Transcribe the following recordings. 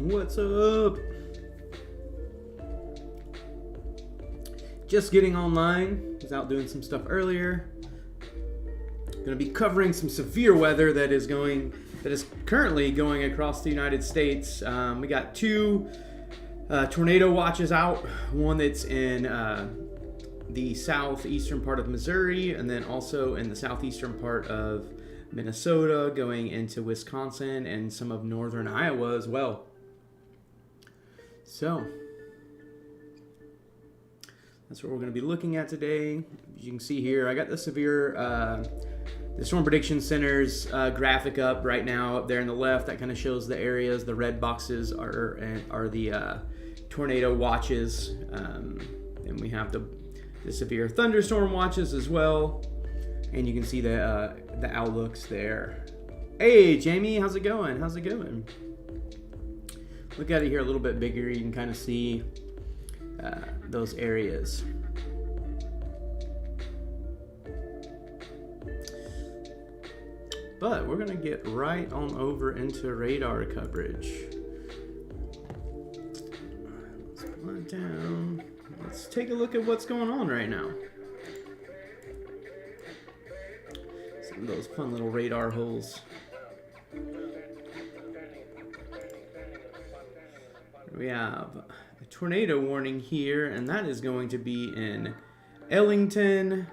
What's up? Just getting online. Was out doing some stuff earlier. Going to be covering some severe weather that is currently going across the United States. We got two tornado watches out. One that's in the southeastern part of Missouri, and then also in the southeastern part of Minnesota, going into Wisconsin and some of northern Iowa as well. So that's what we're going to be looking at today. As you can see here, I got the the Storm Prediction Center's graphic up right now up there on the left. That kind of shows the areas. The red boxes are the tornado watches, and we have the severe thunderstorm watches as well. And you can see the outlooks there. Hey, Jamie, how's it going? How's it going? Look at it here a little bit bigger. You can kind of see those areas. But we're going to get right on over into radar coverage. Let's pull it down. Let's take a look at what's going on right now. Some of those fun little radar holes. We have a tornado warning here, and that is going to be in Ellington.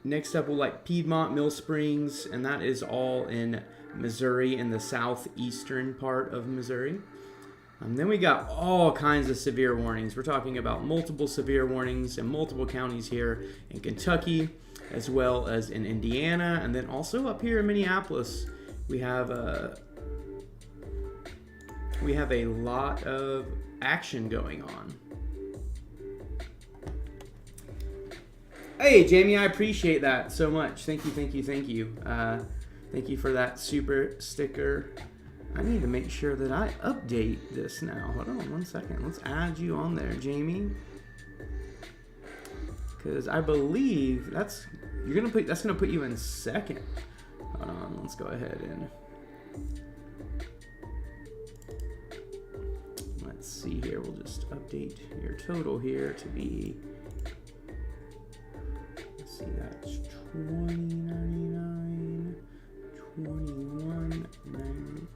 Next up, we'll like Piedmont, Mill Springs, and that is all in Missouri, in the southeastern part of Missouri. Then we got all kinds of severe warnings. We're talking about multiple severe warnings in multiple counties here in Kentucky, as well as in Indiana, and then also up here in Minneapolis, we have a lot of action going on. Hey, Jamie, I appreciate that so much. Thank you. Thank you for that super sticker. I need to make sure that I update this now. Hold on one second. Let's add you on there, Jamie. Because I believe that's gonna put you in second. Hold on, let's go ahead and let's see here. We'll just update your total here to be, let's see, that's $20.99, $21.98.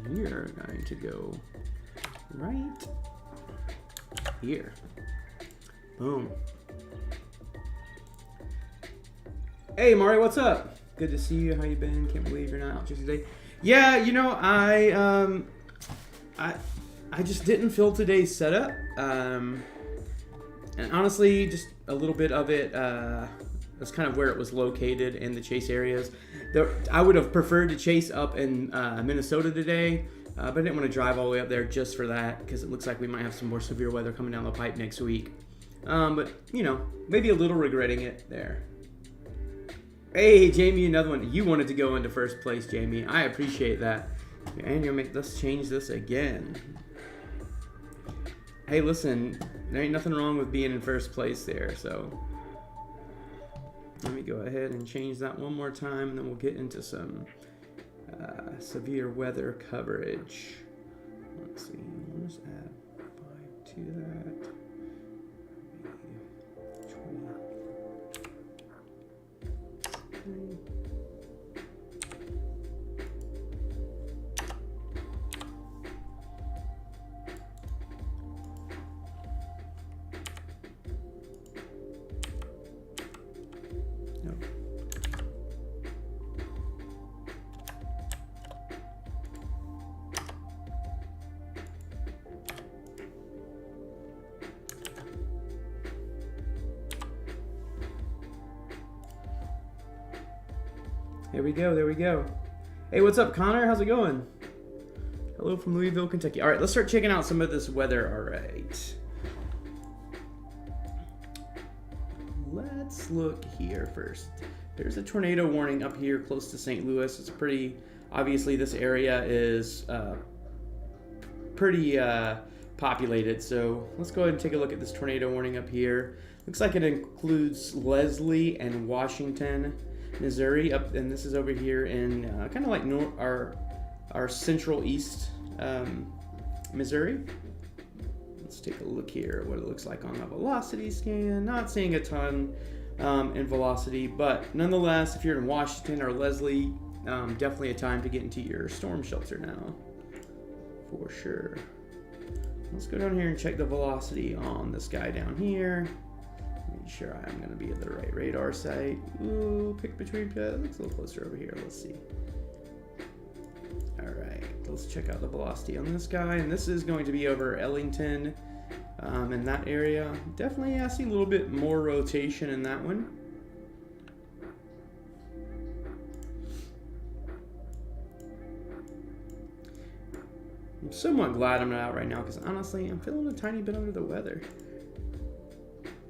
And you're going to go right here. Boom. Hey, Mari, what's up? Good to see you. How you been? Can't believe you're not out just today. Yeah, you know, I just didn't feel today's setup. And honestly, just a little bit of it. That's kind of where it was located in the chase areas. I would have preferred to chase up in Minnesota today, but I didn't want to drive all the way up there just for that, because it looks like we might have some more severe weather coming down the pipe next week. But, you know, maybe a little regretting it there. Hey, Jamie, another one. You wanted to go into first place, Jamie. I appreciate that. And let's change this again. Hey, listen, there ain't nothing wrong with being in first place there, so let me go ahead and change that one more time, and then we'll get into some severe weather coverage. Let's see, we'll just add 5 to that. 20. There we go. Hey, what's up, Connor? How's it going? Hello from Louisville, Kentucky. All right, let's start checking out some of this weather. All right. Let's look here first. There's a tornado warning up here close to St. Louis. It's pretty, obviously this area is pretty populated. So let's go ahead and take a look at this tornado warning up here. Looks like it includes Leslie and Washington, Missouri, and this is over here in kind of like our central east Missouri. Let's take a look here at what it looks like on a velocity scan. Not seeing a ton in velocity, but nonetheless, if you're in Washington or Leslie, definitely a time to get into your storm shelter now, for sure. Let's go down here and check the velocity on this guy down here. Make sure I'm going to be at the right radar site. Ooh, pick between, looks a little closer over here. Let's see. All right, let's check out the velocity on this guy. And this is going to be over Ellington in that area. Definitely, I see a little bit more rotation in that one. I'm somewhat glad I'm not out right now because honestly, I'm feeling a tiny bit under the weather.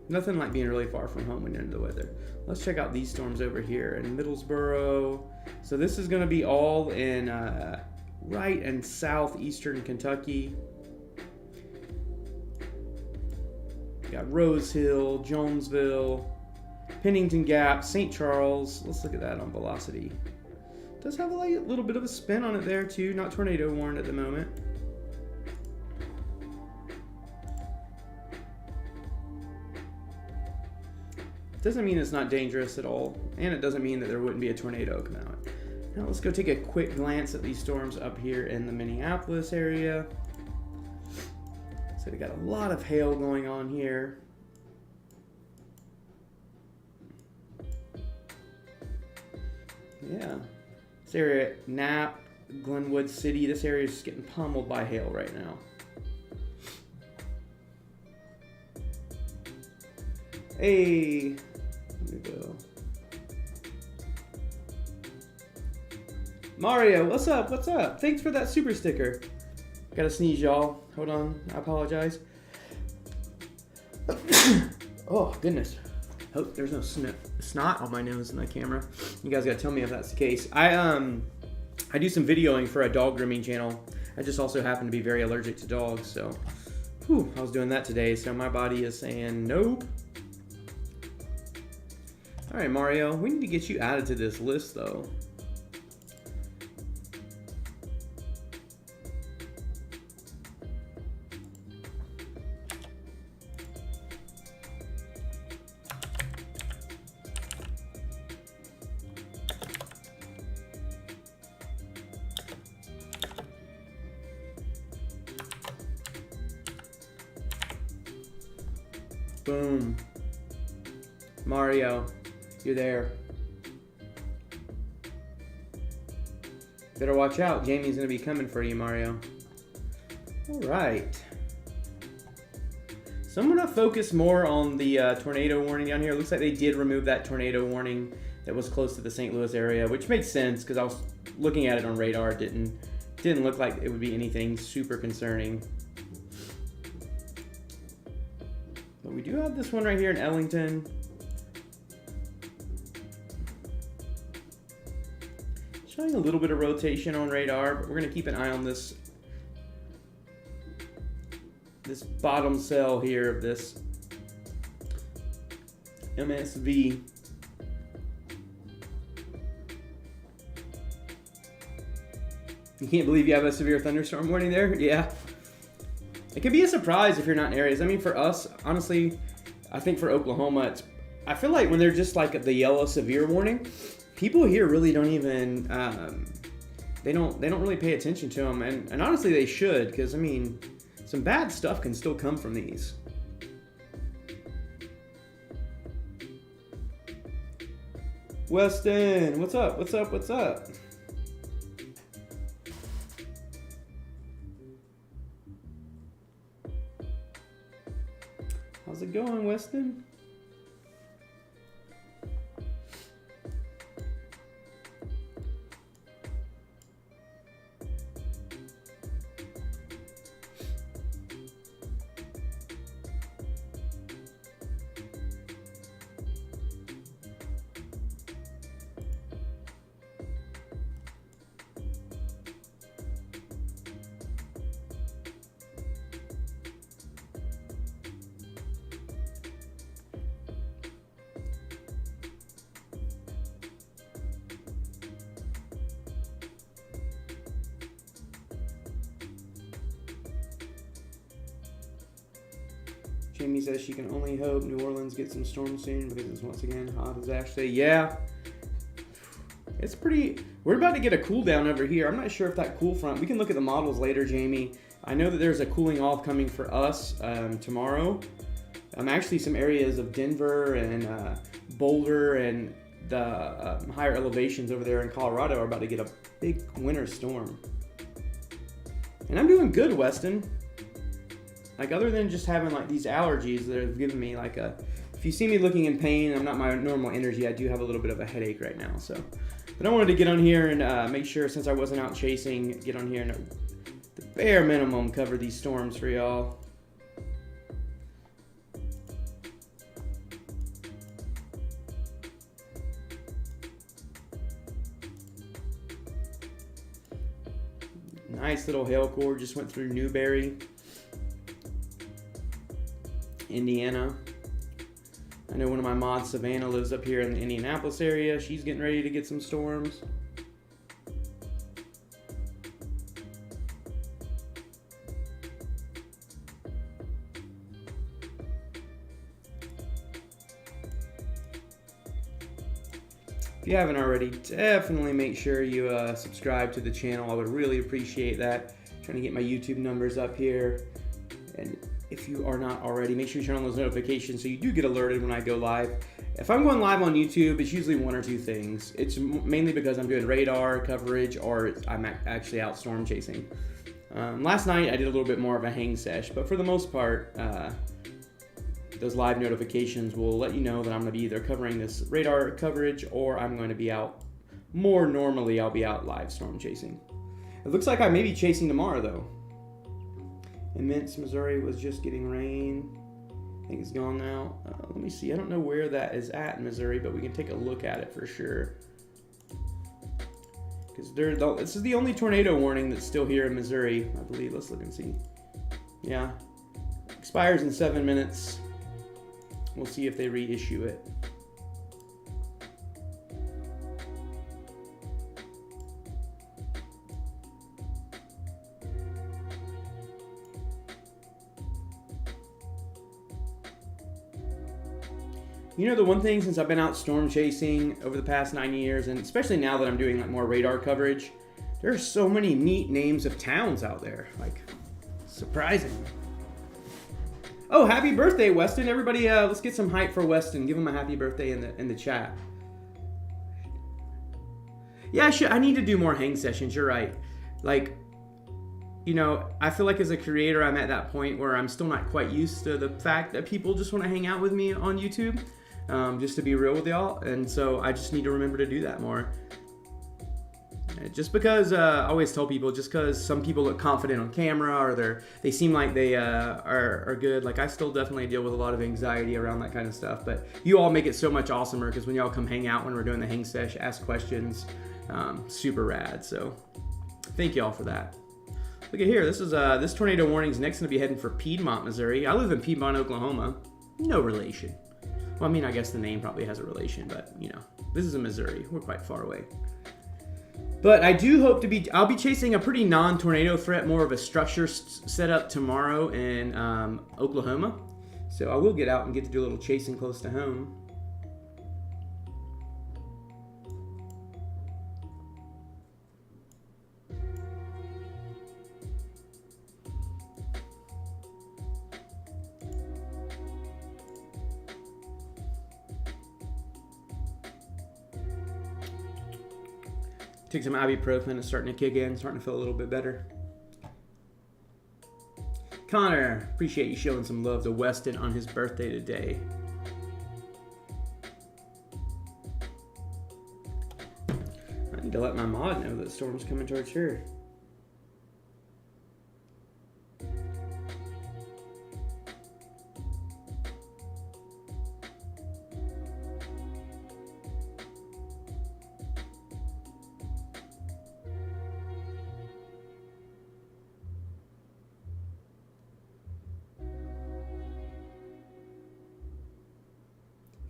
Nothing like being really far from home when you're under the weather. Let's check out these storms over here in Middlesborough. So this is going to be all in right and southeastern Kentucky. We got Rose Hill, Jonesville, Pennington Gap, St. Charles. Let's look at that on velocity. Does have a little bit of a spin on it there too. Not tornado warned at the moment. Doesn't mean it's not dangerous at all, and it doesn't mean that there wouldn't be a tornado coming out. Now let's go take a quick glance at these storms up here in the Minneapolis area. So we got a lot of hail going on here. Yeah. This area, Knapp, Glenwood City, this area is just getting pummeled by hail right now. Hey, there we go. Mario, what's up? What's up? Thanks for that super sticker. Gotta sneeze, y'all. Hold on, I apologize. Oh, goodness. Hope there's no snot on my nose in the camera. You guys gotta tell me if that's the case. I do some videoing for a dog grooming channel. I just also happen to be very allergic to dogs, so I was doing that today, so my body is saying nope. All right, Mario, we need to get you added to this list, though. Boom. Mario, you're there. Better watch out. Jamie's going to be coming for you, Mario. All right. So I'm going to focus more on the tornado warning down here. It looks like they did remove that tornado warning that was close to the St. Louis area, which makes sense because I was looking at it on radar. It didn't look like it would be anything super concerning. But we do have this one right here in Ellington. Showing a little bit of rotation on radar, but we're going to keep an eye on this bottom cell here of this MSV. You can't believe you have a severe thunderstorm warning there? Yeah. It could be a surprise if you're not in areas. I mean, for us, honestly, I think for Oklahoma, I feel like when they're just like the yellow severe warning, people here really don't even, they don't really pay attention to them. And honestly, they should, because, I mean, some bad stuff can still come from these. Weston, what's up? What's up? What's up? How's it going, Weston? Jamie says she can only hope New Orleans gets some storm soon because it's once again hot as Ash say. Yeah. It's pretty... We're about to get a cool down over here. I'm not sure if that cool front... We can look at the models later, Jamie. I know that there's a cooling off coming for us tomorrow. Actually, some areas of Denver and Boulder and the higher elevations over there in Colorado are about to get a big winter storm. And I'm doing good, Weston. Like, other than just having, like, these allergies that have given me, like, a... If you see me looking in pain, I'm not my normal energy. I do have a little bit of a headache right now, so... But I wanted to get on here and make sure, since I wasn't out chasing, get on here and, the bare minimum, cover these storms for y'all. Nice little hail core just went through Newberry, Indiana. I know one of my mods, Savannah, lives up here in the Indianapolis area. She's getting ready to get some storms. If you haven't already, definitely make sure you subscribe to the channel. I would really appreciate that. Trying to get my YouTube numbers up here. And if you are not already, make sure you turn on those notifications so you do get alerted when I go live. If I'm going live on YouTube, it's usually one or two things. It's mainly because I'm doing radar coverage or I'm actually out storm chasing. Last night I did a little bit more of a hang sesh, but for the most part, those live notifications will let you know that I'm going to be either covering this radar coverage or I'm going to be out more normally. I'll be out live storm chasing. It looks like I may be chasing tomorrow though. Immense, Missouri was just getting rain. I think it's gone now. Let me see. I don't know where that is at in Missouri, but we can take a look at it for sure. Because this is the only tornado warning that's still here in Missouri, I believe. Let's look and see. Yeah. Expires in 7 minutes. We'll see if they reissue it. You know, the one thing since I've been out storm chasing over the past 9 years, and especially now that I'm doing like more radar coverage, there are so many neat names of towns out there. Like, surprising. Oh, happy birthday, Weston! Everybody, let's get some hype for Weston. Give him a happy birthday in the chat. Yeah, I need to do more hang sessions. You're right. Like, you know, I feel like as a creator, I'm at that point where I'm still not quite used to the fact that people just want to hang out with me on YouTube. Just to be real with y'all, and so I just need to remember to do that more. Just because I always tell people, just because some people look confident on camera or they seem like they are good, like I still definitely deal with a lot of anxiety around that kind of stuff. But you all make it so much awesomer because when y'all come hang out when we're doing the hang sesh, ask questions, super rad. So thank y'all for that. Look at here. This tornado warning is next going to be heading for Piedmont, Missouri. I live in Piedmont, Oklahoma. No relation. Well, I mean, I guess the name probably has a relation, but, you know, this is in Missouri. We're quite far away. But I do hope I'll be chasing a pretty non-tornado threat, more of a structure setup tomorrow in Oklahoma. So I will get out and get to do a little chasing close to home. Took some ibuprofen, it's starting to kick in, starting to feel a little bit better. Connor, appreciate you showing some love to Weston on his birthday today. I need to let my mod know that storm's coming towards her.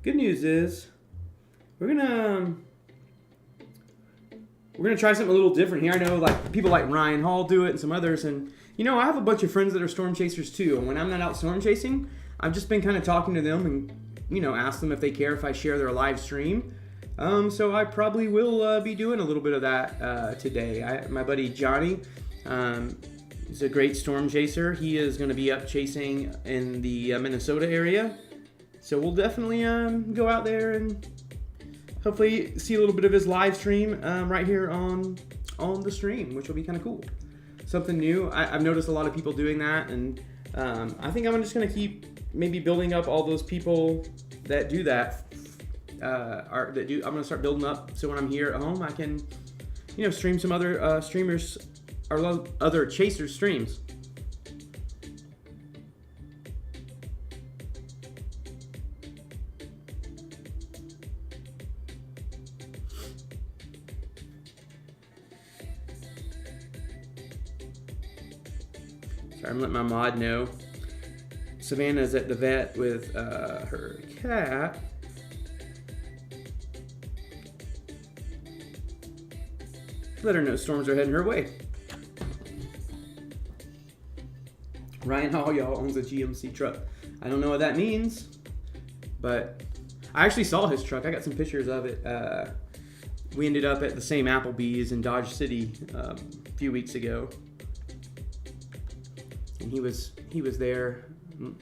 Good news is we're gonna try something a little different here. I know like people like Ryan Hall do it and some others, and you know I have a bunch of friends that are storm chasers too. And when I'm not out storm chasing, I've just been kind of talking to them and, you know, ask them if they care if I share their live stream. So I probably will be doing a little bit of that today. My buddy Johnny, he's a great storm chaser. He is going to be up chasing in the Minnesota area. So we'll definitely go out there and hopefully see a little bit of his live stream right here on the stream, which will be kind of cool. Something new. I've noticed a lot of people doing that, and I think I'm just going to keep maybe building up all those people that do that. I'm going to start building up so when I'm here at home, I can, you know, stream some other streamers or other chasers' streams. I'm letting my mod know. Savannah's at the vet with her cat. Let her know storms are heading her way. Ryan Hall, y'all, owns a GMC truck. I don't know what that means, but I actually saw his truck. I got some pictures of it. We ended up at the same Applebee's in Dodge City a few weeks ago. And he was there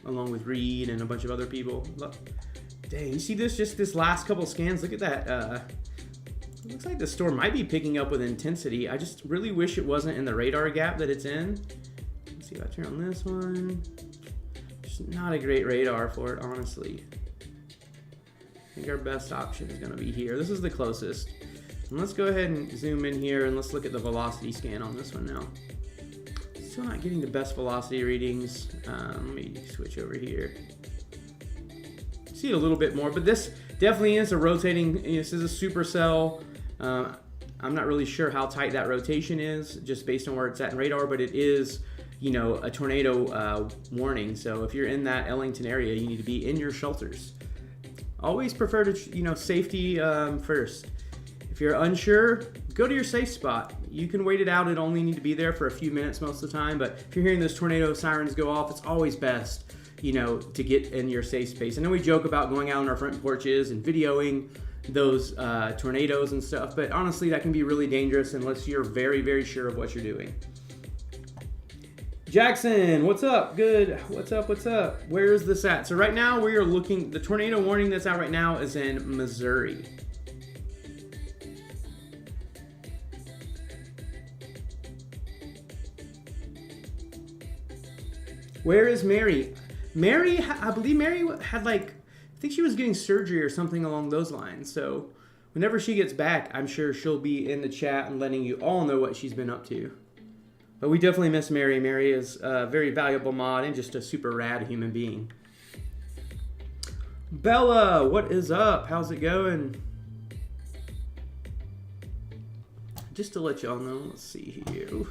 along with Reed and a bunch of other people. Look, dang, you see this? Just this last couple scans. Look at that. It looks like the storm might be picking up with intensity. I just really wish it wasn't in the radar gap that it's in. Let's see if I turn on this one. Just not a great radar for it, honestly. I think our best option is going to be here. This is the closest. And let's go ahead and zoom in here and let's look at the velocity scan on this one now. Still not getting the best velocity readings. Let me switch over here. See it a little bit more, but this definitely is a rotating. This is a supercell. I'm not really sure how tight that rotation is, just based on where it's at in radar, but it is, you know, a tornado warning. So if you're in that Ellington area, you need to be in your shelters. Always prefer to, you know, safety first. If you're unsure, go to your safe spot. You can wait it out. It'll only need to be there for a few minutes most of the time. But if you're hearing those tornado sirens go off, it's always best, you know, to get in your safe space. I know we joke about going out on our front porches and videoing those tornadoes and stuff, but honestly, that can be really dangerous unless you're very, very sure of what you're doing. Jackson, what's up? Good. What's up? What's up? Where is this at? So right now we are looking, the tornado warning that's out right now is in Missouri. Where is Mary? Mary, I believe Mary had I think she was getting surgery or something along those lines. So whenever she gets back, I'm sure she'll be in the chat and letting you all know what she's been up to. But we definitely miss Mary. Mary is a very valuable mod and just a super rad human being. Bella, what is up? How's it going? Just to let y'all know, let's see here. Ooh.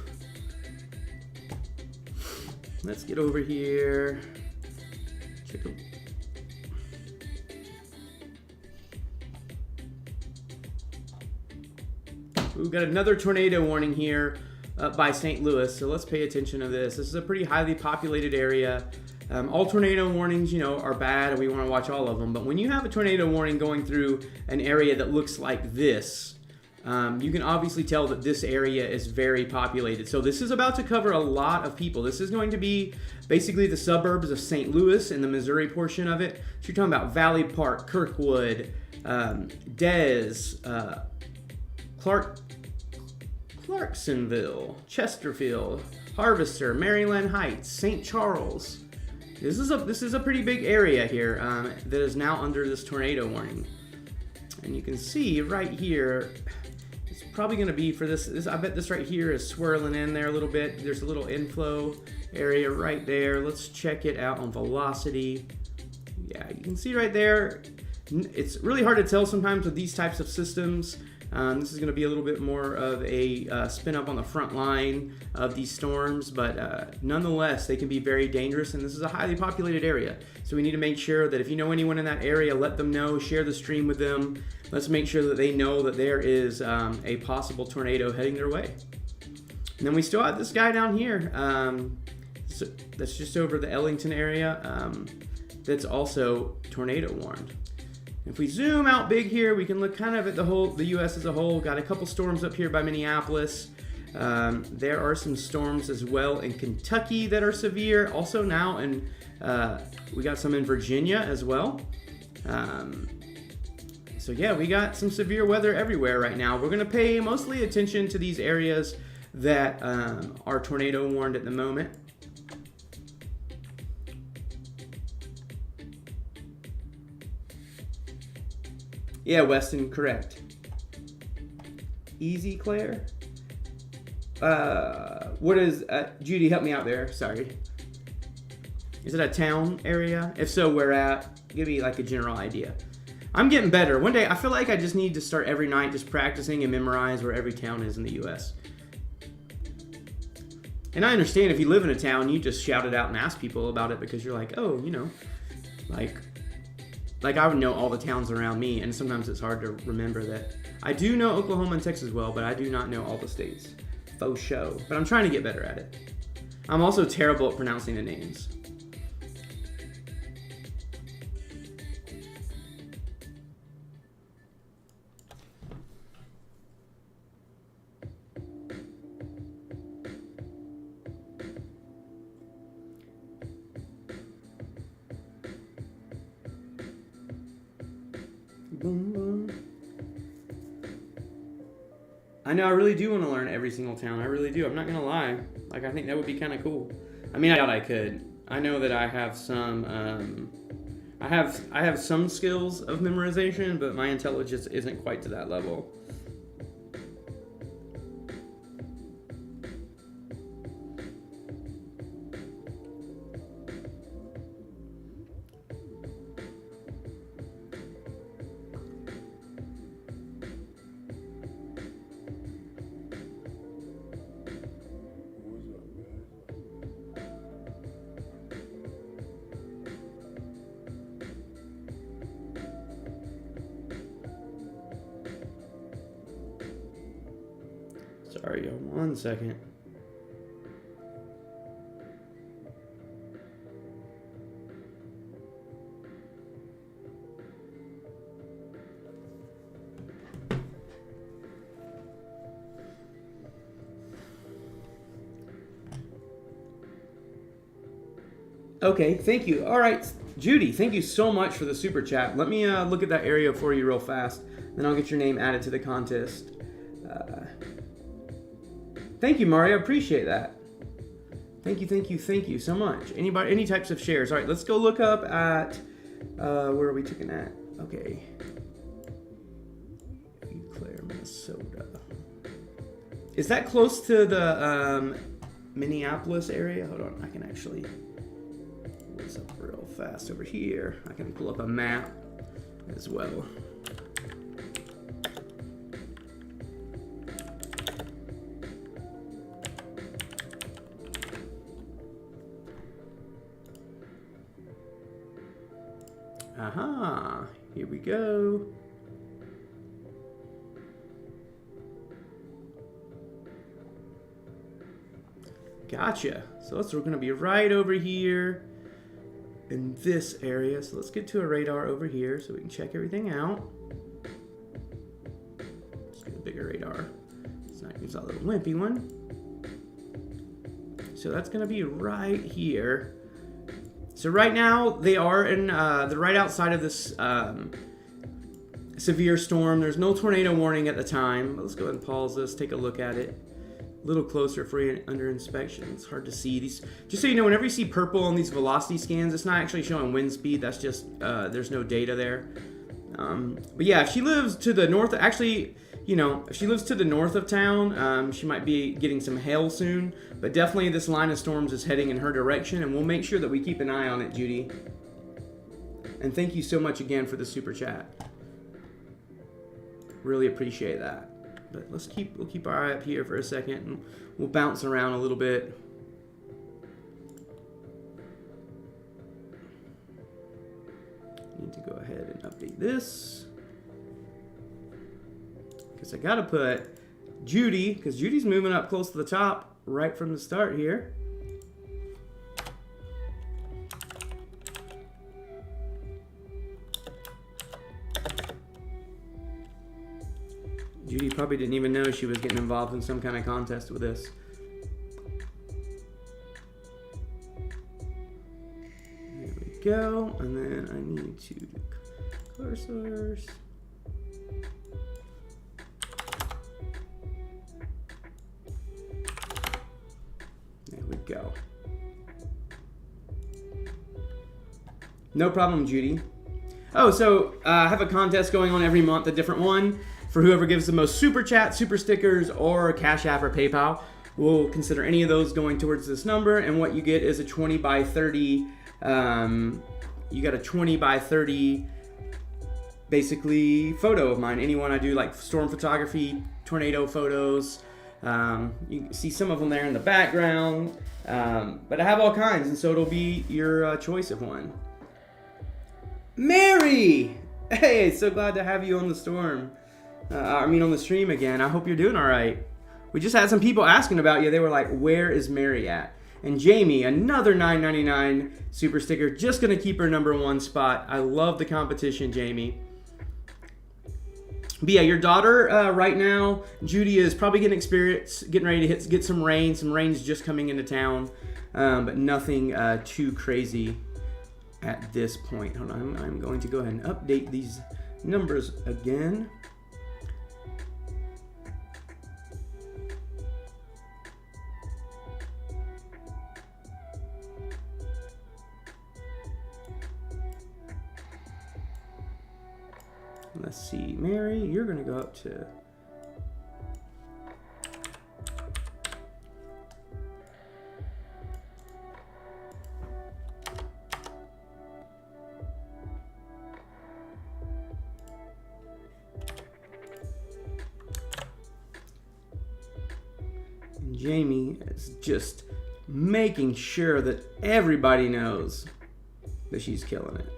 Let's get over here. Check them. We've got another tornado warning here by St. Louis, so let's pay attention to this. This is a pretty highly populated area. All tornado warnings, you know, are bad, and we want to watch all of them. But when you have a tornado warning going through an area that looks like this, you can obviously tell that this area is very populated. So this is about to cover a lot of people. This is going to be basically the suburbs of St. Louis and the Missouri portion of it. So you're talking about Valley Park, Kirkwood, Des, Clarksonville, Chesterfield, Harvester, Maryland Heights, St. Charles. This is a pretty big area here that is now under this tornado warning. And you can see right here, it's probably going to be for this. I bet this right here is swirling in there a little bit. There's a little inflow area right there. Let's check it out on velocity. Yeah, you can see right there. It's really hard to tell sometimes with these types of systems. This is going to be a little bit more of a spin up on the front line of these storms, but nonetheless, they can be very dangerous, and this is a highly populated area. So we need to make sure that if you know anyone in that area, let them know, share the stream with them. Let's make sure that they know that there is a possible tornado heading their way. And then we still have this guy down here. So that's just over the Ellington area. that's also tornado warned. If we zoom out big here, we can look kind of at the U.S. as a whole. Got a couple storms up here by Minneapolis. There are some storms as well in Kentucky that are severe. Also now, and we got some in Virginia as well. So yeah, we got some severe weather everywhere right now. We're gonna pay mostly attention to these areas that are tornado warned at the moment. Yeah, Weston, correct. Easy, Claire. What is, Judy, help me out there, sorry. Is it a town area? If so, where at? Give me like a general idea. I'm getting better. One day, I feel like I just need to start every night just practicing and memorize where every town is in the U.S. And I understand if you live in a town, you just shout it out and ask people about it because you're like, oh, you know, like I would know all the towns around me, and sometimes it's hard to remember that. I do know Oklahoma and Texas well, but I do not know all the states. Faux show. But I'm trying to get better at it. I'm also terrible at pronouncing the names. Boom, boom. I know I really do want to learn every single town. I really do. I'm not gonna lie. Like, I think that would be kind of cool. I mean, I doubt I could. I know that I have some. I have some skills of memorization, but my intelligence isn't quite to that level. Sorry, 1 second. Okay, thank you. All right, Judy, thank you so much for the super chat. Let me look at that area for you real fast, then I'll get your name added to the contest. Thank you, Mario. I appreciate that. Thank you so much. Any types of shares. All right, let's go look up at, where are we looking at? Okay. Claire, Minnesota. Is that close to the Minneapolis area? Hold on, I can actually pull this up real fast over here. I can pull up a map as well. Aha, here we go. Gotcha. So we're going to be right over here in this area. So let's get to a radar over here so we can check everything out. Let's get a bigger radar. Let's not use that little wimpy one. So that's going to be right here. So right now they are in they're right outside of this severe storm. There's no tornado warning at the time. Let's go ahead and pause this, take a look at it a little closer for you under inspection. It's hard to see these. Just so you know, whenever you see purple on these velocity scans, it's not actually showing wind speed. That's just there's no data there. But yeah, if she lives to the north, actually, you know, if she lives to the north of town, she might be getting some hail soon. But definitely this line of storms is heading in her direction, and we'll make sure that we keep an eye on it, Judy. And thank you so much again for the super chat. Really appreciate that. But we'll keep our eye up here for a second, and we'll bounce around a little bit. Need to go ahead and update this. Because I gotta put Judy, because Judy's moving up close to the top right from the start here. Judy probably didn't even know she was getting involved in some kind of contest with this. There we go. And then I need to do color source. There we go. No problem, Judy. Oh, so I have a contest going on every month, a different one, for whoever gives the most super chat, super stickers, or Cash App or PayPal. We'll consider any of those going towards this number, and what you get is a 20 by 30. You got a 20 by 30 basically photo of mine. Anyone I do, like storm photography, tornado photos. You can see some of them there in the background, but I have all kinds, and so it'll be your choice of one. Mary! Hey, so glad to have you on the storm. On the stream again. I hope you're doing all right. We just had some people asking about you. They were like, where is Mary at? And Jamie, another $9.99 super sticker, just going to keep her #1 spot. I love the competition, Jamie. But yeah, your daughter right now, Judy, is probably getting ready to get some rain. Some rain's just coming into town, but nothing too crazy at this point. Hold on, I'm going to go ahead and update these numbers again. Let's see, Mary, you're going to go up to... And Jamie is just making sure that everybody knows that she's killing it.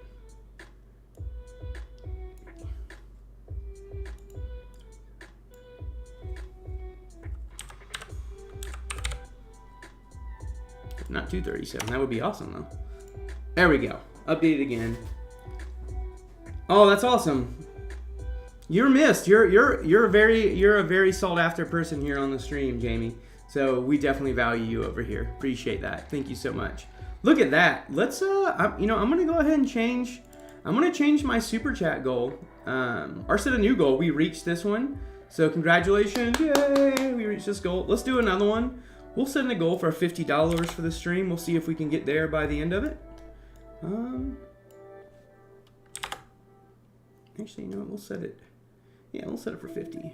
Not 237. That would be awesome, though. There we go. Update it again. Oh, that's awesome. You're missed. You're a very sought after person here on the stream, Jamie. So we definitely value you over here. Appreciate that. Thank you so much. Look at that. Let's I'm gonna go ahead and change. I'm gonna change my super chat goal. Or set a new goal. We reached this one. So congratulations. Yay! We reached this goal. Let's do another one. We'll set a goal for $50 for the stream. We'll see if we can get there by the end of it. Actually, you know what? We'll set it. Yeah, we'll set it for 50.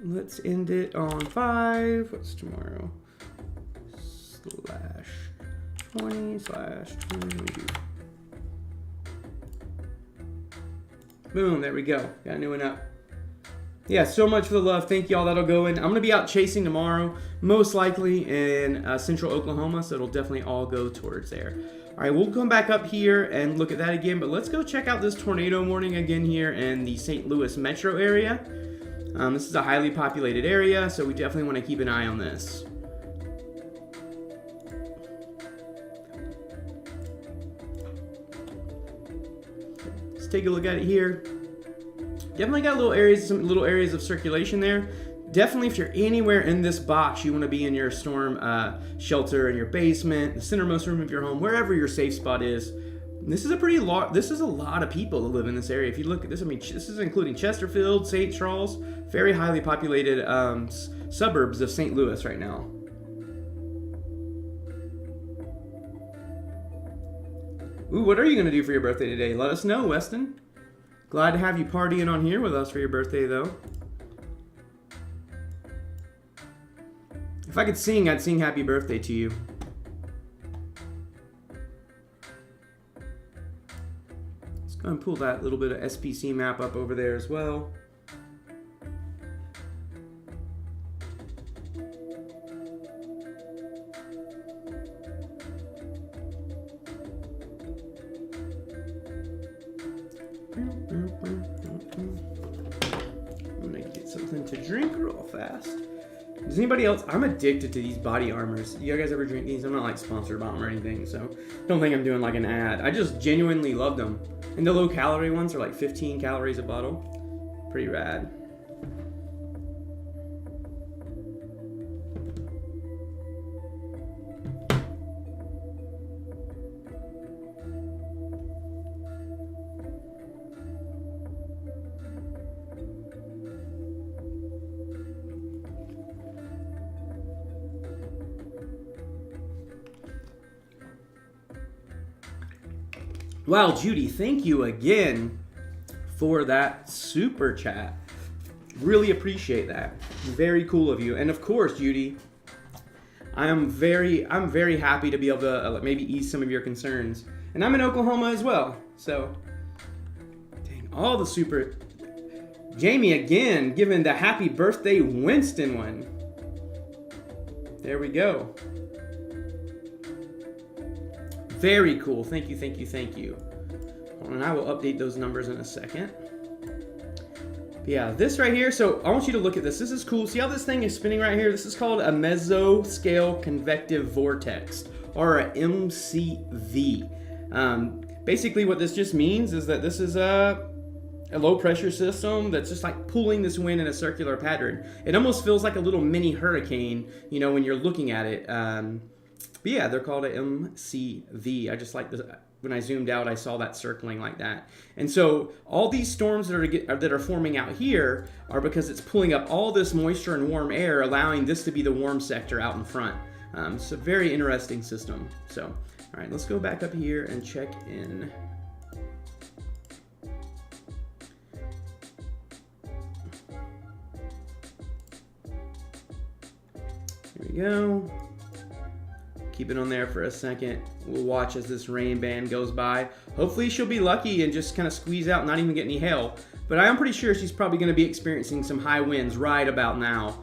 Let's end it on 5. What's tomorrow? /20/20. Boom, there we go. Got a new one up. Yeah, so much for the love. Thank y'all. That'll go in. I'm going to be out chasing tomorrow, most likely in central Oklahoma, so it'll definitely all go towards there. All right, we'll come back up here and look at that again, but let's go check out this tornado warning again here in the St. Louis metro area. This is a highly populated area, so we definitely want to keep an eye on this. Take a look at it here. Definitely got some little areas of circulation there. Definitely, if you're anywhere in this box, you want to be in your storm shelter, in your basement, the centermost room of your home, wherever your safe spot is. This is a lot of people that live in this area. If you look at this, I mean, this is including Chesterfield, St. Charles, very highly populated suburbs of St. Louis right now. Ooh, what are you going to do for your birthday today? Let us know, Weston. Glad to have you partying on here with us for your birthday, though. If I could sing, I'd sing happy birthday to you. Let's go and pull that little bit of SPC map up over there as well. I'm gonna get something to drink real fast. Does anybody else? I'm addicted to these body armors. You guys ever drink these? I'm not like sponsored by them or anything, so don't think I'm doing like an ad. I just genuinely love them. And the low calorie ones are like 15 calories a bottle. Pretty rad. Wow, Judy, thank you again for that super chat. Really appreciate that. Very cool of you. And of course, Judy, I'm very happy to be able to maybe ease some of your concerns. And I'm in Oklahoma as well. So, dang, all the super. Jamie again, giving the happy birthday Winston one. There we go. Very cool. Thank you, thank you, thank you. And I will update those numbers in a second. But yeah, this right here, so I want you to look at this. This is cool. See how this thing is spinning right here? This is called a Mezzo scale convective vortex, or a MCV. Basically what this just means is that this is a low pressure system that's just like pulling this wind in a circular pattern. It almost feels like a little mini hurricane, you know, when you're looking at it. But yeah, they're called a MCV. I just like this. When I zoomed out, I saw that circling like that. And so all these storms that are forming out here are because it's pulling up all this moisture and warm air, allowing this to be the warm sector out in front. It's a very interesting system. So, all right, let's go back up here and check in. There we go. Keep it on there for a second. We'll watch as this rain band goes by. Hopefully she'll be lucky and just kind of squeeze out and not even get any hail. But I am pretty sure she's probably going to be experiencing some high winds right about now.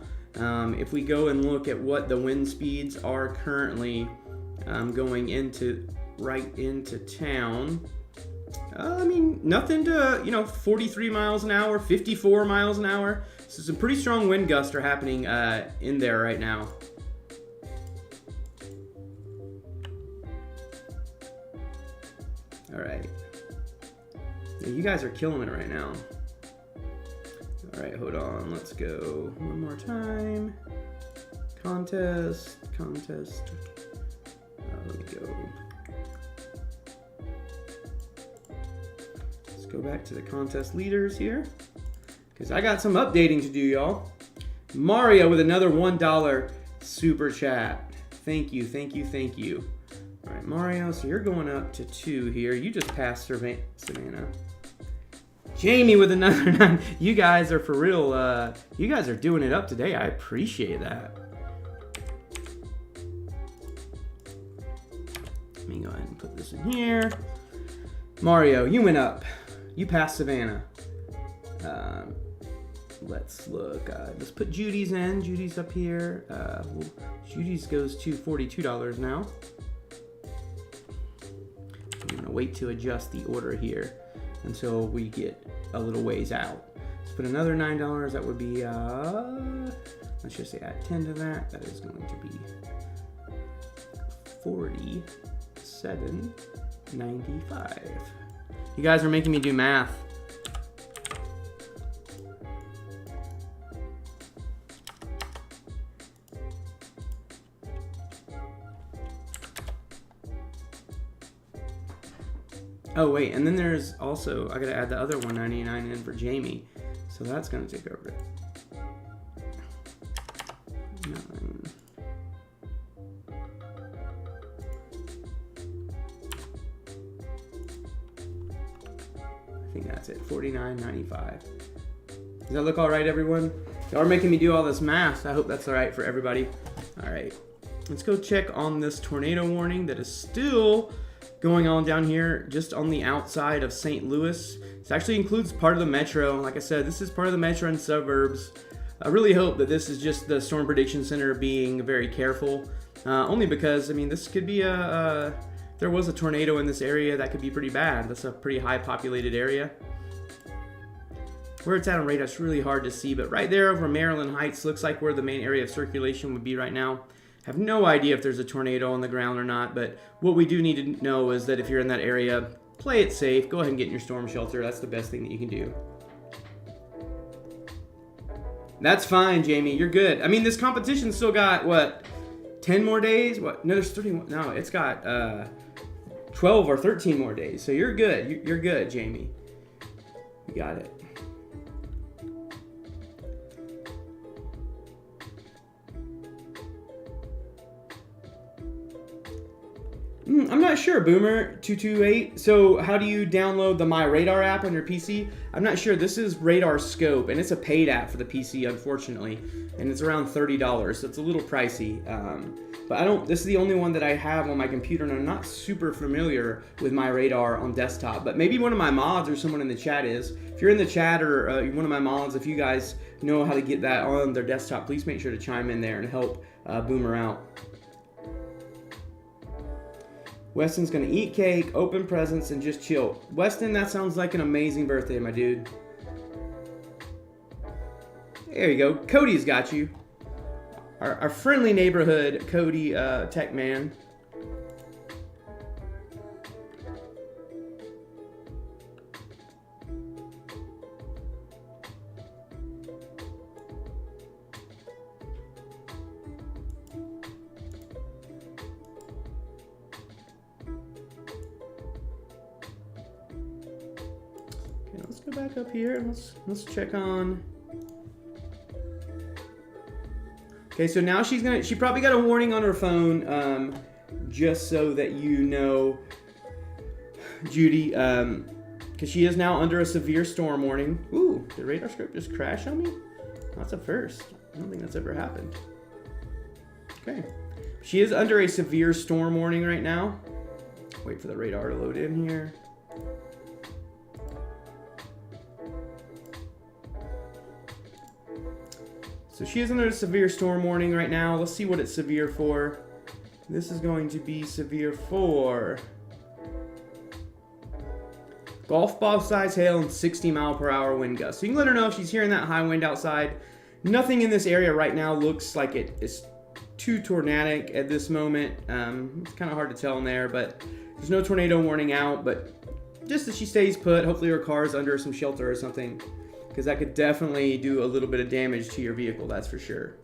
If we go and look at what the wind speeds are currently going right into town. I mean, nothing to, 43 miles an hour, 54 miles an hour. So some pretty strong wind gusts are happening in there right now. All right. Yeah, you guys are killing it right now. All right, hold on. Let's go one more time. Contest. Let me go. Let's go back to the contest leaders here, because I got some updating to do, y'all. Mario with another $1 super chat. Thank you, thank you, thank you. All right, Mario, so you're going up to 2 here. You just passed Savannah. Jamie with another 9. You guys are for real. You guys are doing it up today. I appreciate that. Let me go ahead and put this in here. Mario, you went up. You passed Savannah. Let's look. Let's put Judy's in. Judy's up here. Judy's goes to $42 now. I'm going to wait to adjust the order here until we get a little ways out. Let's put another $9. That would be, let's just say add 10 to that. That is going to be $47.95. You guys are making me do math. Oh wait, and then there's also, I gotta add the other $1.99 in for Jamie. So that's gonna take over it. 9. I think that's it, $49.95. Does that look all right, everyone? Y'all are making me do all this math. I hope that's all right for everybody. All right, let's go check on this tornado warning that is still going on down here just on the outside of St. Louis. This actually includes part of the metro. Like I said, this is part of the metro and suburbs. I really hope that this is just the Storm Prediction Center being very careful. Only because, I mean, this could be there was a tornado in this area that could be pretty bad. That's a pretty high populated area. Where it's at on radar, it's really hard to see, but right there over Maryland Heights looks like where the main area of circulation would be right now. Have no idea if there's a tornado on the ground or not, but what we do need to know is that if you're in that area, play it safe. Go ahead and get in your storm shelter. That's the best thing that you can do. That's fine, Jamie. You're good. I mean, this competition still got, what, 10 more days? What? No, there's 31. No, it's got 12 or 13 more days. So you're good. You're good, Jamie. You got it. I'm not sure, Boomer228. So how do you download the My Radar app on your PC? I'm not sure. This is Radar Scope, and it's a paid app for the PC, unfortunately, and it's around $30, so it's a little pricey. But this is the only one that I have on my computer, and I'm not super familiar with My Radar on desktop. But maybe one of my mods or someone in the chat is. If you're in the chat or one of my mods, if you guys know how to get that on their desktop, please make sure to chime in there and help Boomer out. Weston's gonna eat cake, open presents, and just chill. Weston, that sounds like an amazing birthday, my dude. There you go. Cody's got you. Our friendly neighborhood Cody tech man. Let's go back up here and let's check on. Okay, so now she probably got a warning on her phone, just so that you know, Judy, because she is now under a severe storm warning. Ooh, did radar scope just crash on me? That's a first. I don't think that's ever happened. Okay, she is under a severe storm warning right now. Wait for the radar to load in here. So she is under a severe storm warning right now. Let's see what it's severe for. This is going to be severe for golf ball size hail and 60-mile-per-hour wind gusts. So you can let her know if she's hearing that high wind outside. Nothing in this area right now looks like it is too tornadic at this moment. It's kind of hard to tell in there, but there's no tornado warning out. But just that she stays put, hopefully her car is under some shelter or something, because that could definitely do a little bit of damage to your vehicle, that's for sure.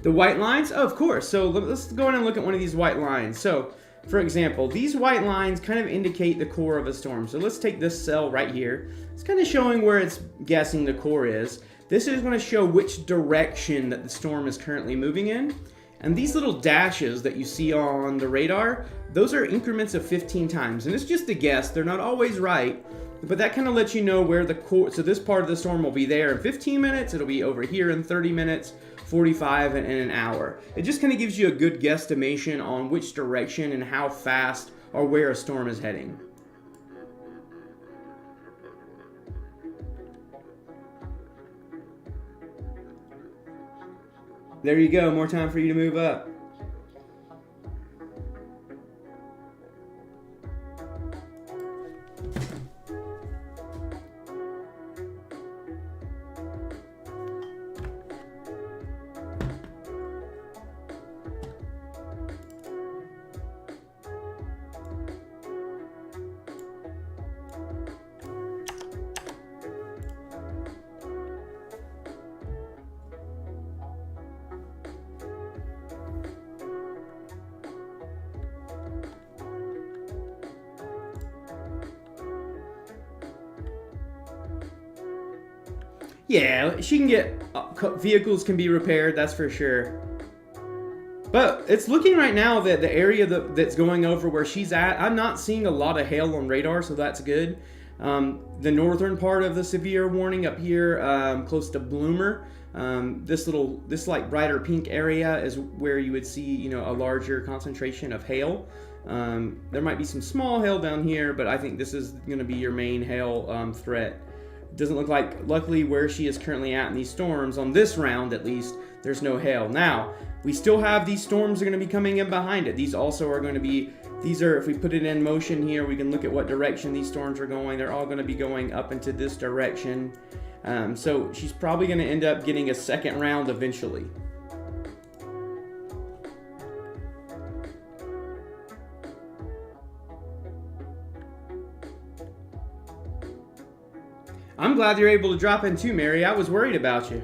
The white lines? Oh, of course. So let's go in and look at one of these white lines. So, for example, these white lines kind of indicate the core of a storm. So let's take this cell right here. It's kind of showing where it's guessing the core is. This is going to show which direction that the storm is currently moving in. And these little dashes that you see on the radar, those are increments of 15 times. And it's just a guess. They're not always right. But that kind of lets you know where the core, so this part of the storm will be there in 15 minutes. It'll be over here in 30 minutes. 45 and an hour. It just kind of gives you a good guesstimation on which direction and how fast or where a storm is heading. There you go, more time for you to move up. Yeah, she can get, vehicles can be repaired, that's for sure. But it's looking right now that the area that's going over where she's at, I'm not seeing a lot of hail on radar, so that's good. The northern part of the severe warning up here, close to Bloomer, this like brighter pink area is where you would see, you know, a larger concentration of hail. There might be some small hail down here, but I think this is going to be your main hail threat. It doesn't look like, luckily, where she is currently at in these storms, on this round at least, there's no hail. Now, we still have these storms are going to be coming in behind it. These also are going to be, these are, if we put it in motion here, we can look at what direction these storms are going. They're all going to be going up into this direction. So she's probably going to end up getting a second round eventually. I'm glad you're able to drop in too, Mary. I was worried about you.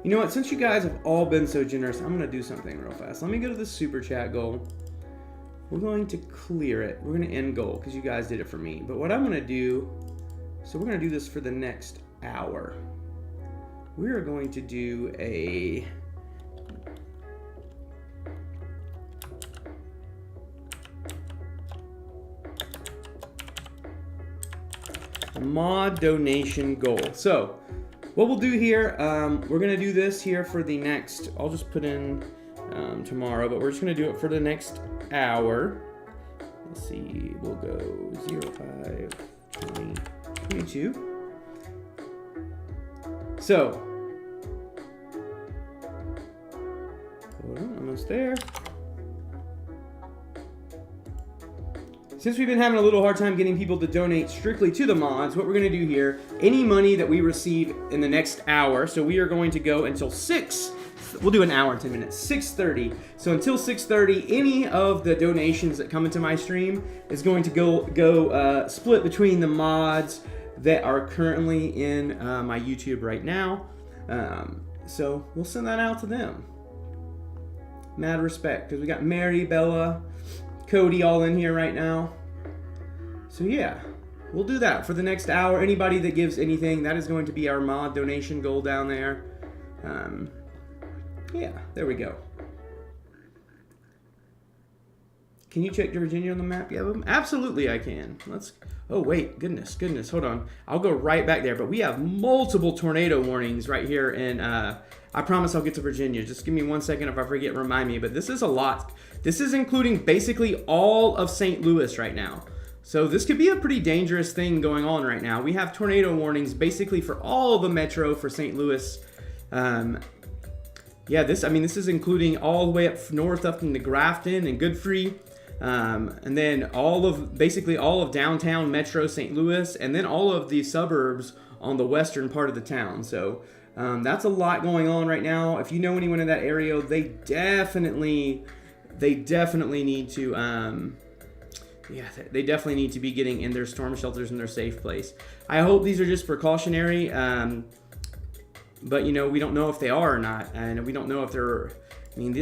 You know what? Since you guys have all been so generous, I'm going to do something real fast. Let me go to the super chat goal. We're going to clear it. We're going to end goal because you guys did it for me. But what I'm going to do, so we're going to do this for the next hour. We are going to do a mod donation goal. So what we'll do here, we're going to do this here for the next, I'll just put in tomorrow, but we're just going to do it for the next hour. Let's see, we'll go 05, 20, 22. So, hold on, almost there. Since we've been having a little hard time getting people to donate strictly to the mods, what we're going to do here, any money that we receive in the next hour, so we are going to go until 6, we'll do an hour and 10 minutes, 6:30. So until 6:30, any of the donations that come into my stream is going to go split between the mods that are currently in my YouTube right now. So we'll send that out to them. Mad respect, because we got Mary, Bella, Cody all in here right now. So yeah, we'll do that for the next hour. Anybody that gives anything, that is going to be our mod donation goal down there. Yeah, there we go. Can you check Virginia on the map? Yeah, absolutely I can. Let's, oh wait, goodness, hold on. I'll go right back there, but we have multiple tornado warnings right here, and I promise I'll get to Virginia. Just give me 1 second. If I forget, remind me, but this is a lot. This is including basically all of St. Louis right now. So this could be a pretty dangerous thing going on right now. We have tornado warnings basically for all of the metro for St. Louis. Yeah, this is including all the way up north up into Grafton and Godfrey. And then basically all of downtown metro St. Louis, and then all of the suburbs on the western part of the town. So that's a lot going on right now. If you know anyone in that area, they definitely need to they definitely need to be getting in their storm shelters in their safe place. I hope these are just precautionary, but you know, we don't know if they are or not, and we don't know if they're, I mean,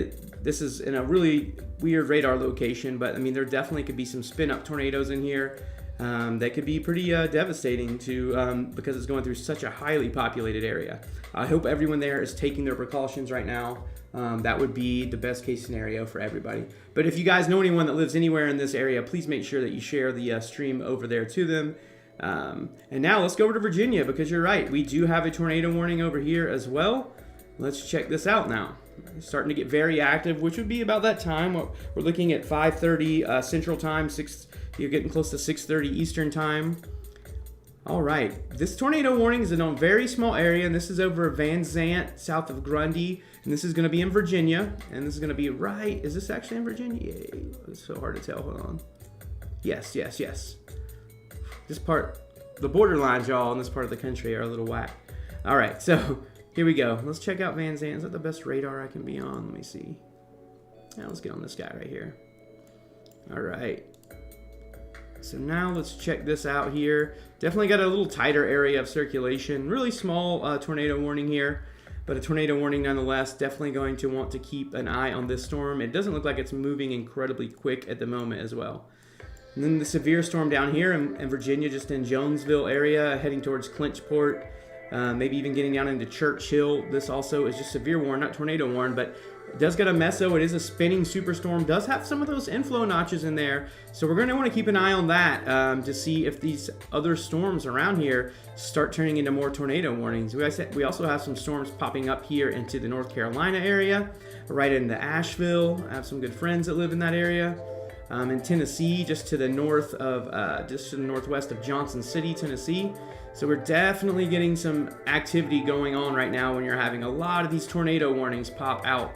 this is in a really weird radar location, but I mean, there definitely could be some spin-up tornadoes in here that could be pretty devastating to because it's going through such a highly populated area. I hope everyone there is taking their precautions right now. That would be the best case scenario for everybody. But if you guys know anyone that lives anywhere in this area, please make sure that you share the stream over there to them. And now let's go over to Virginia, because you're right. We do have a tornado warning over here as well. Let's check this out now. It's starting to get very active, which would be about that time. We're looking at 5:30 Central Time, you're getting close to 6:30 Eastern Time. All right, this tornado warning is in a very small area, and this is over Van Zant, south of Grundy, and this is going to be in Virginia, and this is going to be right, is this actually in Virginia? Yay, it's so hard to tell, hold on. Yes. This part, the borderlines, y'all, in this part of the country are a little whack. All right, so here we go. Let's check out Van Zant. Is that the best radar I can be on? Let me see. Now let's get on this guy right here. All right. So now let's check this out here. Definitely got a little tighter area of circulation. Really small tornado warning here, but a tornado warning nonetheless. Definitely going to want to keep an eye on this storm. It doesn't look like it's moving incredibly quick at the moment as well. And then the severe storm down here in Virginia, just in Jonesville area, heading towards Clinchport, maybe even getting down into Churchill. This also is just severe warn, not tornado warn, but It does get a Mezzo. It is a spinning superstorm. Does have some of those inflow notches in there. So we're going to want to keep an eye on that to see if these other storms around here start turning into more tornado warnings. We also have some storms popping up here into the North Carolina area, right into Asheville. I have some good friends that live in that area. In Tennessee, just to the northwest of Johnson City, Tennessee. So we're definitely getting some activity going on right now when you're having a lot of these tornado warnings pop out,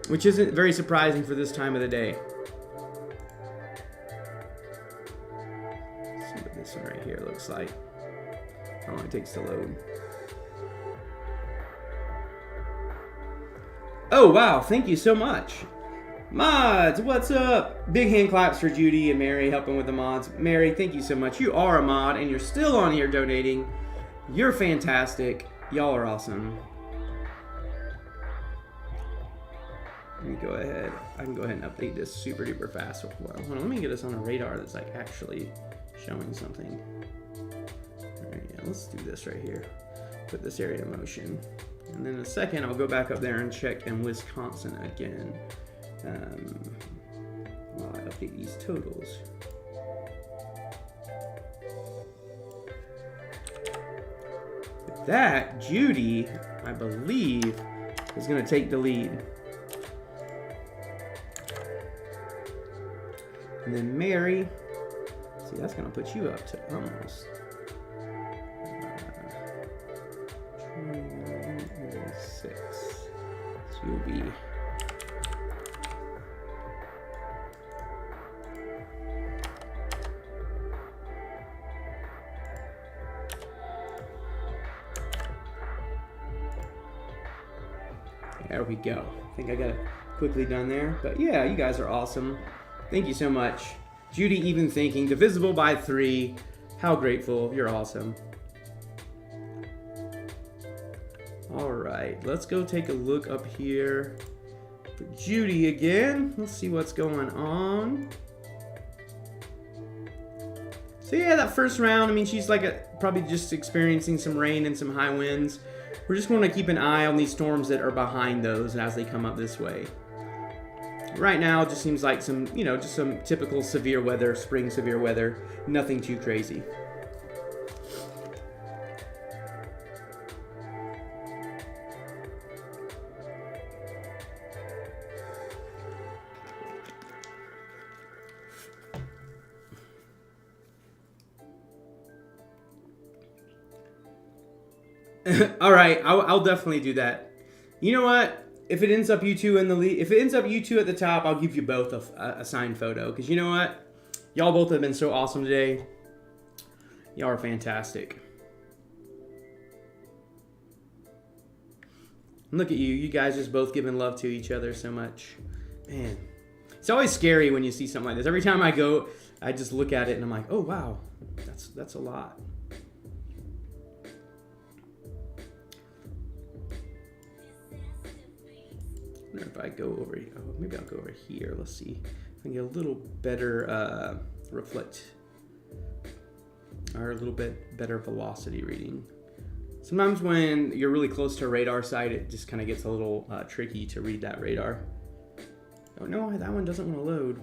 which isn't very surprising for this time of the day. Let's see what this one right here looks like. How long it takes to load. Oh, wow. Thank you so much. Mods, what's up? Big hand claps for Judy and Mary helping with the mods. Mary, thank you so much. You are a mod and you're still on here donating. You're fantastic. Y'all are awesome. Let me go ahead. I can go ahead and update this super duper fast. Well, hold on, let me get us on a radar that's like actually showing something. All right, yeah, let's do this right here. Put this area in motion. And then in a second, I'll go back up there and check in Wisconsin again. While I update these totals. With that, Judy, I believe, is going to take the lead. And then Mary, see, that's going to put you up to almost 26. So you'll be there we go. I think I got it quickly done there. But yeah, you guys are awesome. Thank you so much. Judy even thinking, divisible by 3. How grateful. You're awesome. All right, let's go take a look up here for Judy again. Let's see what's going on. So yeah, that first round, I mean, she's like probably just experiencing some rain and some high winds. We're just going to keep an eye on these storms that are behind those as they come up this way. Right now, it just seems like some, just some typical severe weather, spring severe weather. Nothing too crazy. All right, I'll definitely do that. You know what? If it ends up you two in the lead, if it ends up you two at the top, I'll give you both a signed photo. Because you know what? Y'all both have been so awesome today. Y'all are fantastic. Look at you. You guys just both giving love to each other so much. Man, it's always scary when you see something like this. Every time I go, I just look at it and I'm like, oh, wow. That's a lot. I wonder if I go over, maybe I'll go over here. Let's see if I can get a little better reflect, or a little bit better velocity reading. Sometimes when you're really close to a radar site, it just kind of gets a little tricky to read that radar. Oh no, that one doesn't want to load.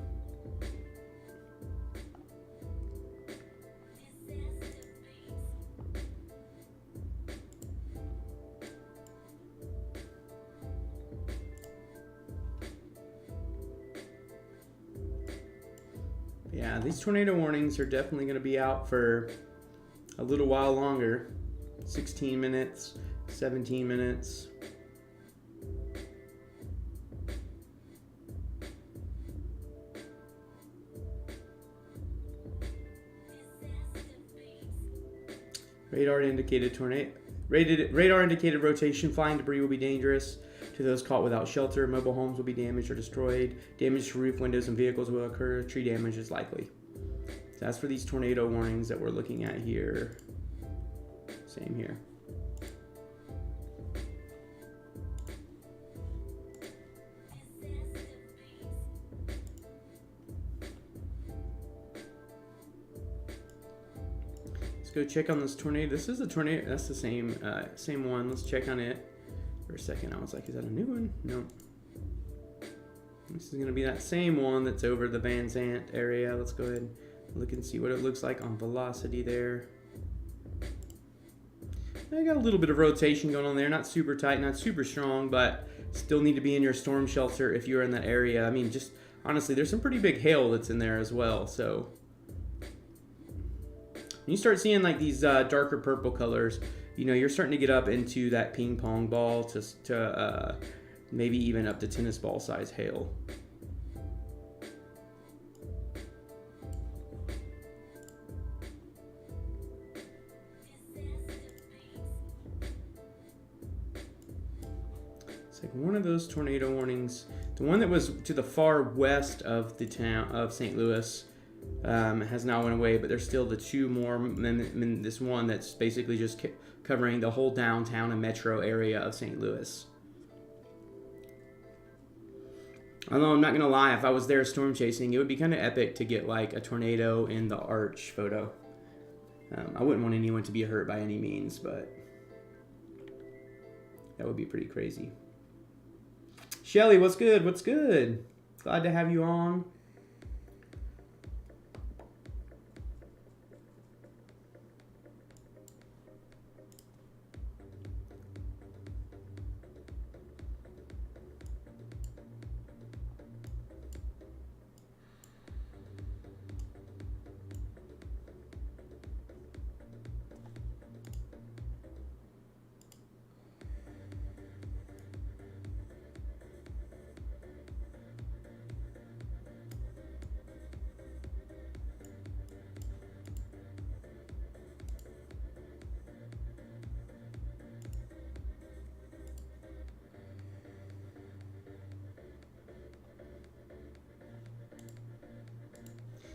Yeah, these tornado warnings are definitely going to be out for a little while longer. 16 minutes, 17 minutes. Radar indicated rotation. Flying debris will be dangerous to those caught without shelter. Mobile homes will be damaged or destroyed. Damage to roof, windows, and vehicles will occur. Tree damage is likely. So that's for these tornado warnings that we're looking at here. Same here. Let's go check on this tornado. This is a tornado. That's the same one. Let's check on it. a second. I was like, is that a new one? No. This is going to be that same one that's over the Van Zandt area. Let's go ahead and look and see what it looks like on velocity there. I got a little bit of rotation going on there. Not super tight, not super strong, but still need to be in your storm shelter if you're in that area. I mean, just honestly, there's some pretty big hail that's in there as well. So when you start seeing like these darker purple colors, you know, you're starting to get up into that ping pong ball to maybe even up to tennis ball size hail. It's like one of those tornado warnings. The one that was to the far west of the town of St. Louis has now went away, but there's still the two more, and this one that's basically just covering the whole downtown and metro area of St. Louis. Although I'm not going to lie, if I was there storm chasing, it would be kind of epic to get like a tornado in the arch photo. I wouldn't want anyone to be hurt by any means, but that would be pretty crazy. Shelly, what's good? What's good? Glad to have you on.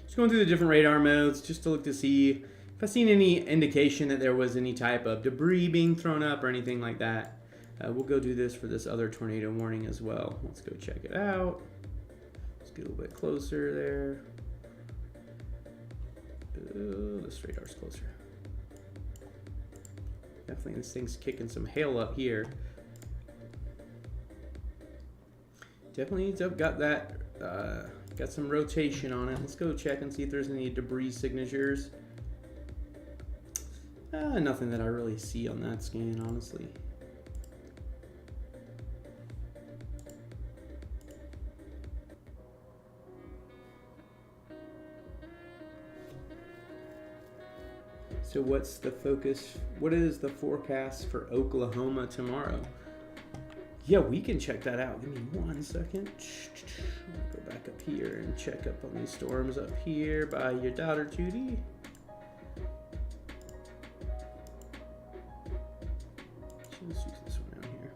Just going through the different radar modes just to look to see if I've seen any indication that there was any type of debris being thrown up or anything like that. We'll go do this for this other tornado warning as well. Let's go check it out. Let's get a little bit closer there. Oh, this radar's closer. Definitely this thing's kicking some hail up here. Definitely got that got some rotation on it. Let's go check and see if there's any debris signatures. Nothing that I really see on that scan, honestly. So what's the focus? What is the forecast for Oklahoma tomorrow? Yeah, we can check that out. Give me 1 second. Go back up here and check up on these storms up here by your daughter, Judy. Let's use this one out here.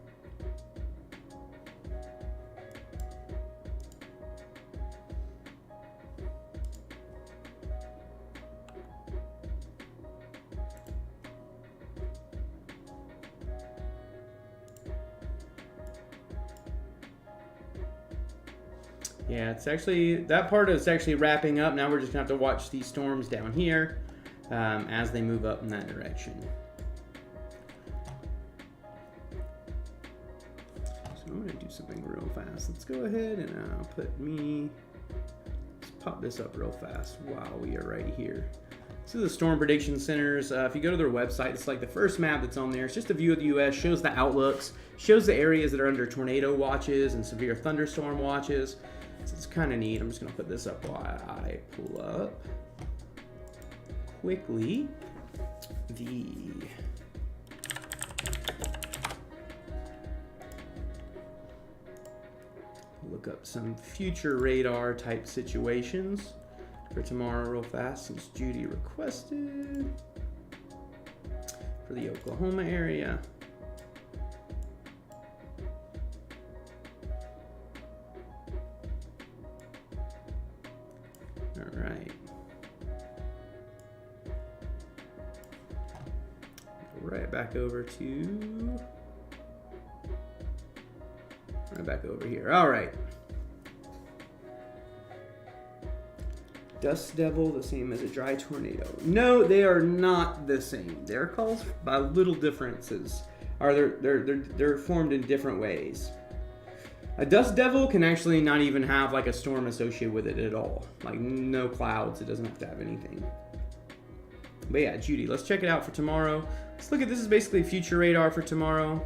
Yeah, it's actually, that part is actually wrapping up. Now we're just gonna have to watch these storms down here as they move up in that direction. So I'm gonna do something real fast. Let's go ahead and let's pop this up real fast while we are right here. This is the Storm Prediction Centers. If you go to their website, it's like the first map that's on there. It's just a view of the U.S., shows the outlooks, shows the areas that are under tornado watches and severe thunderstorm watches. So it's kind of neat. I'm just going to put this up while I pull up quickly look up some future radar type situations for tomorrow real fast, since Judy requested for the Oklahoma area. All right. Right back over here. All right. Dust devil, the same as a dry tornado? No, they are not the same. They're caused by little differences. are they're formed in different ways. A dust devil can actually not even have like a storm associated with it at all. Like no clouds, it doesn't have to have anything. But yeah, Judy, let's check it out for tomorrow. Let's look at, this is basically future radar for tomorrow.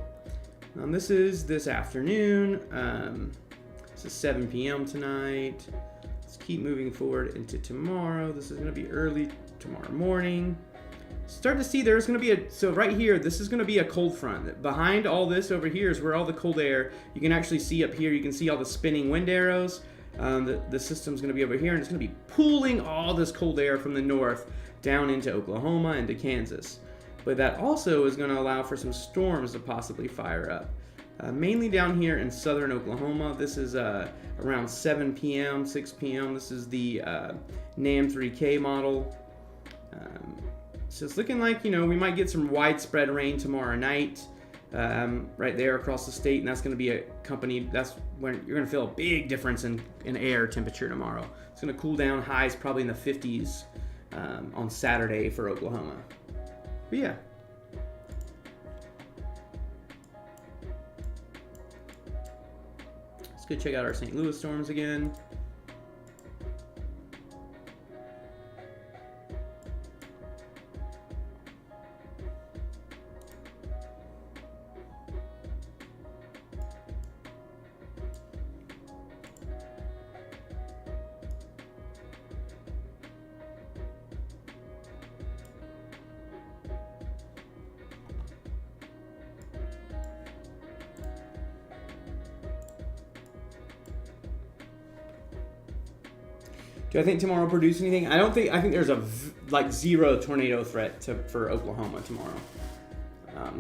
This is this afternoon. This is 7 p.m. tonight. Let's keep moving forward into tomorrow. This is gonna be early tomorrow morning. Start to see there's going to be so right here, this is going to be a cold front. Behind all this over here is where all the cold air, you can actually see up here, you can see all the spinning wind arrows. The system's going to be over here, and it's going to be pulling all this cold air from the north down into Oklahoma and to Kansas. But that also is going to allow for some storms to possibly fire up. Mainly down here in southern Oklahoma. This is around 7 p.m., 6 p.m. This is the NAM 3K model. So it's looking like, we might get some widespread rain tomorrow night, right there across the state, and that's going to be accompanied, that's when you're going to feel a big difference in air temperature tomorrow. It's going to cool down, highs probably in the 50s on Saturday for Oklahoma. But yeah. Let's go check out our St. Louis storms again. Do I think tomorrow will produce anything? I think there's like zero tornado threat for Oklahoma tomorrow.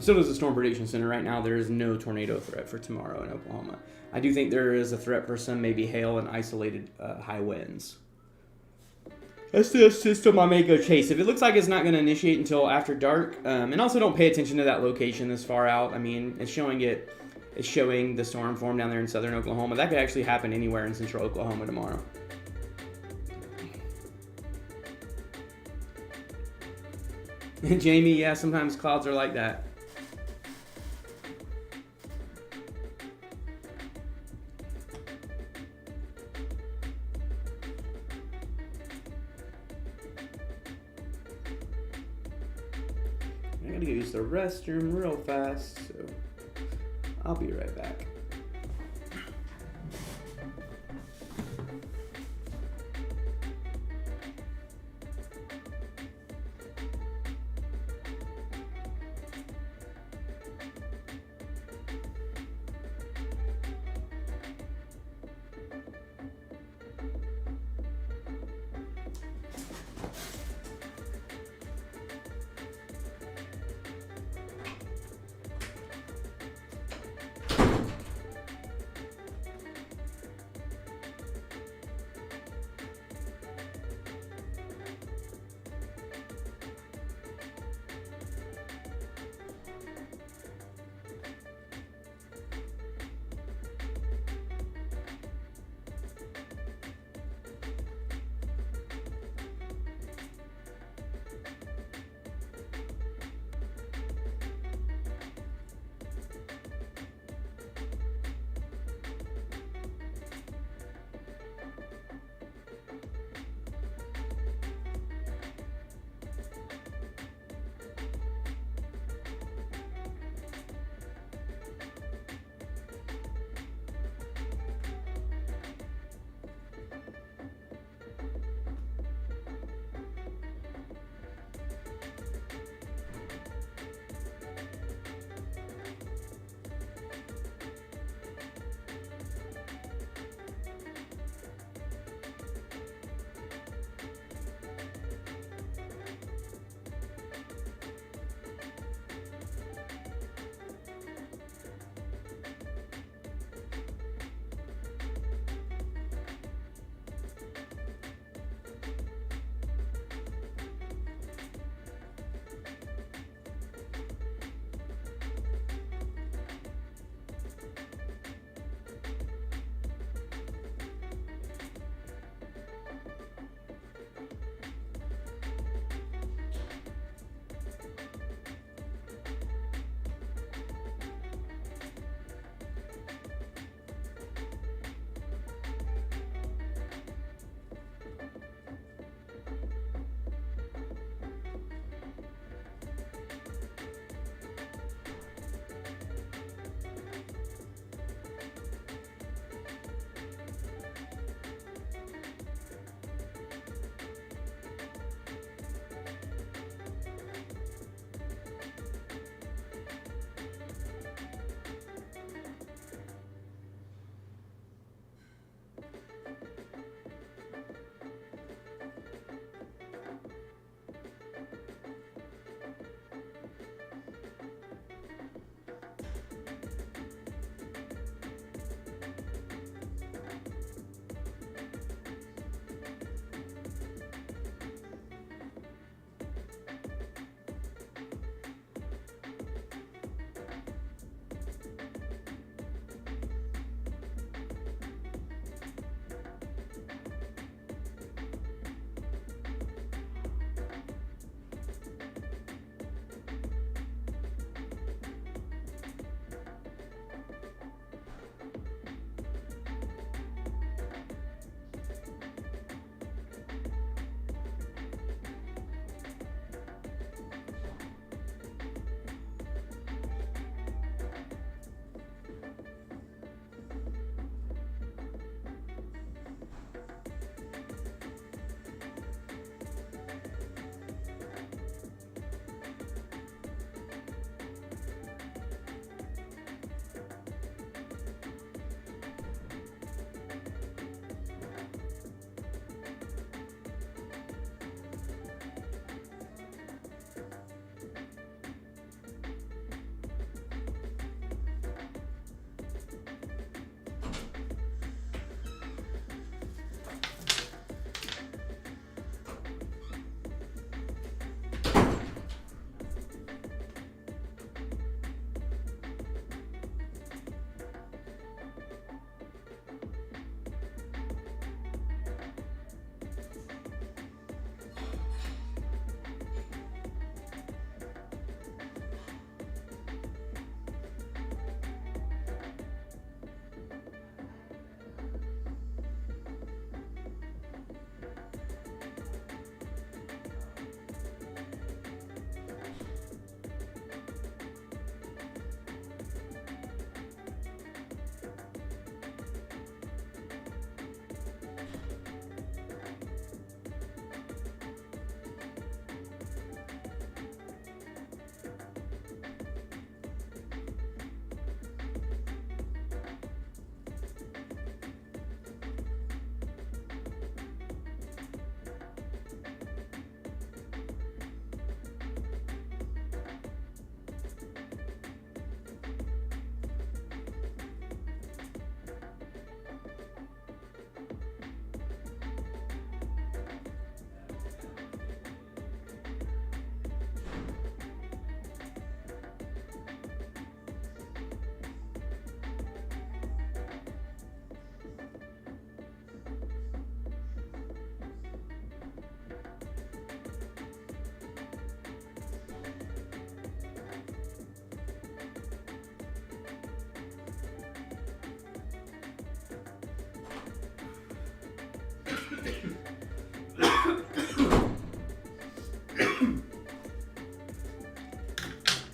So does the Storm Prediction Center. Right now, there is no tornado threat for tomorrow in Oklahoma. I do think there is a threat for some maybe hail and isolated high winds. That's the system I may go chase. If it looks like it's not going to initiate until after dark, and also don't pay attention to that location this far out. I mean, it's showing the storm form down there in southern Oklahoma. That could actually happen anywhere in central Oklahoma tomorrow. Jamie, yeah, sometimes clouds are like that. I gotta go use the restroom real fast, so I'll be right back.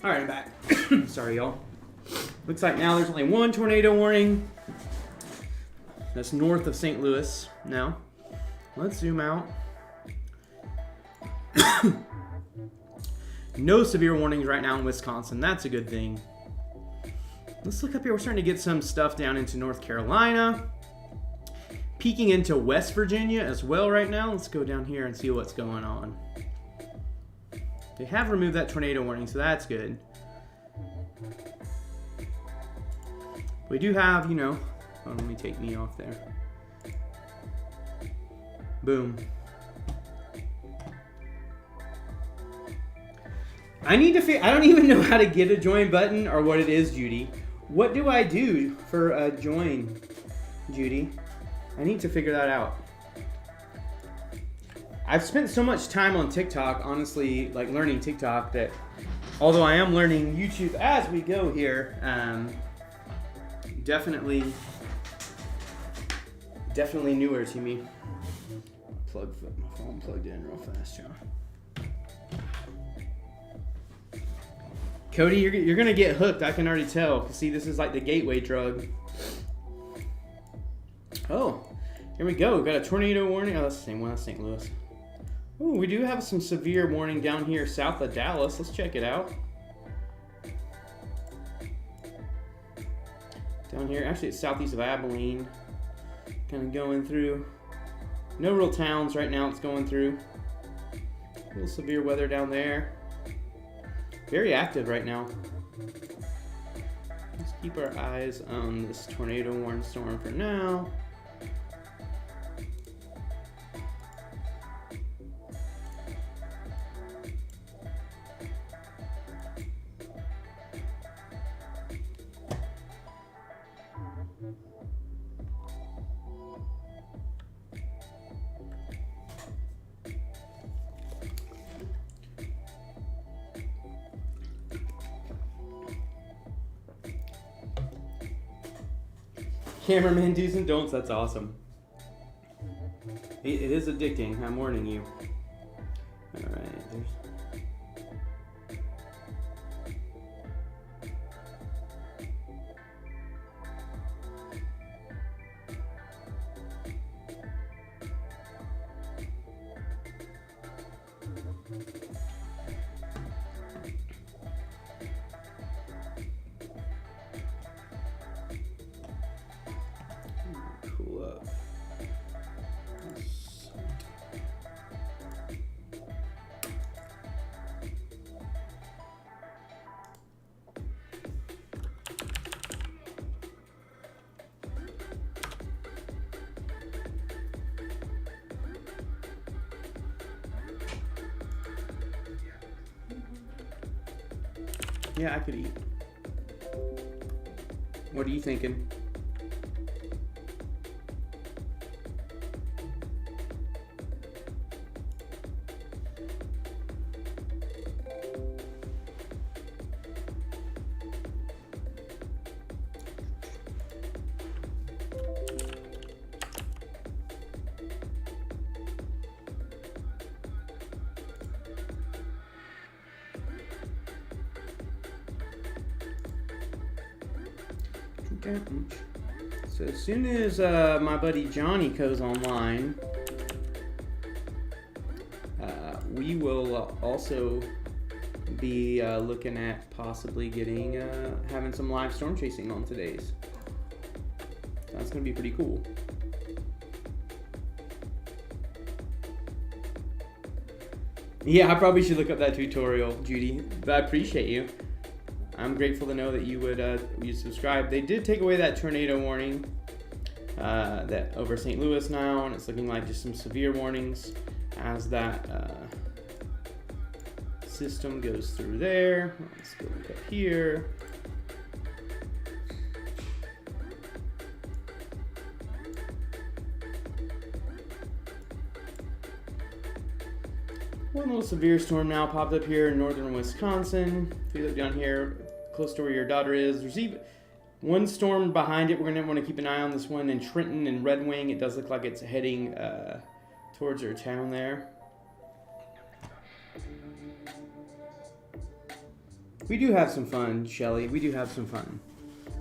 All right, I'm back. Sorry, y'all. Looks like now there's only one tornado warning. That's north of St. Louis now. Let's zoom out. No severe warnings right now in Wisconsin. That's a good thing. Let's look up here. We're starting to get some stuff down into North Carolina. Peeking into West Virginia as well right now. Let's go down here and see what's going on. They have removed that tornado warning, so that's good. We do have, you know... Oh, let me take me off there. Boom. I need to I don't even know how to get a join button or what it is, Judy. What do I do for a join, Judy? I need to figure that out. I've spent so much time on TikTok, honestly, like learning TikTok, that although I am learning YouTube as we go here, definitely newer to me. Plug my phone plugged in real fast, John. Cody, you're gonna get hooked. I can already tell. See, this is like the gateway drug. Oh, here we go. We've got a tornado warning. Oh, that's the same one. That's St. Louis. Oh, we do have some severe warning down here south of Dallas. Let's check it out. Down here, actually it's southeast of Abilene. Kind of going through. No real towns right now it's going through. A little severe weather down there. Very active right now. Let's keep our eyes on this tornado warning storm for now. Cameraman do's and don'ts, that's awesome. It is addicting, I'm warning you. Alright, there's... Cool up. Yeah, I could eat. What are you thinking? So as soon as my buddy Johnny goes online, we will also be looking at possibly getting having some live storm chasing on today's. That's gonna be pretty cool. Yeah, I probably should look up that tutorial, Judy, but I appreciate you. I'm grateful to know that you would you subscribe. They did take away that tornado warning that over St. Louis now, and it's looking like just some severe warnings as that system goes through there. Let's go look up here. One little severe storm now popped up here in northern Wisconsin. If you look down here, close to where your daughter is, there's even one storm behind it. We're going to want to keep an eye on this one in Trenton and Red Wing. It does look like it's heading towards our town there. We do have some fun, Shelly. We do have some fun.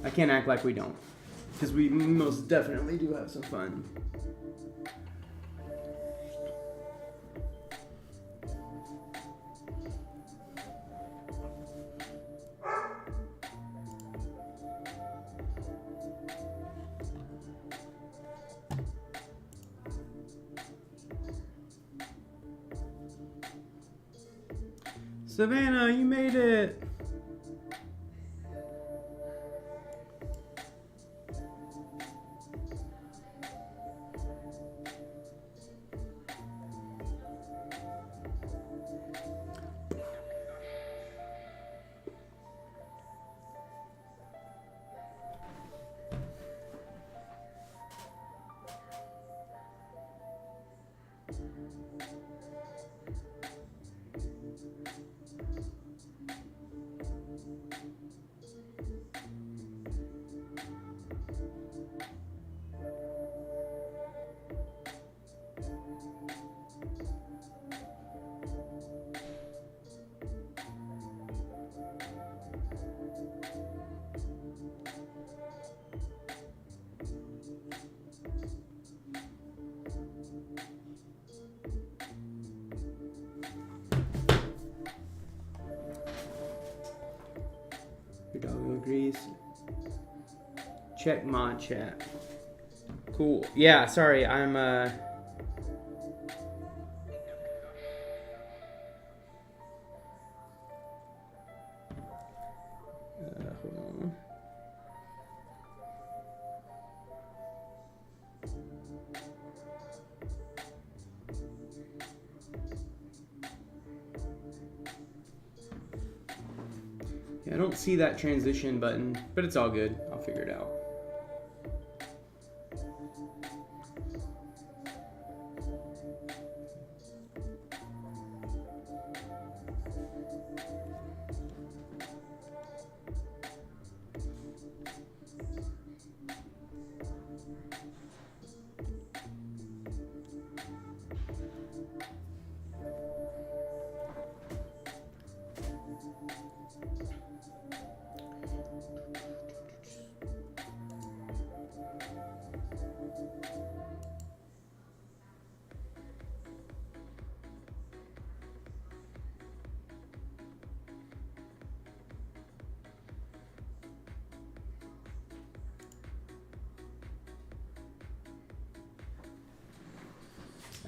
I can't act like we don't. Because we most definitely do have some fun. Savannah, you made it. Your dog agrees. Check mod chat. Cool. Yeah, sorry, I'm hold on. Yeah, I don't see that transition button, but it's all good. I'll figure it out.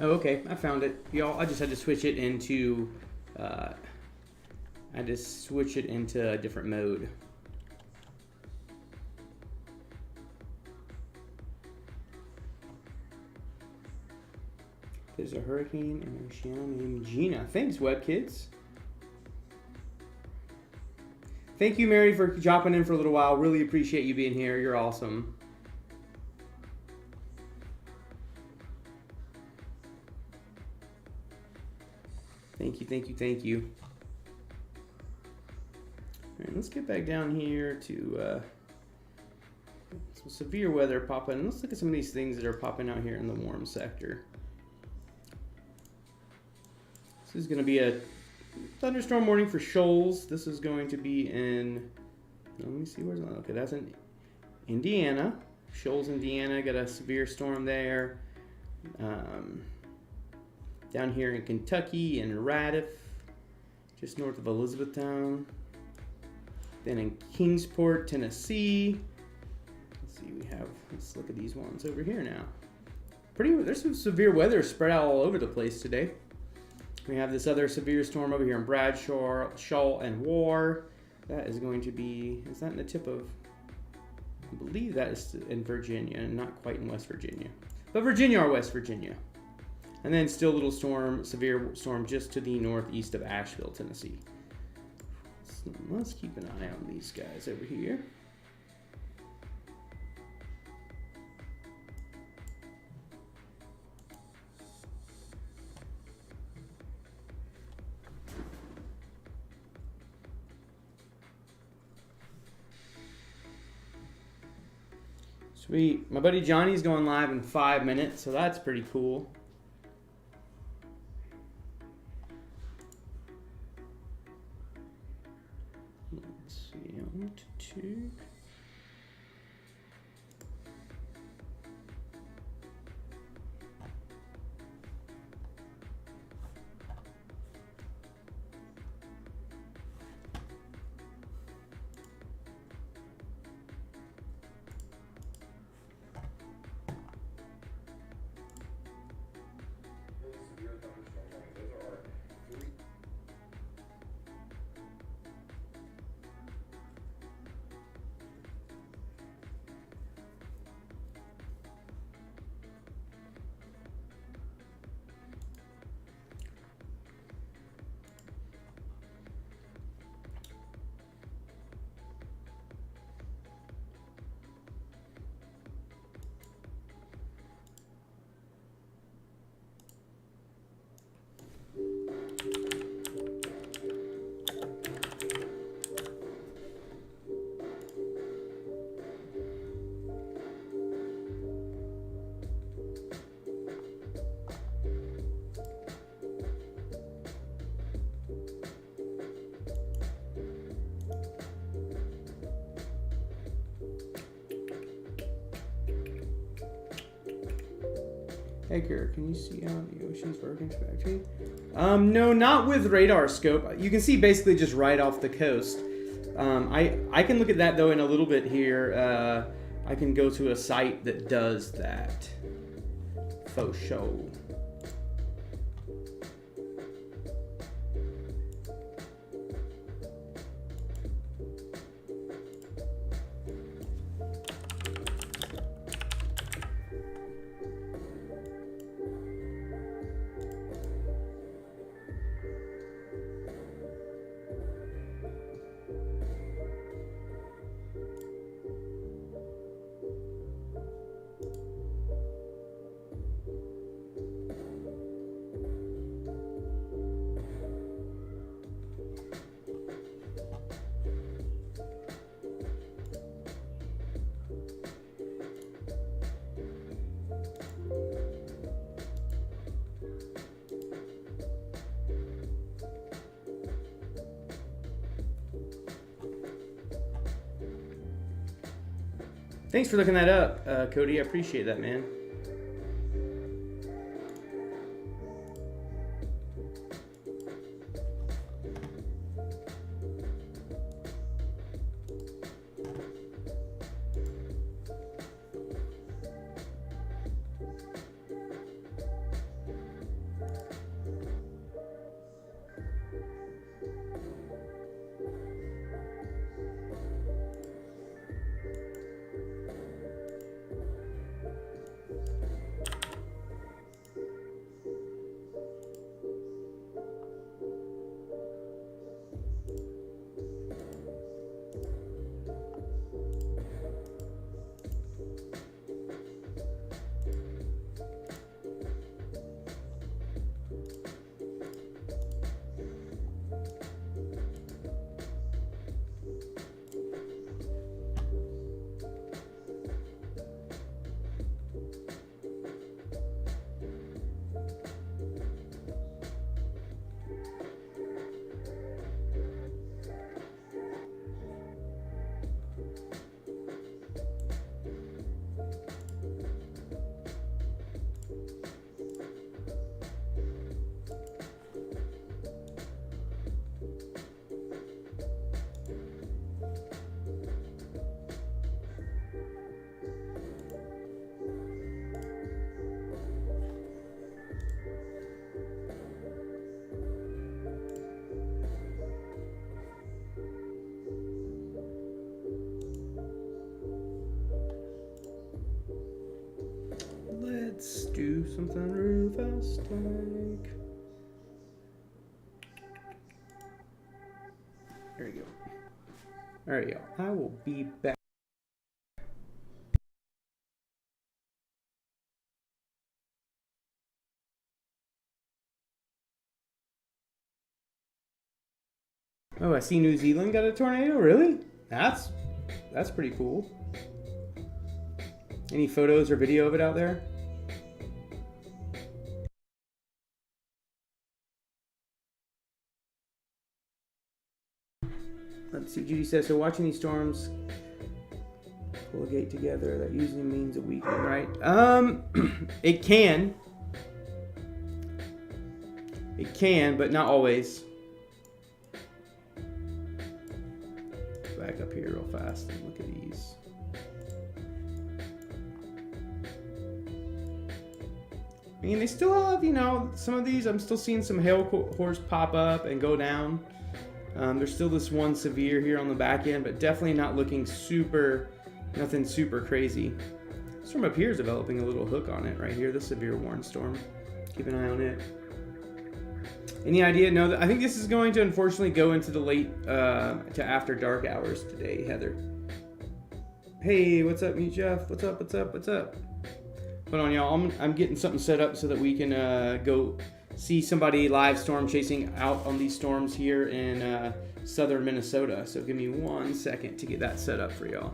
Oh, okay, I found it. Y'all, I just had to switch it into, I had to switch it into a different mode. There's a hurricane and an oceano named Gina. Thanks, WebKids. Thank you, Mary, for dropping in for a little while. Really appreciate you being here. You're awesome. Thank you, thank you, thank you. All right, let's get back down here to some severe weather popping. Let's look at some of these things that are popping out here in the warm sector. This is going to be a thunderstorm warning for Shoals. This is going to be in, let me see, where's that? Okay, that's in Indiana. Shoals, Indiana, got a severe storm there. Down here in Kentucky and Radif, just north of Elizabethtown. Then in Kingsport, Tennessee. Let's see, let's look at these ones over here now. There's some severe weather spread out all over the place today. We have this other severe storm over here in Bradshaw, Shaw, and War. That is going to be, is that in the tip of, I believe that is in Virginia, and not quite in West Virginia. But Virginia or West Virginia. And then still a little storm, severe storm just to the northeast of Asheville, Tennessee. So let's keep an eye on these guys over here. Sweet. My buddy Johnny's going live in 5 minutes, so that's pretty cool. Let's see, I want to. Edgar, can you see how the ocean's Vortex factory? No, not with radar scope. You can see basically just right off the coast. I can look at that though in a little bit here. I can go to a site that does that. Faux show. Thanks for looking that up, Cody. I appreciate that, man. Let's do something real fast, like. There you go. Alright, y'all. I will be back. Oh, I see New Zealand got a tornado? Really? That's pretty cool. Any photos or video of it out there? Let's see what Judy says. So watching these storms colligate together, that usually means a weekend, right? It can. It can, but not always. Back up here real fast and look at these. I mean, they still have, you know, some of these. I'm still seeing some hail cores pop up and go down. There's still this one severe here on the back end, but definitely not looking nothing super crazy. This storm up here is developing a little hook on it right here, the severe warn storm. Keep an eye on it. Any idea? No, I think this is going to unfortunately go into the late to after dark hours today, Heather. Hey, what's up, Meet Jeff? What's up? Hold on, y'all. I'm getting something set up so that we can go see somebody live storm chasing out on these storms here in southern Minnesota. So give me 1 second to get that set up for y'all.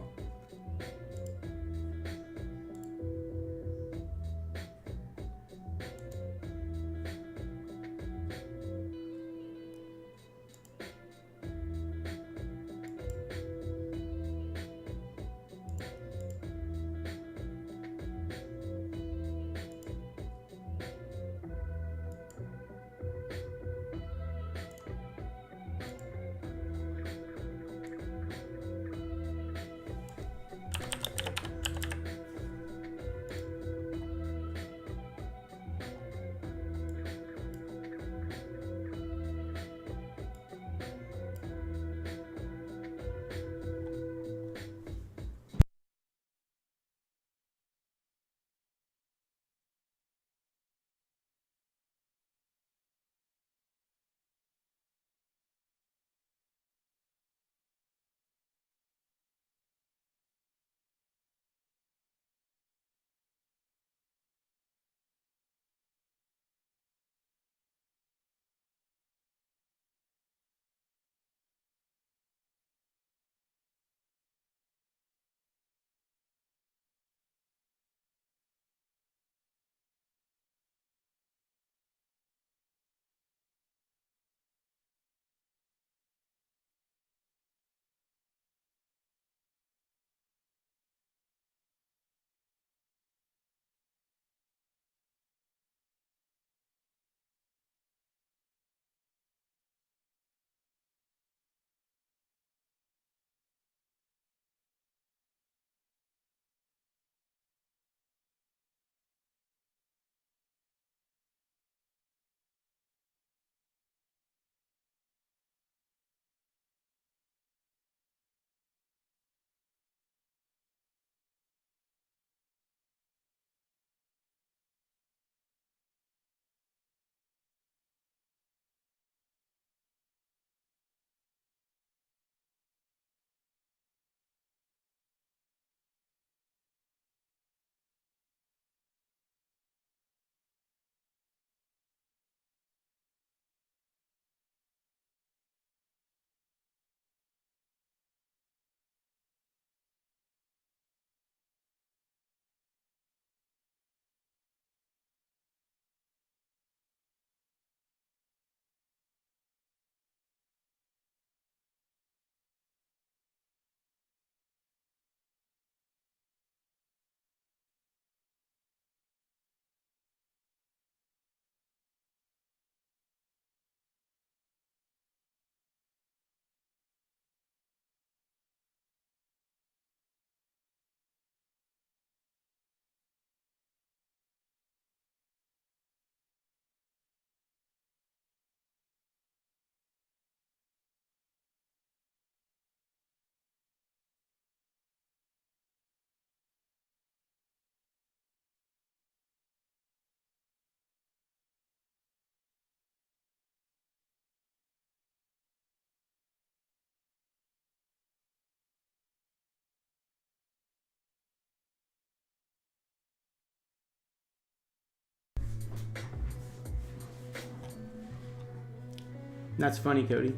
That's funny, Cody.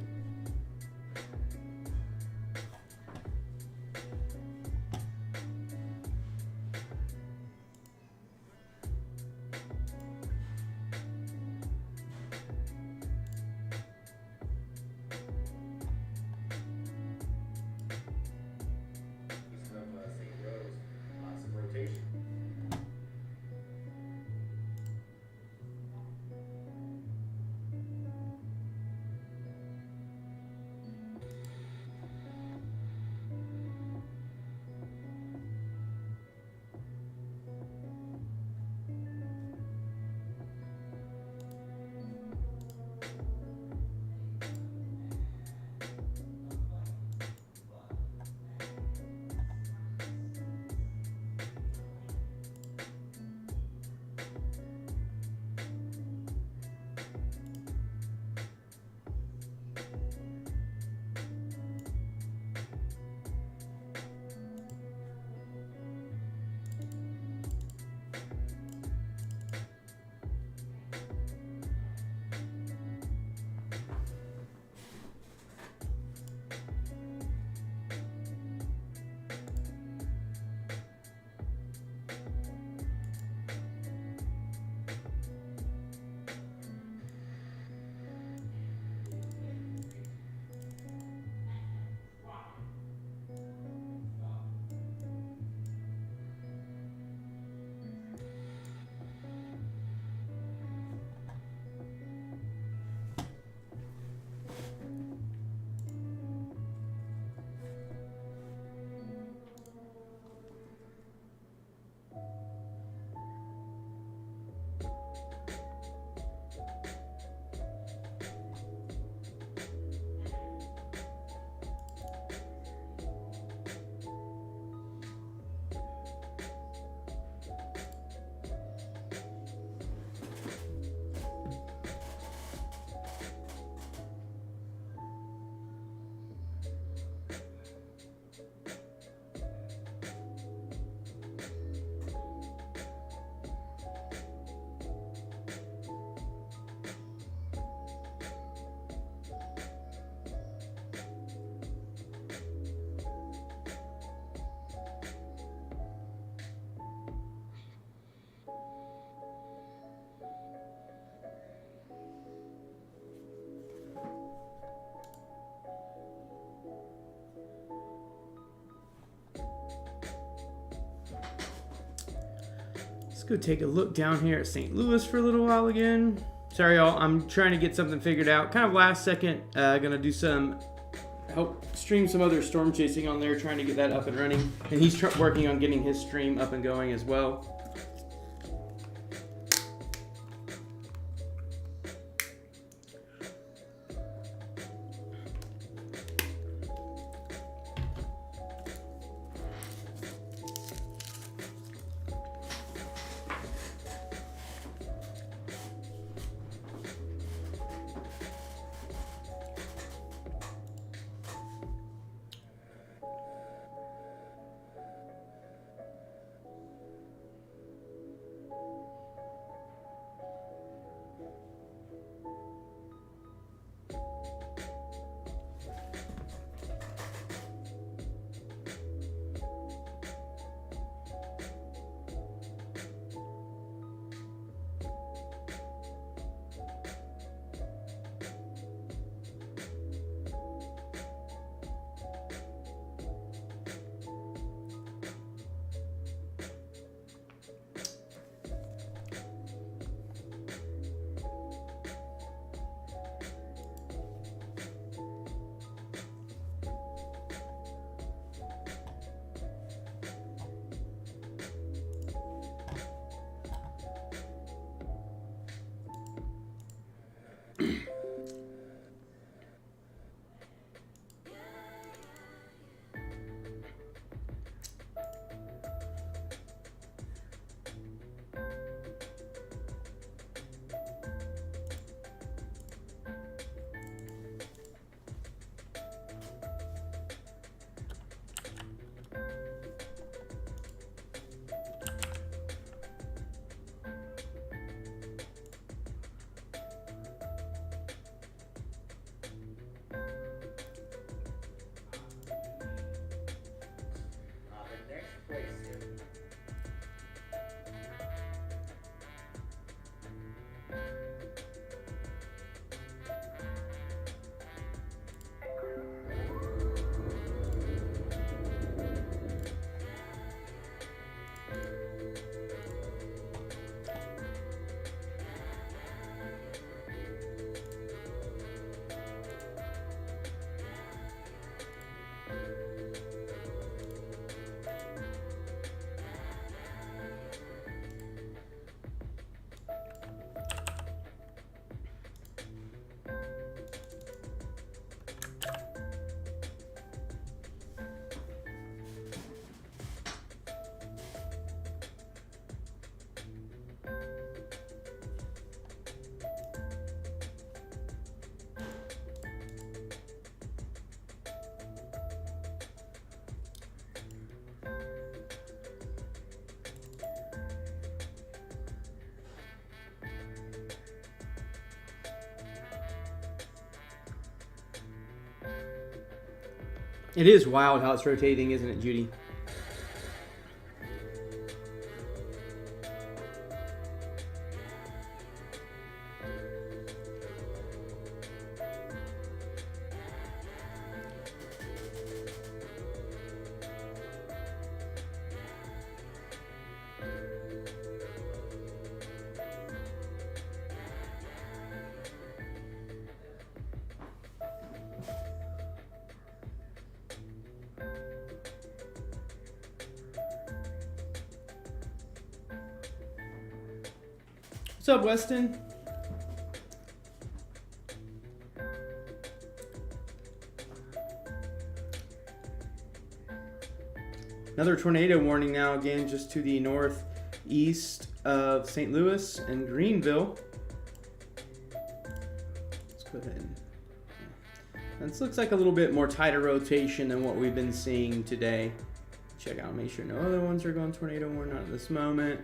go take a look down here at St. Louis for a little while again. Sorry, y'all. I'm trying to get something figured out. Kind of last second. Gonna do help stream some other storm chasing on there, trying to get that up and running. And he's working on getting his stream up and going as well. It is wild how it's rotating, isn't it, Judy? What's up, Weston? Another tornado warning now, again, just to the northeast of St. Louis and Greenville. Let's go ahead. This looks like a little bit more tighter rotation than what we've been seeing today. Check out, make sure no other ones are going tornado warning, not at this moment.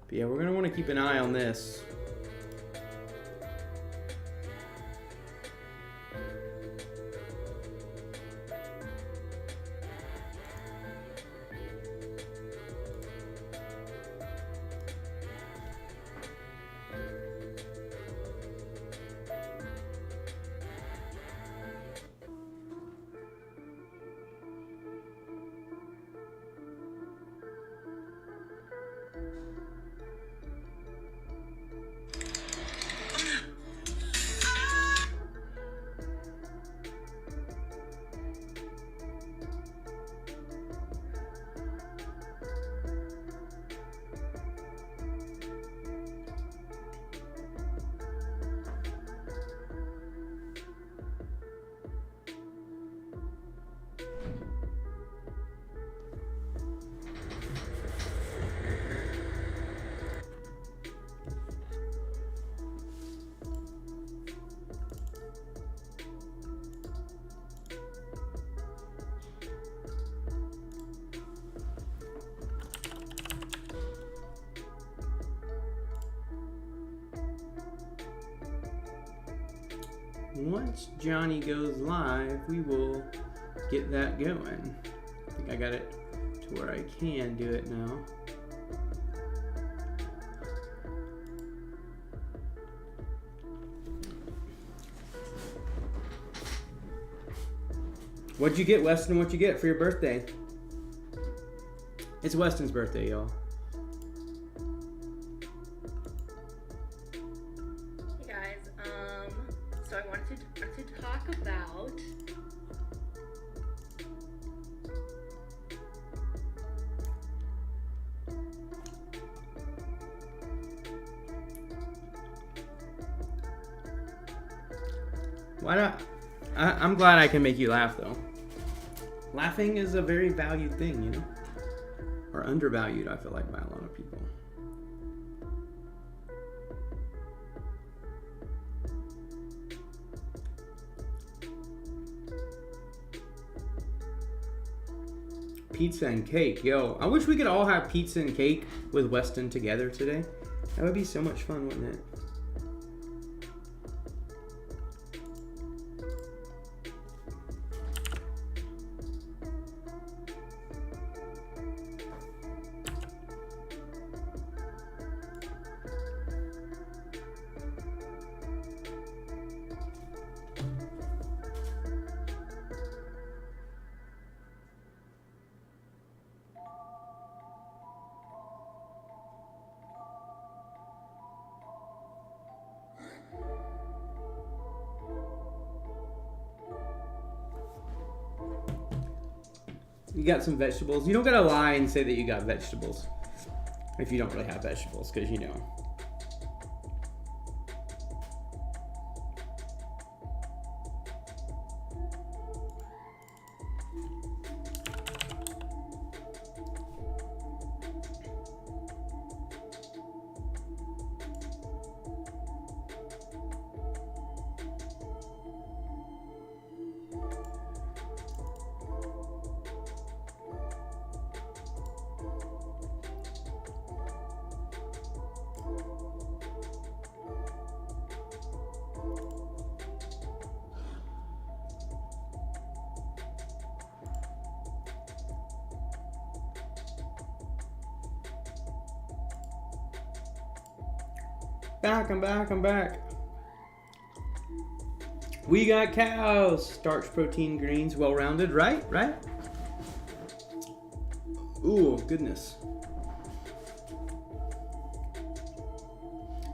But yeah, we're going to want to keep an eye on this. once Johnny goes live, we will get that going. I think I got it to where I can do it now. What'd you get, Weston? What'd you get for your birthday? It's Weston's birthday, y'all. Hey guys, so I wanted to talk about Why not? I'm glad I can make you laugh, though. Laughing is a very valued thing, you know? Or undervalued, I feel like, by a lot of people. Pizza and cake. Yo, I wish we could all have pizza and cake with Weston together today. That would be so much fun, wouldn't it? You got some vegetables. You don't gotta lie and say that you got vegetables if you don't really have vegetables, because you know. I'm back. We got cows. Starch, protein, greens, well-rounded, right? Ooh, goodness.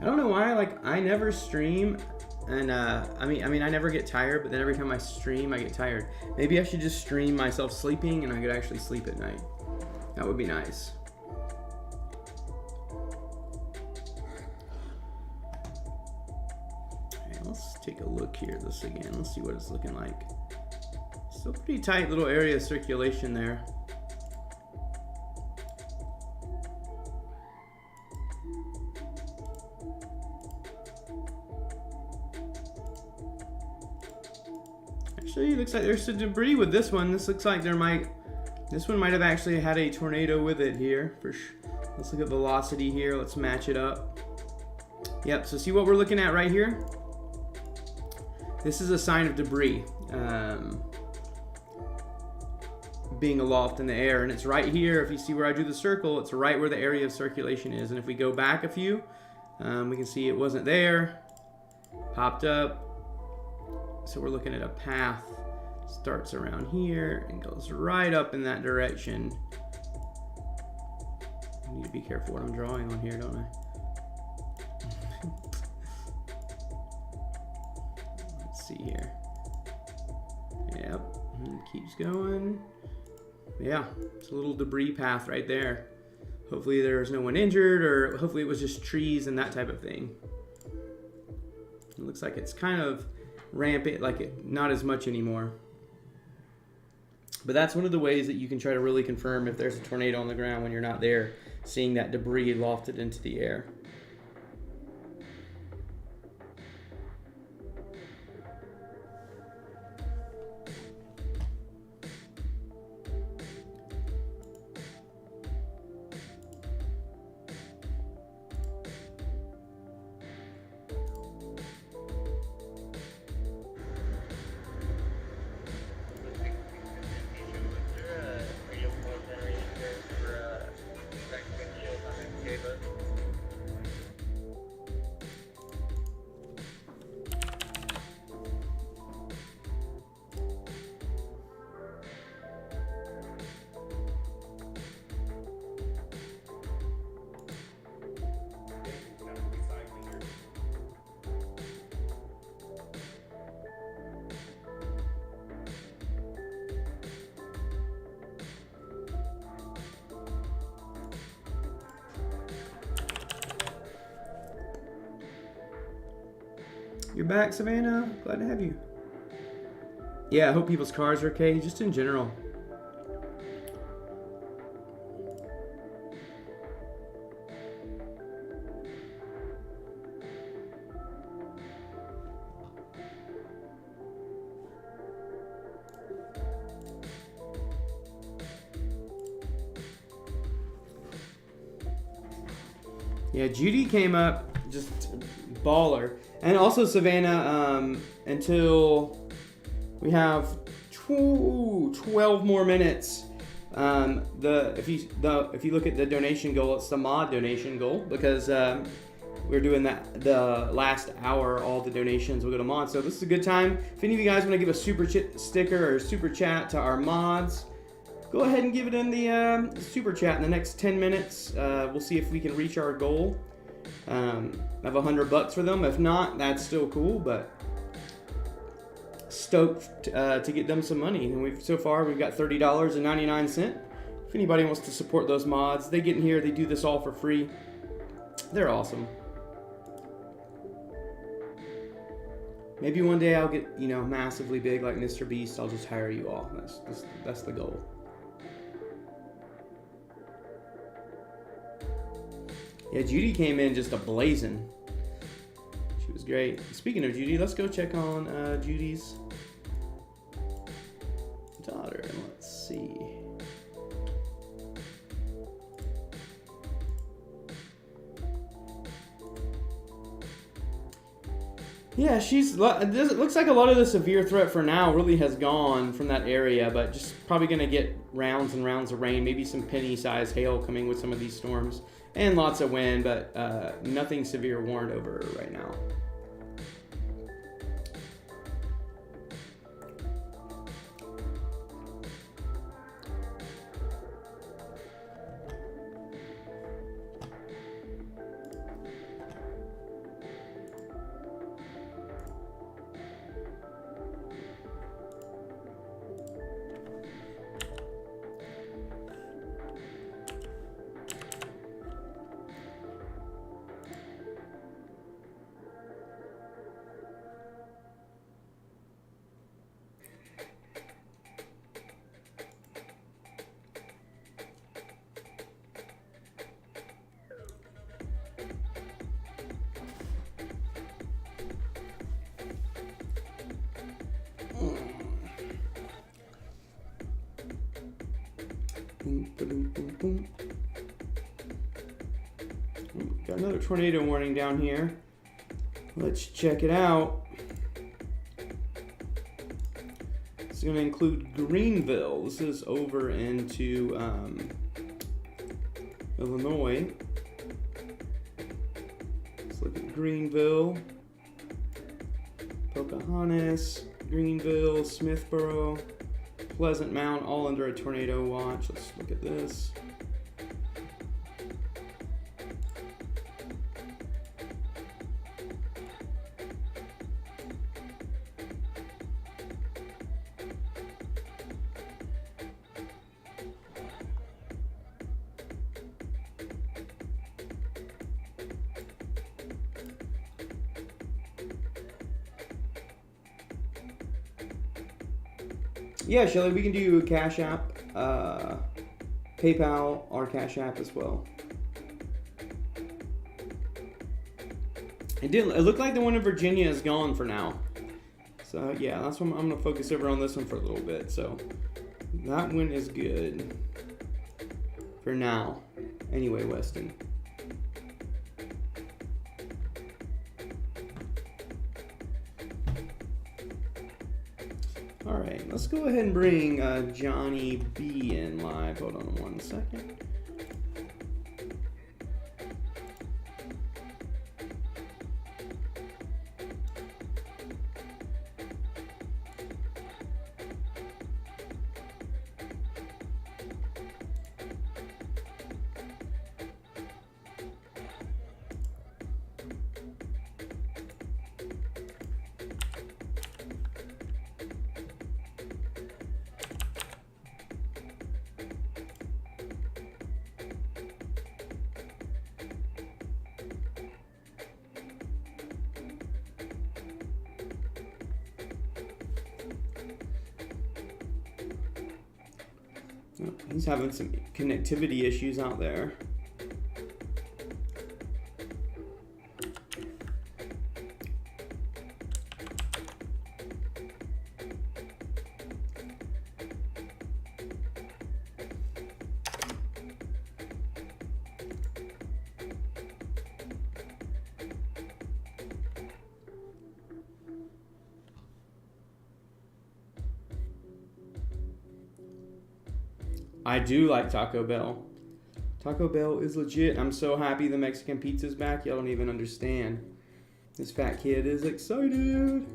I don't know why, like, I never stream, and, I mean, I never get tired, but then every time I stream, I get tired. Maybe I should just stream myself sleeping, and I could actually sleep at night. That would be nice. Let's take a look here at this again. Let's see what it's looking like. Still pretty tight little area of circulation there. Actually, it looks like there's some debris with this one. This looks like this one might have actually had a tornado with it here. Let's look at velocity here. Let's match it up. Yep, so see what we're looking at right here? This is a sign of debris being aloft in the air, and it's right here. If you see where I drew the circle, it's right where the area of circulation is. And if we go back a few, we can see it wasn't there, popped up. So we're looking at a path, starts around here and goes right up in that direction. I need to be careful what I'm drawing on here, don't I? See here. Yep, and keeps going. Yeah, it's a little debris path right there. Hopefully there's no one injured, or hopefully it was just trees and that type of thing. It looks like it's kind of rampant, not as much anymore. But that's one of the ways that you can try to really confirm if there's a tornado on the ground when you're not there, seeing that debris lofted into the air. You're back, Savannah. Glad to have you. Yeah, I hope people's cars are okay, just in general. Yeah, Judy came up just baller. And also Savannah, until we have 12 more minutes. If you look at the donation goal, it's the mod donation goal, because we're doing that the last hour. All the donations will go to mod. So this is a good time. If any of you guys want to give a super sticker or super chat to our mods, go ahead and give it in the super chat in the next 10 minutes. We'll see if we can reach our goal. I have $100 for them. If not, that's still cool, but stoked to get them some money. And so far we've got $30.99. If anybody wants to support those mods, they get in here, they do this all for free. They're awesome. Maybe one day I'll get, massively big like Mr. Beast. I'll just hire you all. That's the goal. Yeah, Judy came in just ablazing. She was great. Speaking of Judy, let's go check on Judy's daughter. Let's see. Yeah, it looks like a lot of the severe threat for now really has gone from that area, but just probably going to get rounds and rounds of rain, maybe some penny-sized hail coming with some of these storms. And lots of wind, but nothing severe warned over right now. Got another tornado warning down here. Let's check it out. It's going to include Greenville. This is over into Illinois. Let's look at Greenville, Pocahontas, Greenville, Smithborough, Pleasant Mount, all under a tornado watch. Let's look at this. Yeah, Shelly, we can do Cash App, PayPal, or Cash App as well. It looked like the one in Virginia is gone for now. So yeah, that's what I'm gonna focus over on this one for a little bit. So that one is good for now. Anyway, Weston. All right, let's go ahead and bring Johnny B in live. Hold on one second. Oh, he's having some connectivity issues out there. I do like Taco Bell. Taco Bell is legit. I'm so happy the Mexican pizza's back. Y'all don't even understand. This fat kid is excited.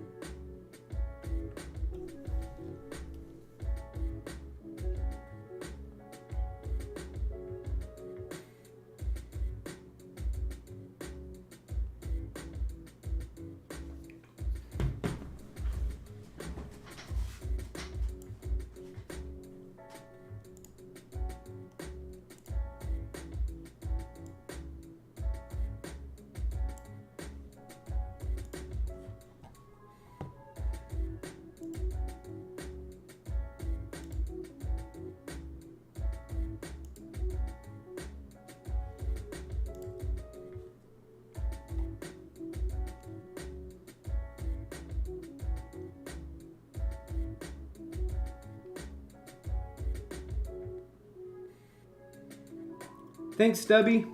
Thanks, Stubby.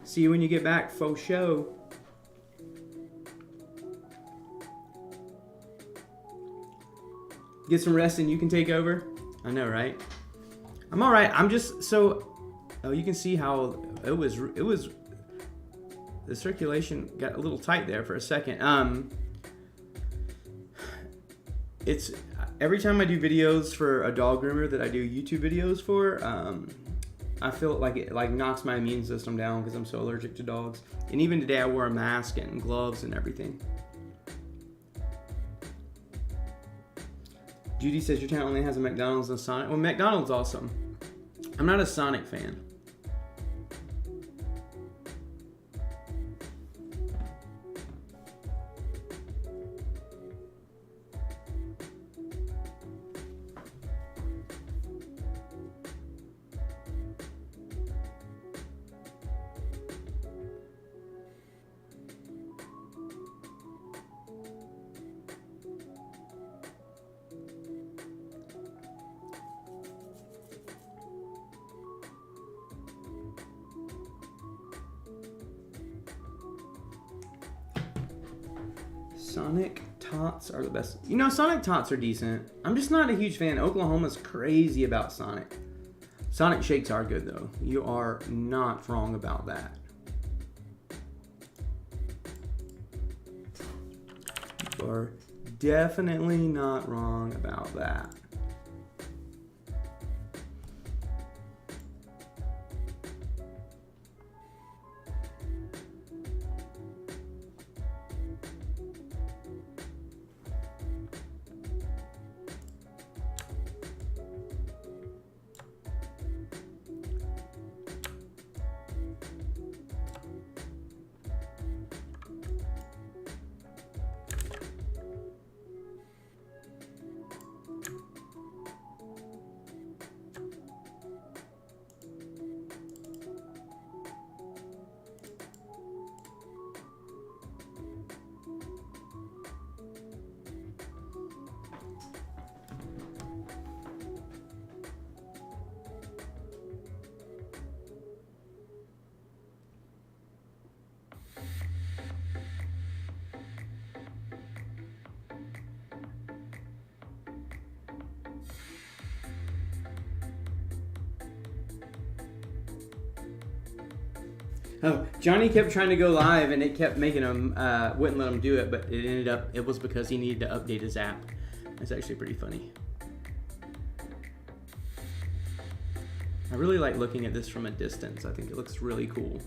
See you when you get back, faux show. Get some rest and you can take over. I know, right? I'm all right. I'm just so. Oh, you can see how it was. The circulation got a little tight there for a second. It's every time I do videos for a dog groomer that I do YouTube videos for. I feel like it knocks my immune system down because I'm so allergic to dogs. And even today I wore a mask and gloves and everything. Judy says your town only has a McDonald's and a Sonic. Well, McDonald's awesome. I'm not a Sonic fan. Sonic Tots are the best. You know, Sonic Tots are decent. I'm just not a huge fan. Oklahoma's crazy about Sonic. Sonic Shakes are good, though. You are not wrong about that. You are definitely not wrong about that. Oh, Johnny kept trying to go live and it kept making him, wouldn't let him do it, but it was because he needed to update his app. It's actually pretty funny. I really like looking at this from a distance. I think it looks really cool.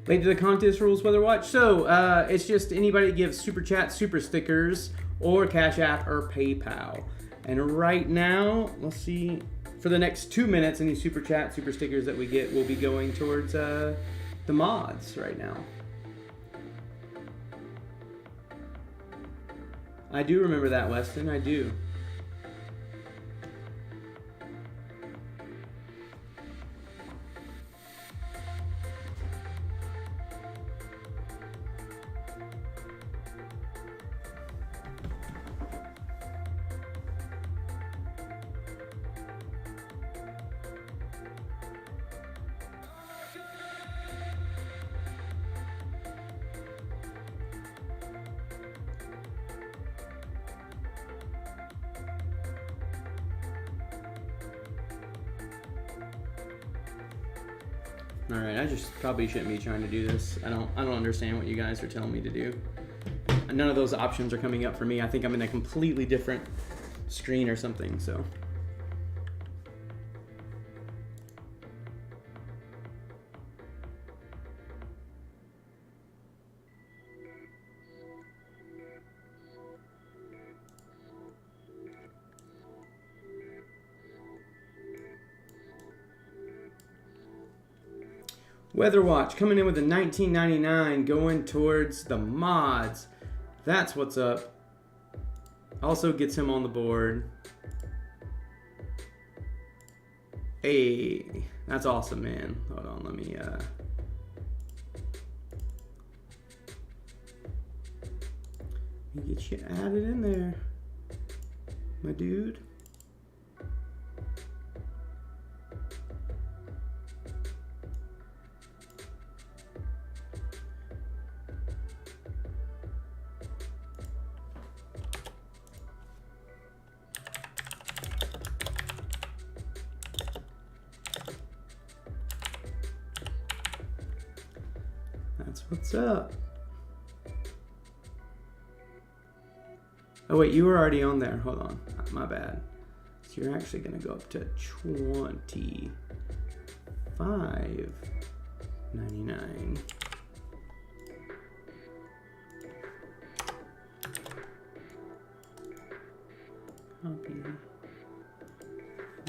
Late to the contest rules, Weather Watch. So it's just anybody that gives super chat, super stickers, or Cash App or PayPal. And right now, let's see, for the next 2 minutes, any super chat, super stickers that we get will be going towards the mods right now. I do remember that, Weston. I do. All right, I just probably shouldn't be trying to do this. I don't understand what you guys are telling me to do. None of those options are coming up for me. I think I'm in a completely different screen or something, so. Weather Watch coming in with a $19.99 going towards the mods. That's what's up. Also gets him on the board. Hey, that's awesome, man. Hold on, let me get you added in there, my dude. That's what's up. Oh wait, you were already on there. Hold on, my bad. So you're actually gonna go up to $25.99. Copy.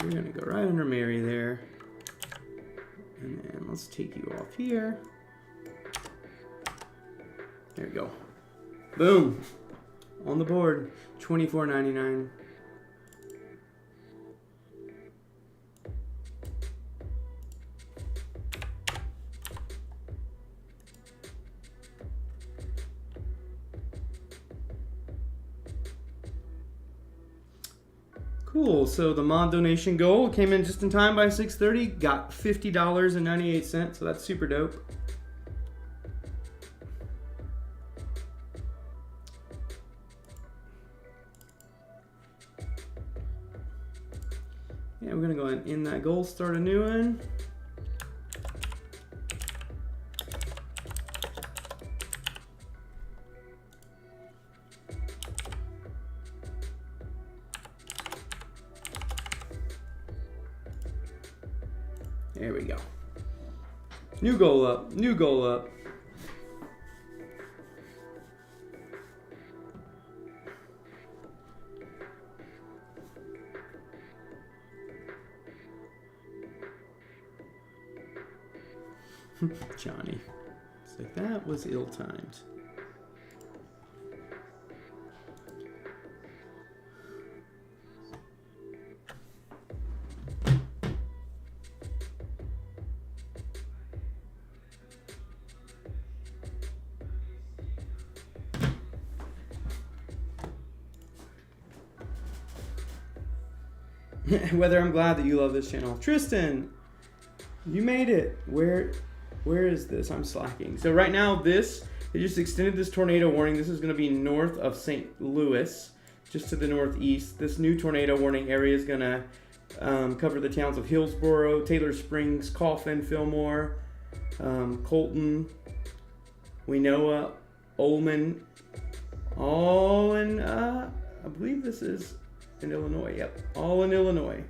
You're gonna go right under Mary there, and then let's take you off here. There you go. Boom. On the board. $24.99. Cool. So the mod donation goal came in just in time by 6:30. Got $50.98. So that's super dope. Yeah, we're gonna go ahead and end that goal, start a new one. There we go. New goal up, new goal up. Johnny. It's like, that was ill-timed. Whether I'm glad that you love this channel. Tristan, you made it. Where is this? I'm slacking. So right now they just extended this tornado warning. This is going to be north of St. Louis, just to the northeast. This new tornado warning area is going to cover the towns of Hillsborough, Taylor Springs, Coffin, Fillmore, Colton, Winona, Ullman, all in, I believe this is in Illinois. Yep, all in Illinois.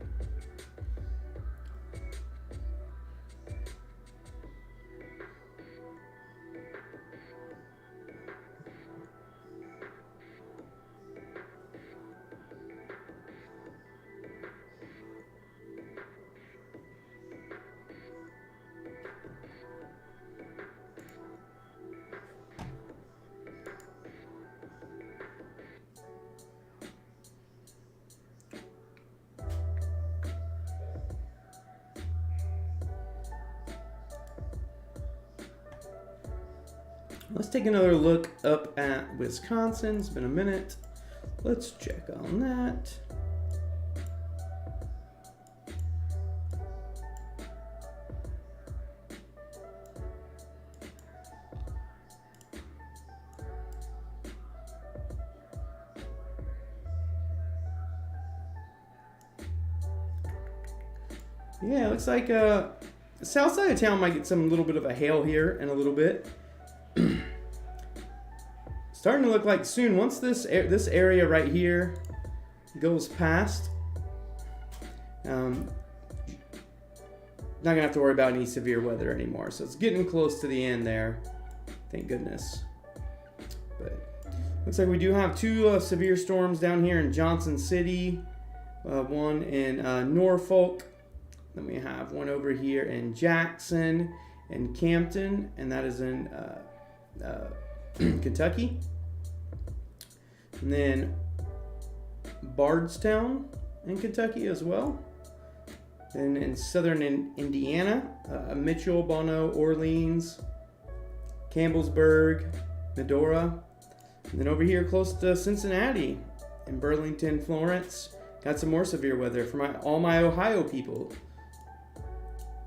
Let's take another look up at Wisconsin. It's been a minute. Let's check on that. Yeah, it looks like the south side of town might get some little bit of a hail here in a little bit. Starting to look like soon, once this area right here goes past, not gonna have to worry about any severe weather anymore. So it's getting close to the end there, thank goodness. But looks like we do have two severe storms down here in Johnson City, one in Norfolk. Then we have one over here in Jackson and Campton, and that is in Kentucky. And then Bardstown in Kentucky as well. Then in southern Indiana, Mitchell, Bono, Orleans, Campbellsburg, Medora. And then over here close to Cincinnati, in Burlington, Florence, got some more severe weather for all my Ohio people.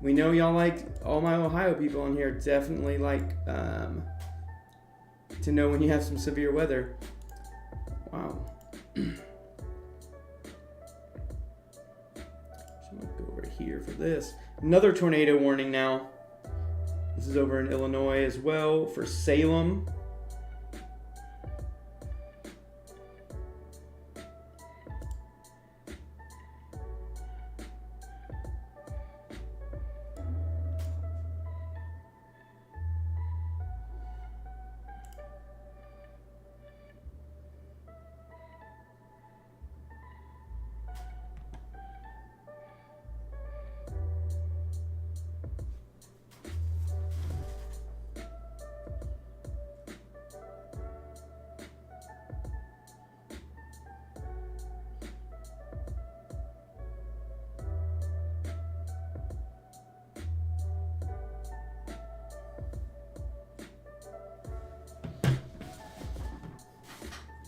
We know y'all like all my Ohio people in here. Definitely like to know when you have some severe weather. Wow. So I'm gonna go over here for this. Another tornado warning now. This is over in Illinois as well for Salem.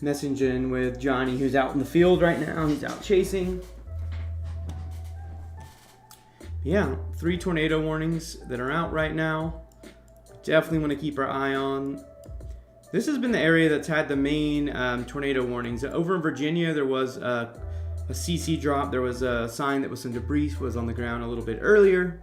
Messaging with Johnny, who's out in the field right now. He's out chasing. Yeah, 3 tornado warnings that are out right now. Definitely want to keep our eye on. This has been the area that's had the main tornado warnings. Over in Virginia, there was a CC drop. There was a sign that was some debris was on the ground a little bit earlier.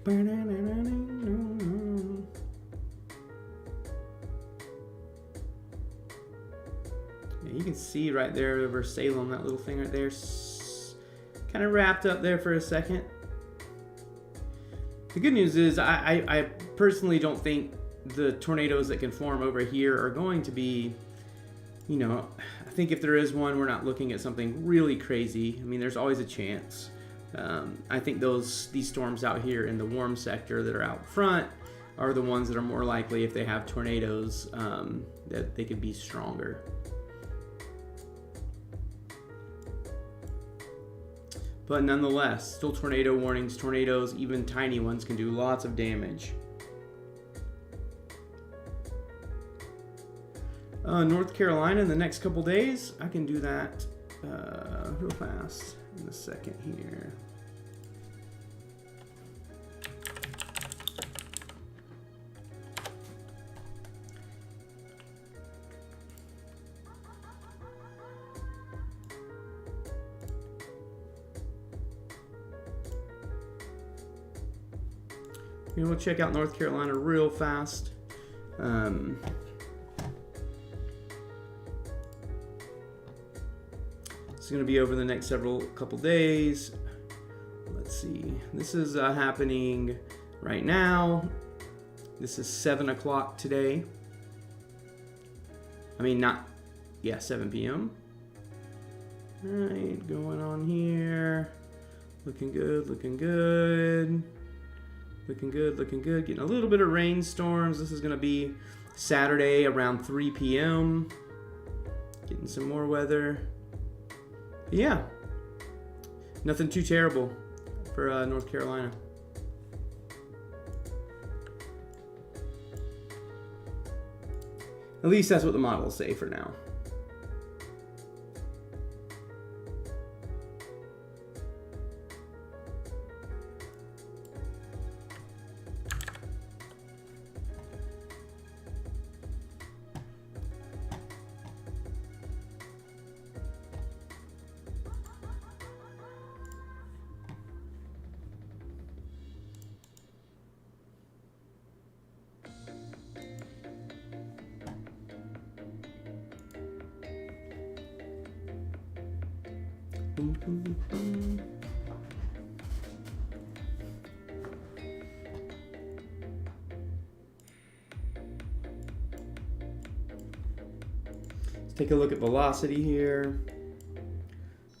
Yeah, you can see right there over Salem, that little thing right there, kind of wrapped up there for a second. The good news is I personally don't think the tornadoes that can form over here are going to be, I think if there is one, we're not looking at something really crazy. I mean, there's always a chance. I think these storms out here in the warm sector that are out front are the ones that are more likely, if they have tornadoes, that they could be stronger. But nonetheless, still tornado warnings. Tornadoes, even tiny ones, can do lots of damage. North Carolina in the next couple days. I can do that real fast in a second here. We'll check out North Carolina real fast. It's going to be over the next couple days. Let's see. This is happening right now. This is 7 o'clock today. I mean, not, yeah, 7 p.m. All right, going on here. Looking good, looking good. Looking good, looking good. Getting a little bit of rainstorms. This is going to be Saturday around 3 p.m. Getting some more weather. Yeah. Nothing too terrible for North Carolina. At least that's what the models say for now. Let's take a look at velocity here.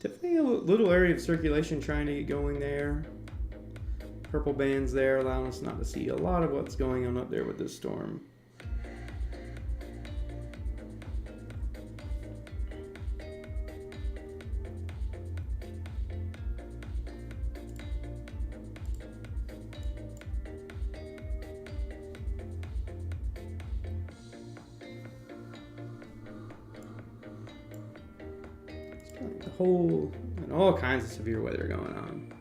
Definitely a little area of circulation trying to get going there. Purple bands there allowing us not to see a lot of what's going on up there with this storm. The whole and all kinds of severe weather going on.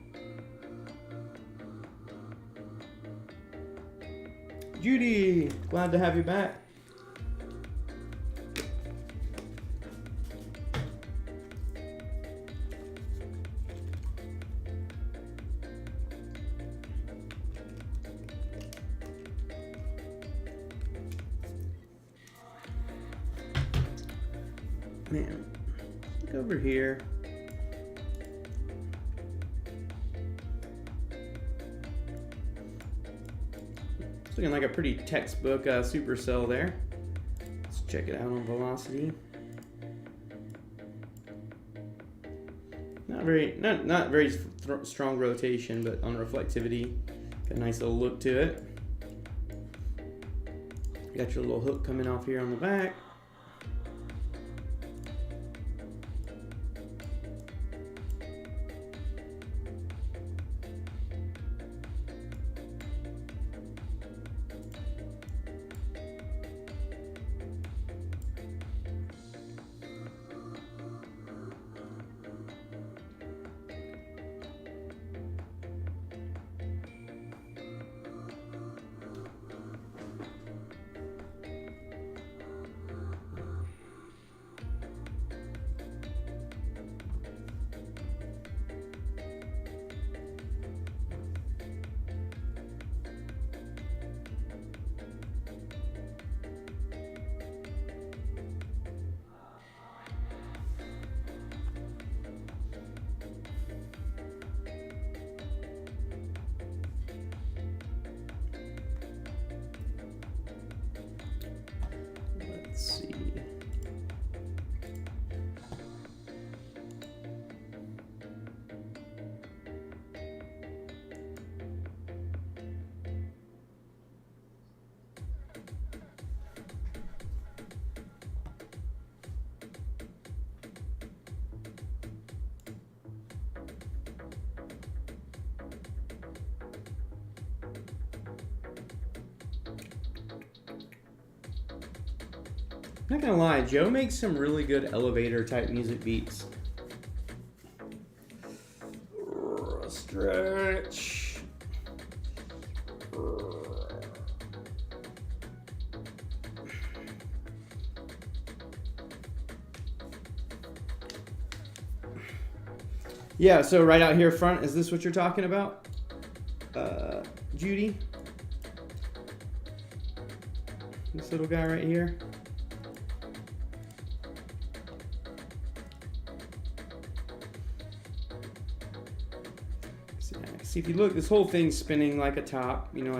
Judy, glad to have you back. Man, look over here. It's looking like a pretty textbook supercell there. Let's check it out on velocity. Not very strong rotation, but on reflectivity, got a nice little look to it. You got your little hook coming off here on the back. Let's see. Not gonna lie, Joe makes some really good elevator type music beats. Stretch. Yeah, so right out here front, is this what you're talking about, Judy? This little guy right here. See, if you look, this whole thing's spinning like a top, you know,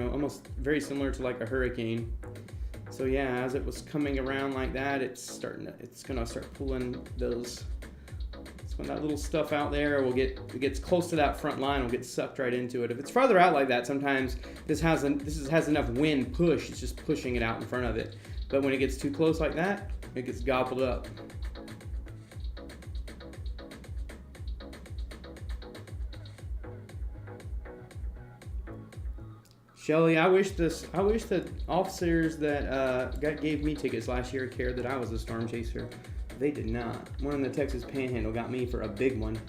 almost very similar to like a hurricane. So yeah, as it was coming around like that, it's gonna start pulling those. So when that little stuff out there it gets close to that front line, will get sucked right into it. If it's farther out like that, sometimes this has enough wind push. It's just pushing it out in front of it. But when it gets too close like that, it gets gobbled up. Shelly, I wish the officers that gave me tickets last year cared that I was a storm chaser. They did not. One in the Texas Panhandle got me for a big one.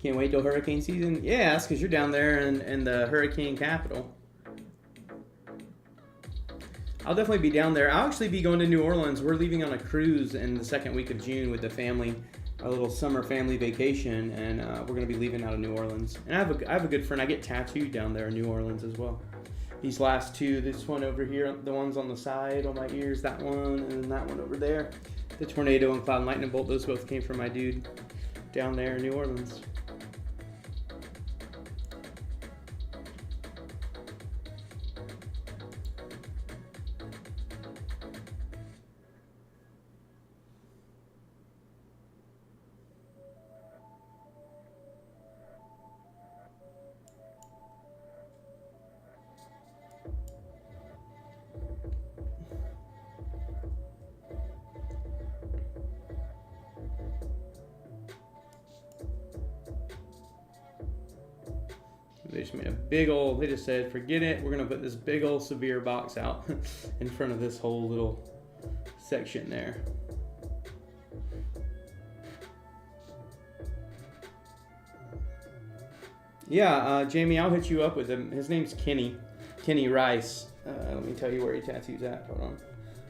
Can't wait till hurricane season? Yeah, that's because you're down there in the hurricane capital. I'll definitely be down there. I'll actually be going to New Orleans. We're leaving on a cruise in the second week of June with the family, a little summer family vacation, and we're going to be leaving out of New Orleans. And I have a good friend. I get tattooed down there in New Orleans as well. These last two, this one over here, the ones on the side on my ears, that one, and then that one over there. The tornado and cloud and lightning bolt, those both came from my dude down there in New Orleans. They just made a big old, they just said, forget it, we're going to put this big old severe box out in front of this whole little section there. Yeah, Jamie, I'll hit you up with him. His name's Kenny Rice. Let me tell you where he tattoos at. Hold on.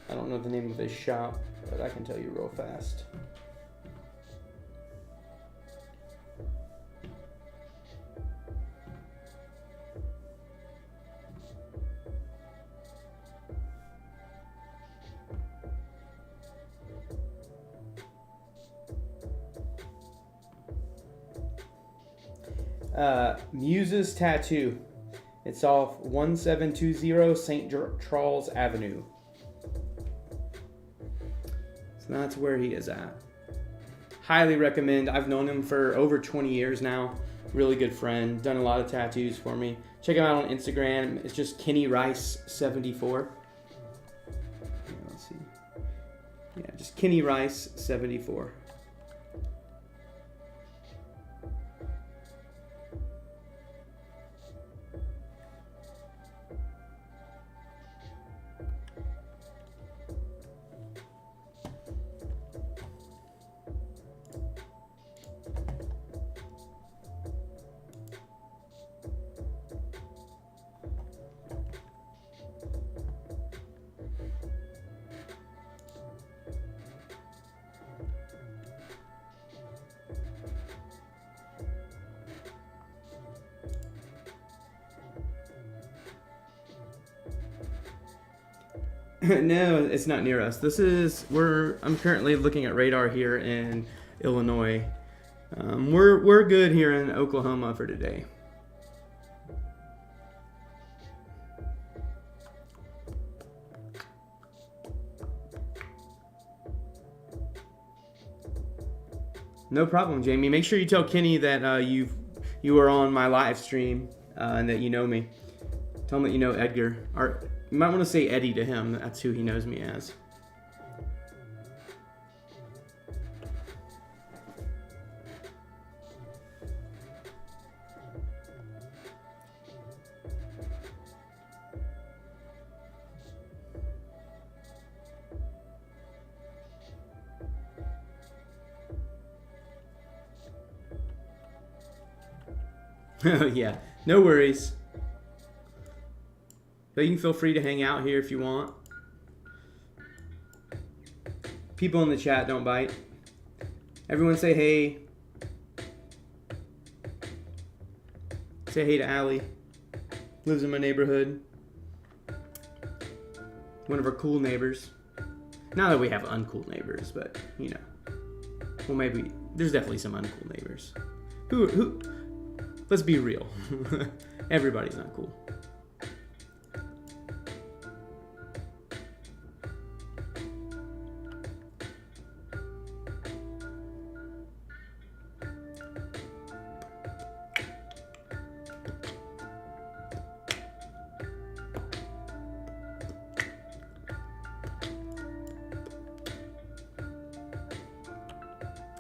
I don't know the name of his shop, but I can tell you real fast. Muse's Tattoo. It's off 1720 St. Charles Avenue. So that's where he is at. Highly recommend. I've known him for over 20 years now. Really good friend. Done a lot of tattoos for me. Check him out on Instagram. It's just Kenny Rice 74. Let's see. Yeah, just Kenny Rice 74. No, it's not near us. I'm currently looking at radar here in Illinois. We're good here in Oklahoma for today. No problem, Jamie. Make sure you tell Kenny that you were on my live stream and that you know me. Tell him that you know Edgar. Or you might want to say Eddie to him. That's who he knows me as. Oh yeah, no worries. But you can feel free to hang out here if you want. People in the chat don't bite. Everyone say hey. Say hey to Allie. Lives in my neighborhood. One of our cool neighbors. Not that we have uncool neighbors, but you know. Well, maybe there's definitely some uncool neighbors. Who? Let's be real. Everybody's not cool.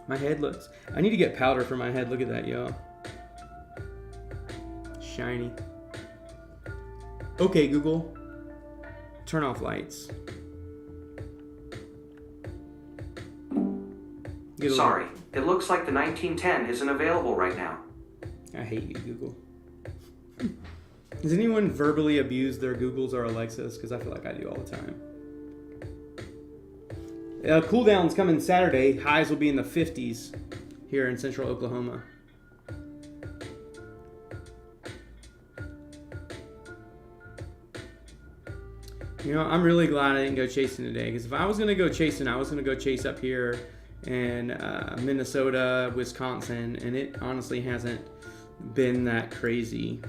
My head looks... I need to get powder for my head. Look at that, y'all. Shiny. Okay, Google. Turn off lights. Sorry, it looks like the 1910 isn't available right now. I hate you, Google. Does anyone verbally abuse their Googles or Alexas? Because I feel like I do all the time. Cool down's coming Saturday. Highs will be in the 50s here in central Oklahoma. You know, I'm really glad I didn't go chasing today, because if I was going to go chasing, I was going to go chase up here in Minnesota, Wisconsin, and it honestly hasn't been that crazy.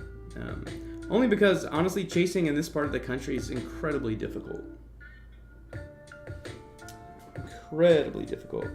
Only because, honestly, chasing in this part of the country is incredibly difficult. Incredibly difficult.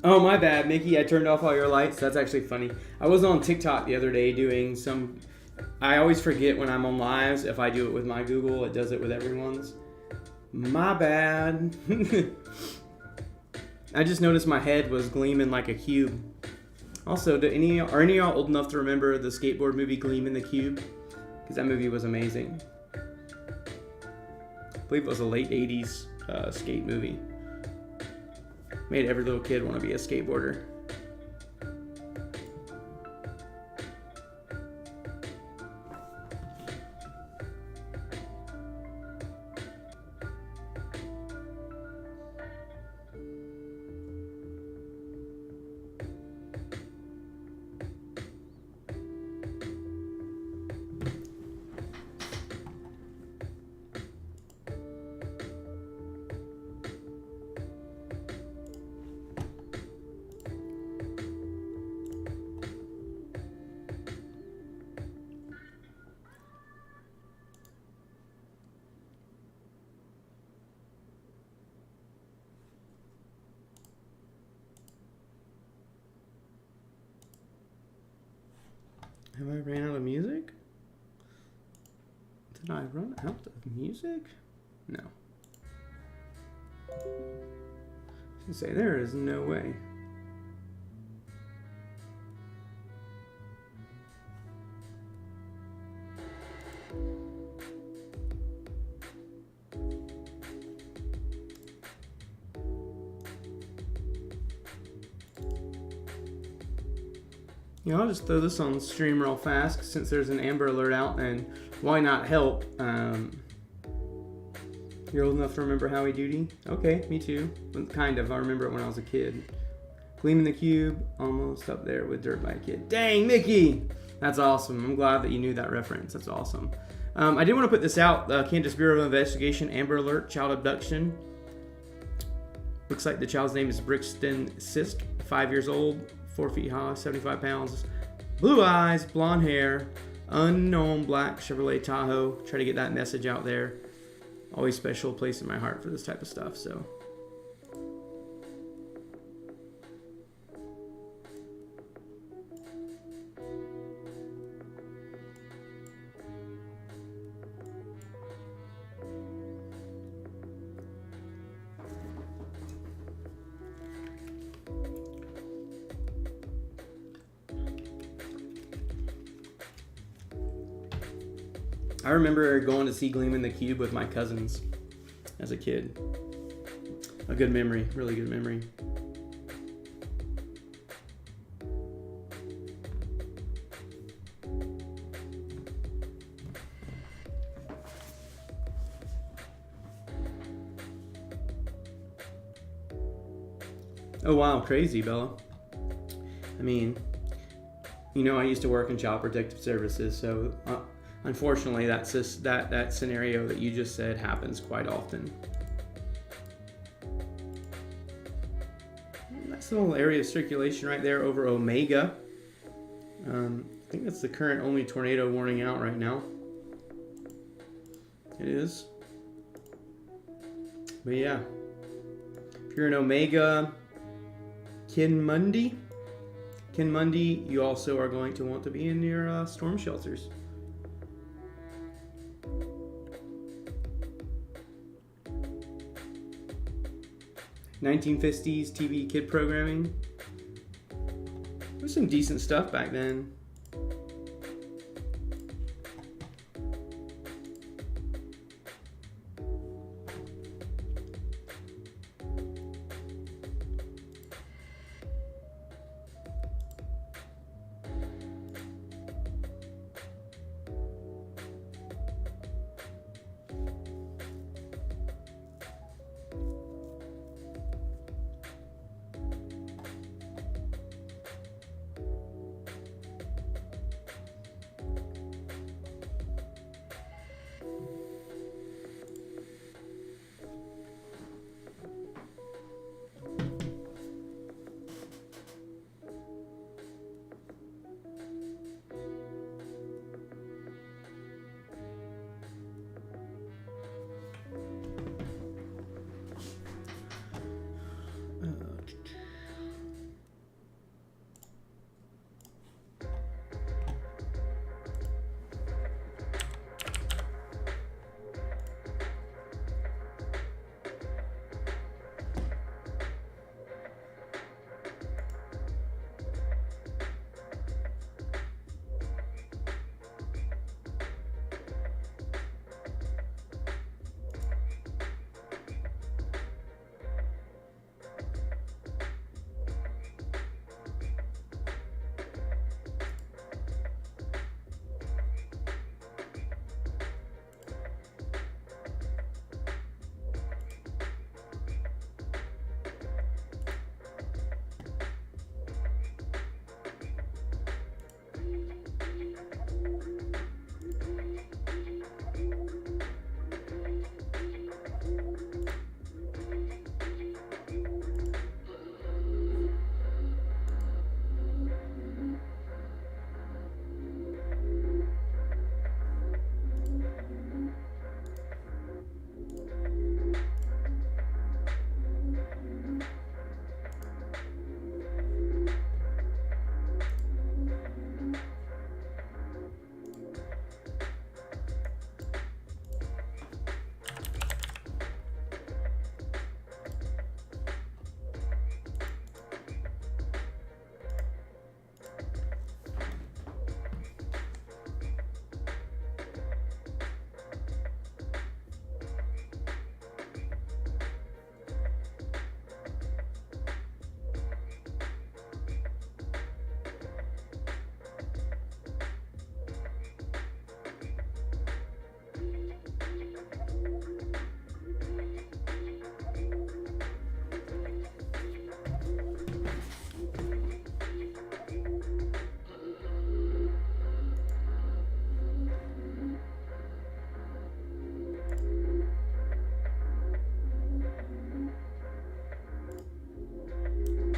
Oh, my bad, Mickey. I turned off all your lights. That's actually funny. I was on TikTok the other day doing some... I always forget when I'm on lives. If I do it with my Google, it does it with everyone's. My bad. I just noticed my head was gleaming like a cube. Also, are any of y'all old enough to remember the skateboard movie Gleam in the Cube? Because that movie was amazing. I believe it was a late 80s skate movie. Made every little kid want to be a skateboarder. Have I ran out of music? Did I run out of music? No. I was gonna say, there is no way. You know, I'll just throw this on the stream real fast since there's an Amber Alert out, and why not help? You're old enough to remember Howie Doody? Okay, me too. Kind of. I remember it when I was a kid. Gleam in the Cube, almost up there with Dirt Bike Kid. Dang, Mickey! That's awesome. I'm glad that you knew that reference. That's awesome. I did want to put this out. Kansas Bureau of Investigation, Amber Alert, child abduction. Looks like the child's name is Brixton Sisk, 5 years old. 4 feet high, 75 pounds, blue eyes, blonde hair, unknown black Chevrolet Tahoe. Try to get that message out there. Always special place in my heart for this type of stuff, so. I remember going to see Gleam in the Cube with my cousins as a kid. A good memory, really good memory. Oh wow, crazy, Bella. I mean, you know, I used to work in Child Protective Services, so unfortunately, that scenario that you just said happens quite often. Nice little area of circulation right there over Omega. I think that's the current only tornado warning out right now. It is. But yeah, if you're in Omega, Kinmundi, you also are going to want to be in your storm shelters. '1950s TV kid programming. There's some decent stuff back then.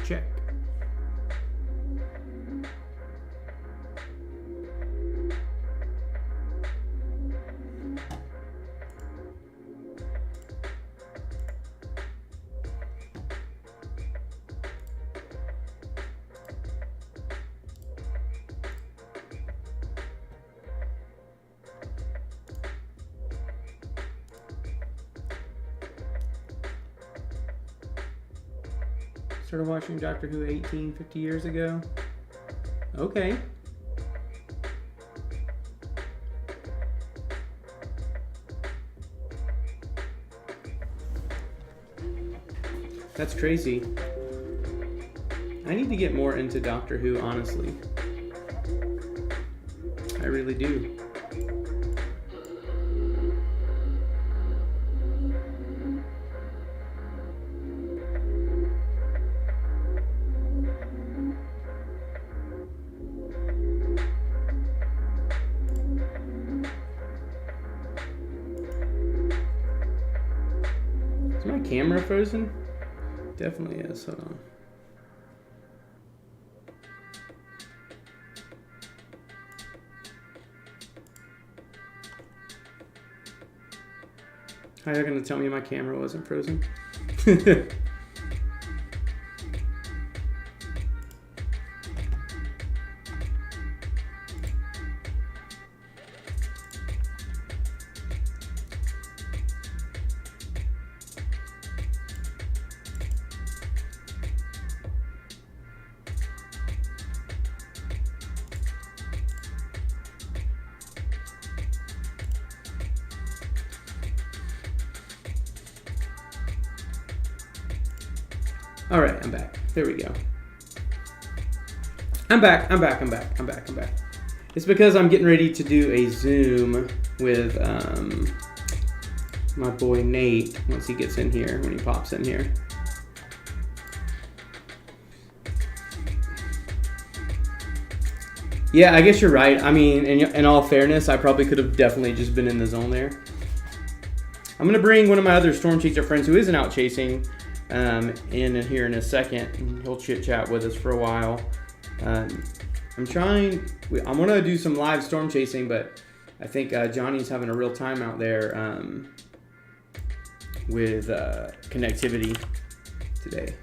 Check. Started watching Doctor Who 50 years ago. Okay. That's crazy. I need to get more into Doctor Who, honestly. I really do. Is my camera frozen? Definitely is. Hold on. How are you gonna tell me my camera wasn't frozen? All right, I'm back. There we go. I'm back. It's because I'm getting ready to do a Zoom with my boy Nate once he gets in here, when he pops in here. Yeah, I guess you're right. I mean, in all fairness, I probably could have definitely just been in the zone there. I'm going to bring one of my other Storm Chaser friends who isn't out chasing in here in a second, and he'll chit chat with us for a while. I want to do some live storm chasing, but I think Johnny's having a real time out there with connectivity today.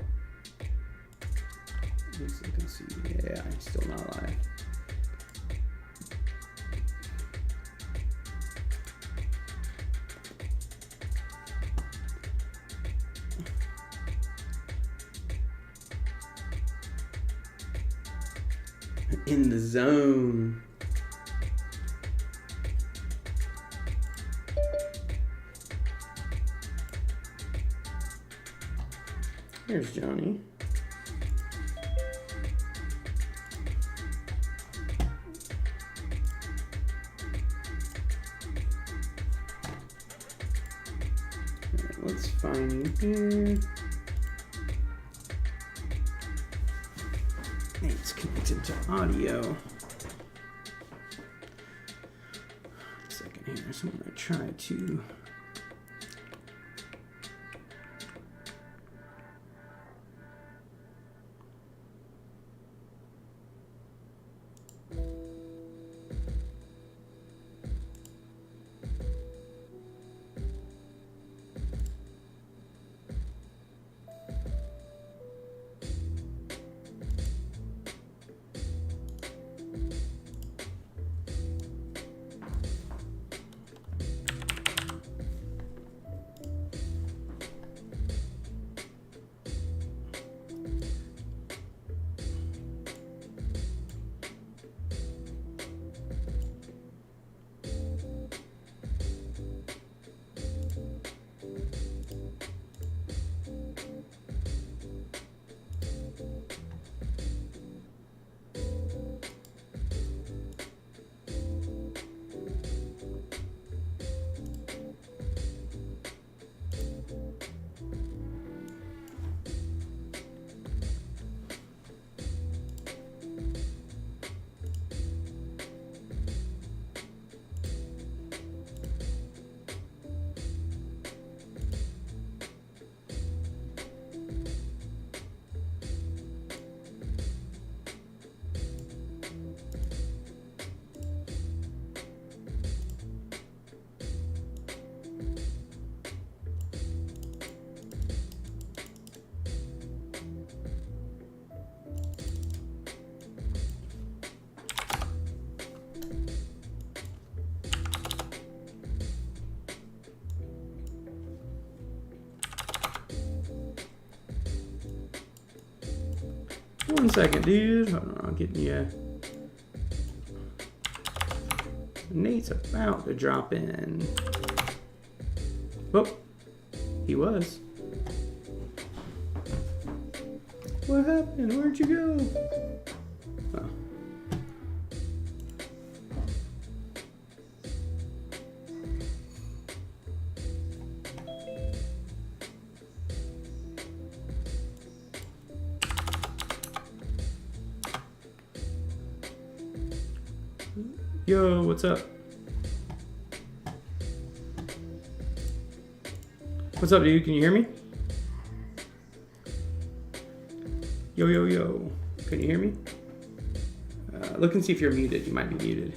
Let's look and see. Yeah, I'm still not live. In the zone. Here's Johnny. Right, let's find you here. It's connected to audio. One second here, so I'm gonna try to. One second, dude. Hold on, I'm getting you. Nate's about to drop in. Whoop. He was. What happened? Where'd you go? Oh. Yo, what's up? What's up, dude? Can you hear me? Yo, yo, yo. Can you hear me? Look and see if you're muted. You might be muted.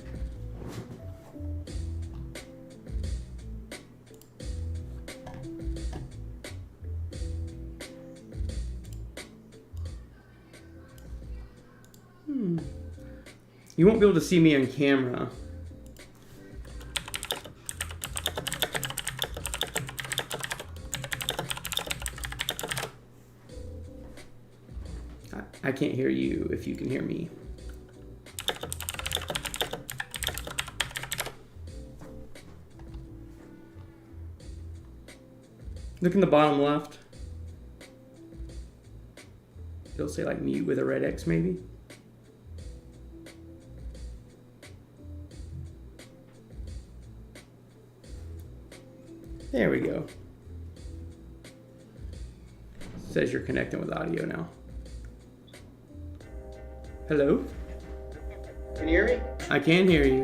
You won't be able to see me on camera. I can't hear you if you can hear me. Look in the bottom left. It'll say like mute with a red X maybe. There we go. It says you're connecting with audio now. Hello? Can you hear me? I can hear you.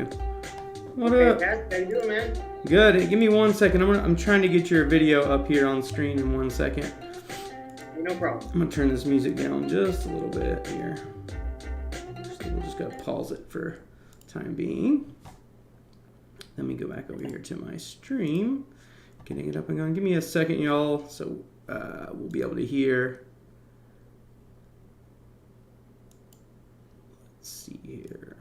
What Okay, up? Pat, how you doing, man? Good. Hey, give me 1 second. I'm trying to get your video up here on screen in 1 second. No problem. I'm gonna turn this music down just a little bit here. So we'll just gotta pause it for time being. Let me go back over here to my stream. Getting it up and going. Give me a second, y'all, so we'll be able to hear. Let's see here.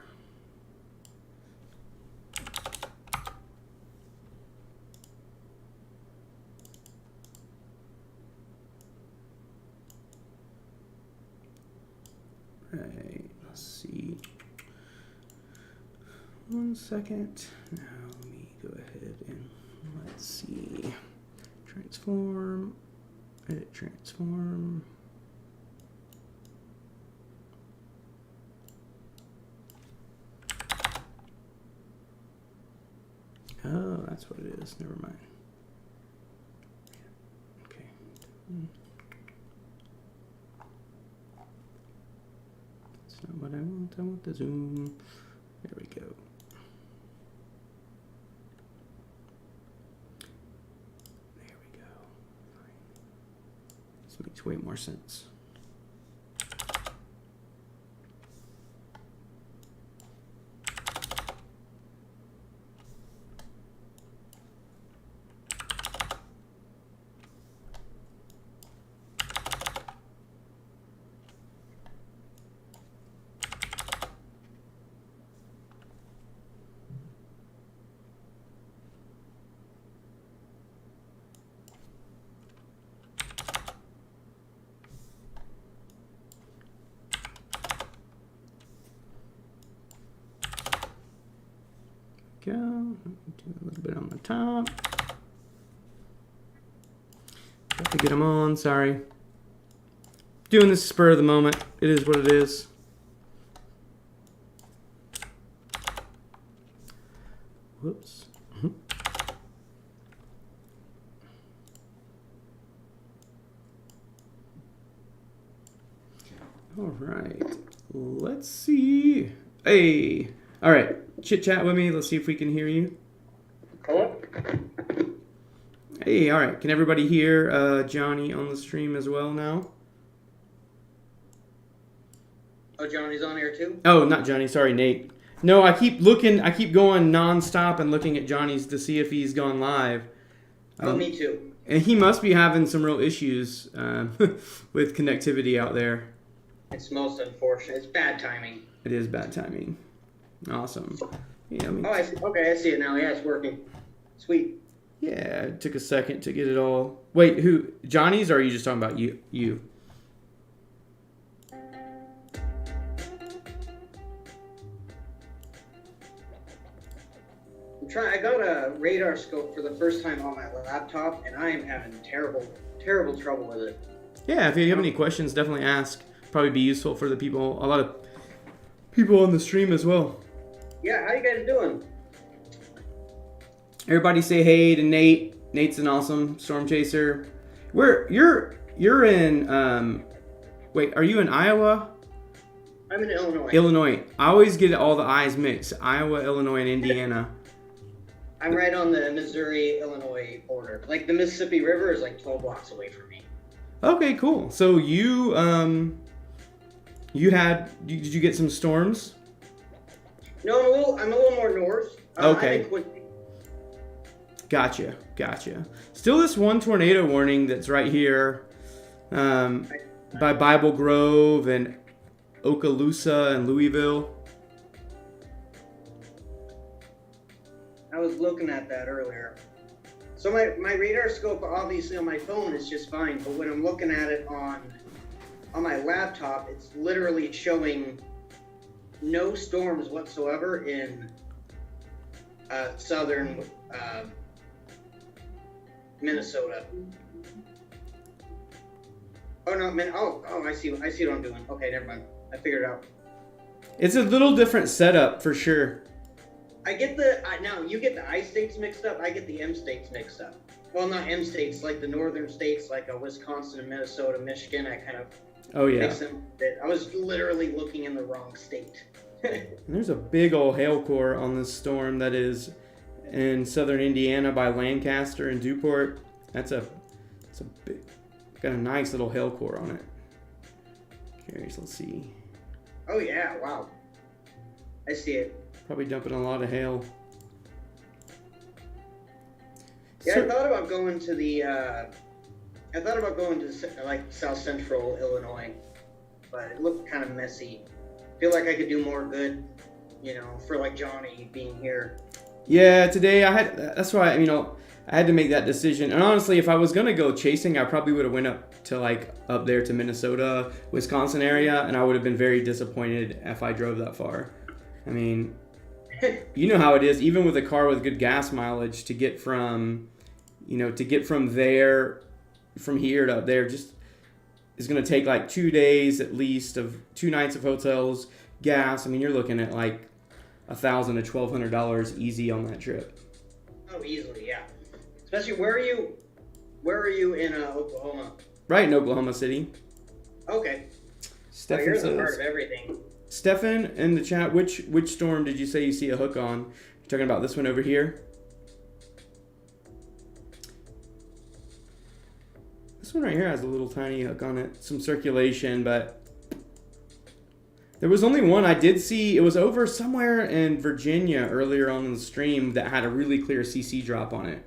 Right, let's see. 1 second. Now let me go ahead and let's see. Transform. Edit transform. Oh, that's what it is. Never mind. Okay. That's not what I want. I want the zoom. There we go. There we go. This makes way more sense. Go. Do a little bit on the top. Got to get them on. Sorry. Doing this spur of the moment. It is what it is. Whoops. All right. Let's see. Hey. All right. Chit chat with me. Let's see if we can hear you. Hello? Hey, all right. Can everybody hear Johnny on the stream as well now? Oh, Johnny's on here too? Oh, not Johnny. Sorry, Nate. No, I keep looking. I keep going nonstop and looking at Johnny's to see if he's gone live. Oh, me too. And he must be having some real issues with connectivity out there. It's most unfortunate. It's bad timing. It is bad timing. Awesome. Yeah, Oh, I see. Okay, I see it now. Yeah, it's working. Sweet. Yeah, it took a second to get it all. Wait, who? Johnny's, or are you just talking about you? I got a radar scope for the first time on my laptop, and I am having terrible trouble with it. Yeah, if you have any questions, definitely ask. probably be useful for the people, a lot of people on the stream as well. Yeah, how you guys doing? Everybody say hey to Nate. Nate's an awesome storm chaser. You're in wait, are you in Iowa? I'm in Illinois. Illinois. I always get all the I's mixed. Iowa, Illinois, and Indiana. I'm right on the Missouri-Illinois border. Like, the Mississippi River is like 12 blocks away from me. Okay, cool. So you did you get some storms? No, I'm a little more north. Okay. I'm in Quincy. Gotcha. Still this one tornado warning that's right here by Bible Grove and Okaloosa and Louisville. I was looking at that earlier. So my radar scope, obviously on my phone, is just fine, but when I'm looking at it on my laptop, it's literally showing no storms whatsoever in southern Minnesota. Oh no, I see what I'm doing. Okay, never mind. I figured it out. It's a little different setup for sure. I get now you get the I states mixed up. I get the M states mixed up. Well, not M states, like the northern states, like Wisconsin and Minnesota, Michigan. I kind of mix them. I was literally looking in the wrong state. And there's a big old hail core on this storm that is in southern Indiana by Lancaster and Duport. It's a big, got a nice little hail core on it. Curious, let's see. Oh yeah, wow. I see it. Probably dumping a lot of hail. Yeah, I thought about going to like South Central Illinois, but it looked kind of messy. I feel like I could do more good, for like Johnny being here. Yeah, today that's why, I had to make that decision. And honestly, if I was going to go chasing, I probably would have went up there to Minnesota, Wisconsin area, and I would have been very disappointed if I drove that far. I mean, you know how it is, even with a car with good gas mileage, to get from here to up there just is going to take like 2 days at least of 2 nights of hotels, gas. I mean, you're looking at like $1,000 to $1,200 easy on that trip. Oh, easily, yeah. Especially, where are you in Oklahoma? Right in Oklahoma City. Okay. Stefan you're says, the heart of everything. Stefan in the chat, which storm did you say you see a hook on? You're talking about this one over here? This one right here has a little tiny hook on it. Some circulation, but there was only one I did see. It was over somewhere in Virginia earlier on in the stream that had a really clear CC drop on it.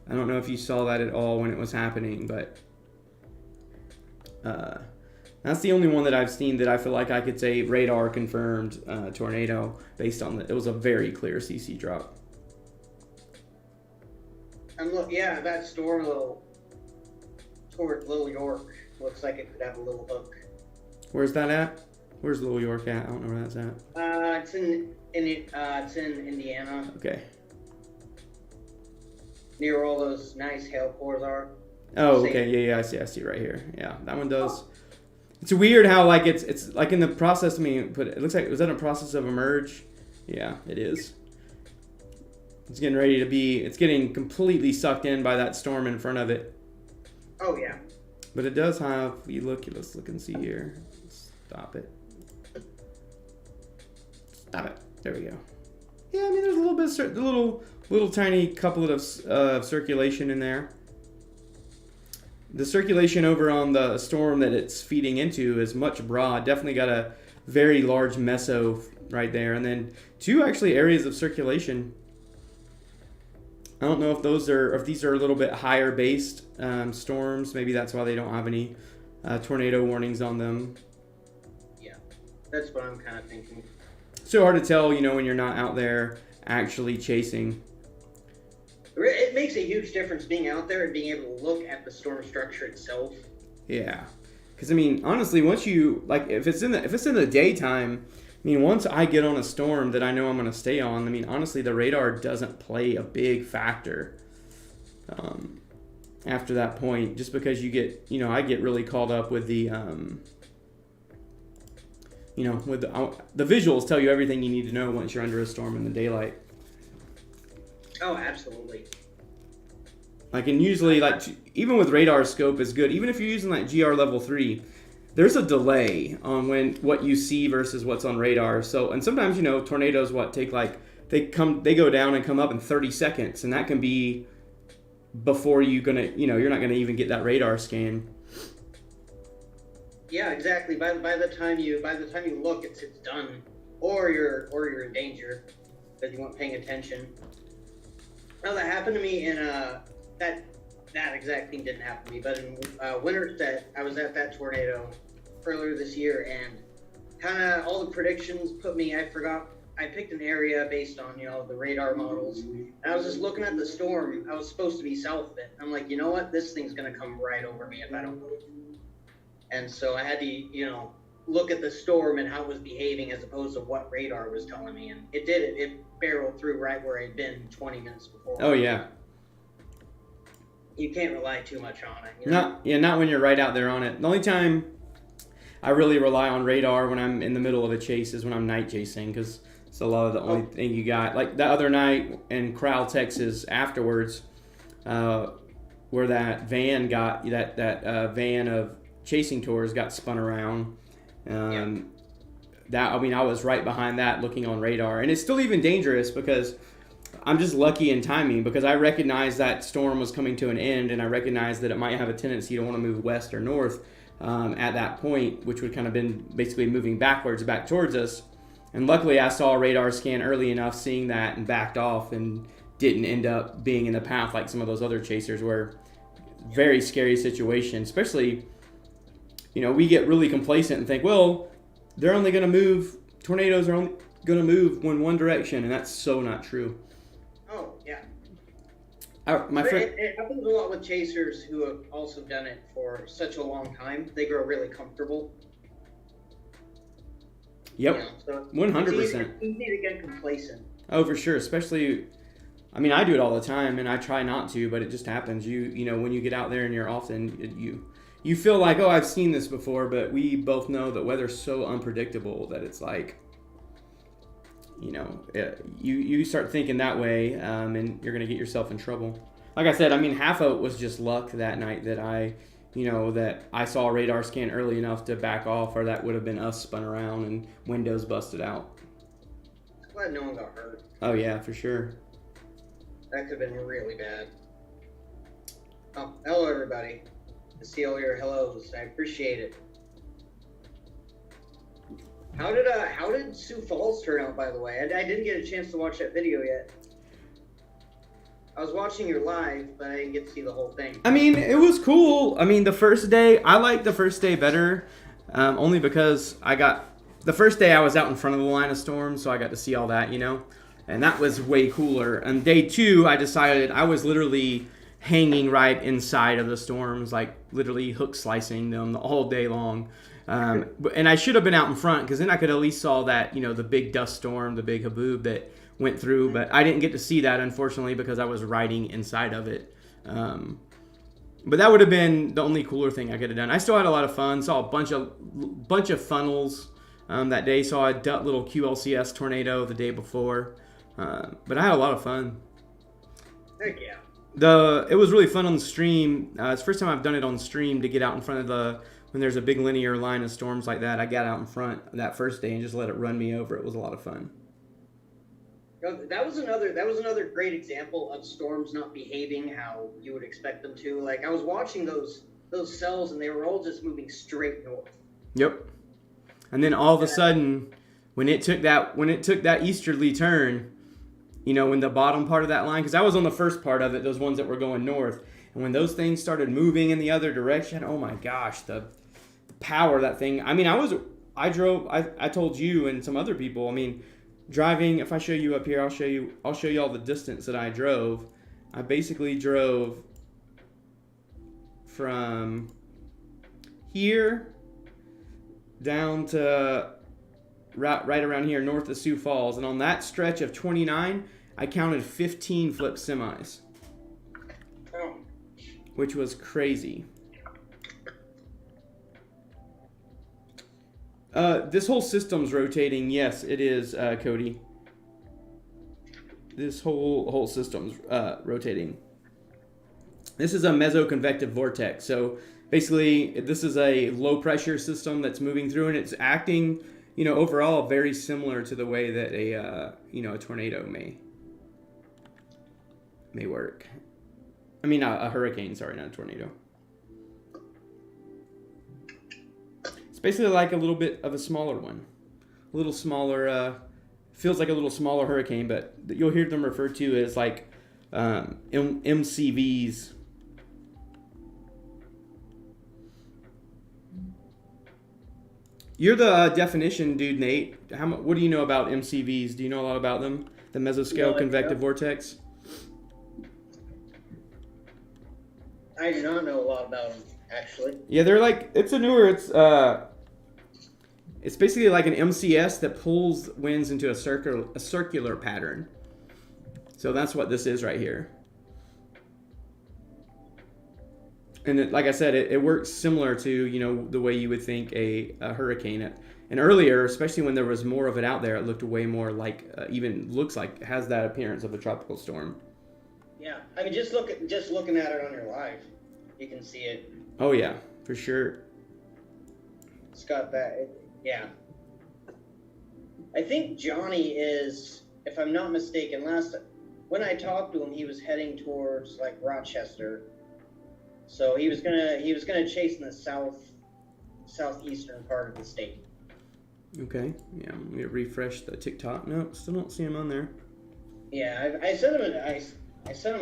I don't know if you saw that at all when it was happening, but that's the only one that I've seen that I feel like I could say radar confirmed tornado based on it was a very clear CC drop. And look, yeah, that storm toward Little York looks like it could have a little hook. Where's that at? Where's Little York at? I don't know where that's at. It's in Indiana. Okay. Near where all those nice hail cores are. Oh, okay. Yeah, I see right here. Yeah, that one does. It's weird how like it's like in the process. But it looks like, was that a process of emerge? Yeah, it is. It's getting ready to be. It's getting completely sucked in by that storm in front of it. Oh yeah. But it does have. Let's look and see here. Stop it. Stop it. There we go. Yeah, I mean, there's a little bit of little tiny couplet of circulation in there. The circulation over on the storm that it's feeding into is much broad. Definitely got a very large Mezzo right there. And then 2 actually areas of circulation. I don't know if these are a little bit higher based storms. Maybe that's why they don't have any tornado warnings on them. Yeah, that's what I'm kind of thinking. So hard to tell, when you're not out there actually chasing. It makes a huge difference being out there and being able to look at the storm structure itself. Yeah, because I mean, honestly, once you if it's in the daytime, I mean, once I get on a storm that I know I'm going to stay on, I mean, honestly, the radar doesn't play a big factor. After that point, just because you get, I get really caught up with the you know, with the visuals tell you everything you need to know once you're under a storm in the daylight. Oh, absolutely. Like, and usually, like, even with radar scope is good. Even if you're using like GR level 3, there's a delay on what you see versus what's on radar. So, and sometimes, you know, tornadoes take like they go down and come up in 30 seconds, and that can be before you're not gonna even get that radar scan. Yeah, exactly. By the time you look, it's done, or you're in danger because you weren't paying attention. Well, that happened to me in that exact thing didn't happen to me, but in Winterset, I was at that tornado earlier this year, and kind of all the predictions put me. I picked an area based on the radar models, and I was just looking at the storm. I was supposed to be south of it. I'm like, you know what? This thing's gonna come right over me if I don't move. And so I had to look at the storm and how it was behaving as opposed to what radar was telling me, and it did it. It barreled through right where I'd been 20 minutes before. Oh yeah. You can't rely too much on it. Not when you're right out there on it. The only time I really rely on radar when I'm in the middle of a chase is when I'm night chasing, because it's a lot of the only thing you got. Like the other night in Crowell, Texas, afterwards, where that van van of chasing tours got spun around. I was right behind that looking on radar, and it's still even dangerous because I'm just lucky in timing, because I recognized that storm was coming to an end, and I recognized that it might have a tendency to want to move west or north at that point, which would kind of been basically moving backwards back towards us. And luckily I saw a radar scan early enough seeing that and backed off and didn't end up being in the path like some of those other chasers were. Very scary situation, especially, we get really complacent and think, well, they're only going to move, tornadoes are only going to move in one direction, and that's so not true. Oh, yeah. It happens a lot with chasers who have also done it for such a long time. They grow really comfortable. Yep, so 100%. It's easy to get complacent. Oh, for sure. Especially, I do it all the time, and I try not to, but it just happens. When you get out there and you're often, you feel like, oh, I've seen this before, but we both know that weather's so unpredictable that it's like, you start thinking that way, and you're going to get yourself in trouble. Like I said, half of it was just luck that night that that I saw a radar scan early enough to back off, or that would have been us spun around and windows busted out. Glad no one got hurt. Oh, yeah, for sure. That could have been really bad. Oh, hello, everybody. I see all your hellos. I appreciate it. How did Sioux Falls turn out, by the way? I didn't get a chance to watch that video yet. I was watching your live, but I didn't get to see the whole thing. It was cool. The first day, I liked the first day better, only because the first day I was out in front of the line of storm, so I got to see all that, and that was way cooler. And day 2, I decided I was literally hanging right inside of the storms, like literally hook slicing them all day long. And I should have been out in front, because then I could at least saw that, the big dust storm, the big haboob that went through, but I didn't get to see that, unfortunately, because I was riding inside of it. But that would have been the only cooler thing I could have done. I still had a lot of fun. Saw a bunch of funnels that day. Saw a little QLCS tornado the day before. But I had a lot of fun. Heck yeah. It was really fun on the stream. It's the first time I've done it on stream, to get out in front of when there's a big linear line of storms like that. I got out in front that first day and just let it run me over. It was a lot of fun. That was another great example of storms not behaving how you would expect them to. Like, I was watching those cells, and they were all just moving straight north. Yep. And then all of a sudden, when it took that easterly turn, when the bottom part of that line, because I was on the first part of it, those ones that were going north, and when those things started moving in the other direction, oh my gosh, the power of that thing. I told you and some other people, driving, if I show you up here, I'll show you all the distance that I drove. I basically drove from here down to right around here, north of Sioux Falls. And on that stretch of 29, I counted 15 flip semis, which was crazy. This whole system's rotating. Yes, it is, Cody. This whole system's rotating. This is a Mezzo Convective Vortex. So basically, this is a low pressure system that's moving through, and it's acting, overall very similar to the way that a tornado may work. I mean, a hurricane. Sorry, not a tornado. It's basically like a little bit of a smaller one, a little smaller. Feels like a little smaller hurricane, but you'll hear them referred to as like MCVs. You're the definition dude, Nate. What do you know about MCVs? Do you know a lot about them? The Mesoscale Convective Vortex? I do not know a lot about them, actually. Yeah, they're like, it's basically like an MCS that pulls winds into a circular pattern. So that's what this is right here. And like I said, it works similar to, the way you would think a hurricane. And earlier, especially when there was more of it out there, it looked way more like, even looks like, has that appearance of a tropical storm. Yeah, I mean, just looking at it on your live, you can see it. Oh yeah, for sure. It's got that, yeah. I think Johnny is, if I'm not mistaken, when I talked to him, he was heading towards like Rochester. So he was gonna chase in the southeastern part of the state. Okay, yeah, I'm gonna refresh the TikTok. No, still don't see him on there. Yeah, I sent him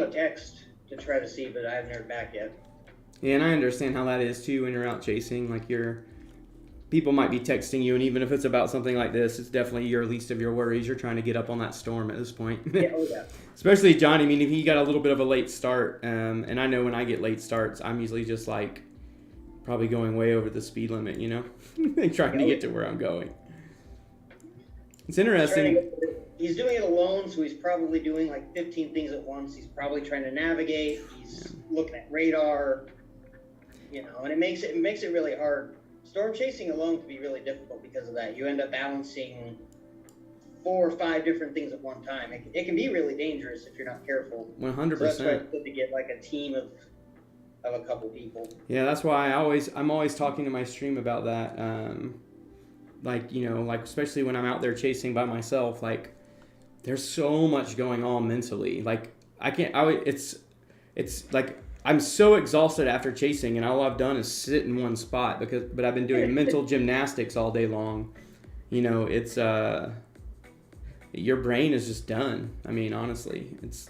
a text to try to see, but I haven't heard back yet. Yeah, and I understand how that is too when you're out chasing. Like people might be texting you, and even if it's about something like this, it's definitely your least of your worries. You're trying to get up on that storm at this point. Yeah, oh yeah. Especially Johnny. I mean, if he got a little bit of a late start, and I know when I get late starts, I'm usually just like probably going way over the speed limit, trying to get to where I'm going. It's interesting. He's doing it alone, so he's probably doing like 15 things at once. He's probably trying to navigate. He's looking at radar, and it makes it really hard. Storm chasing alone can be really difficult because of that. You end up balancing 4 or 5 different things at one time. It can be really dangerous if you're not careful. 100%. So that's why it's good to get like a team of a couple people. Yeah, that's why I'm always talking to my stream about that. Like especially when I'm out there chasing by myself, like there's so much going on mentally. Like it's like I'm so exhausted after chasing, and all I've done is sit in one spot but I've been doing mental gymnastics all day long. It's your brain is just done. I mean, honestly, it's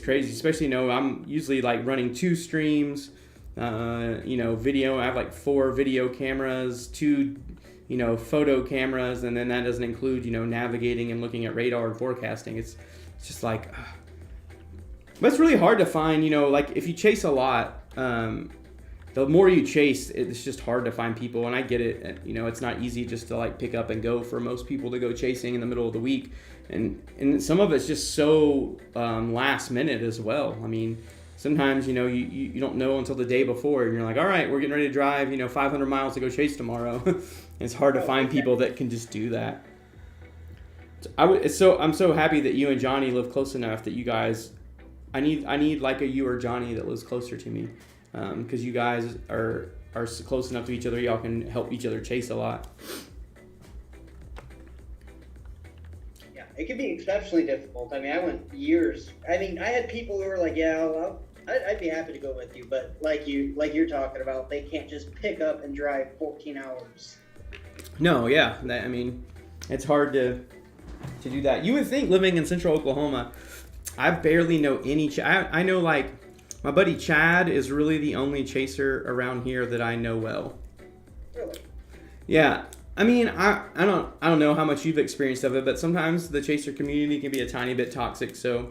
crazy. Especially I'm usually like running 2 streams, video. I have like 4 video cameras, 2 photo cameras, and then that doesn't include navigating and looking at radar and forecasting. It's just like. But it's really hard to find, like if you chase a lot, the more you chase, it's just hard to find people. And I get it, it's not easy just to like pick up and go for most people to go chasing in the middle of the week. And some of it's just so last minute as well. I mean, sometimes, you don't know until the day before, and you're like, all right, we're getting ready to drive, 500 miles to go chase tomorrow. It's hard to find people that can just do that. I'm so happy that you and Johnny live close enough that you guys... I need like a you or Johnny that lives closer to me, because you guys are close enough to each other. Y'all can help each other chase a lot. Yeah, it can be exceptionally difficult. I mean, I went years. I mean, I had people who were like, yeah, well, I'd be happy to go with you, but like you're talking about, they can't just pick up and drive 14 hours. No, yeah, I mean, it's hard to do that. You would think living in central Oklahoma. I barely know any. I know like my buddy Chad is really the only chaser around here that I know well. Really? Yeah. I mean, I don't know how much you've experienced of it, but sometimes the chaser community can be a tiny bit toxic. So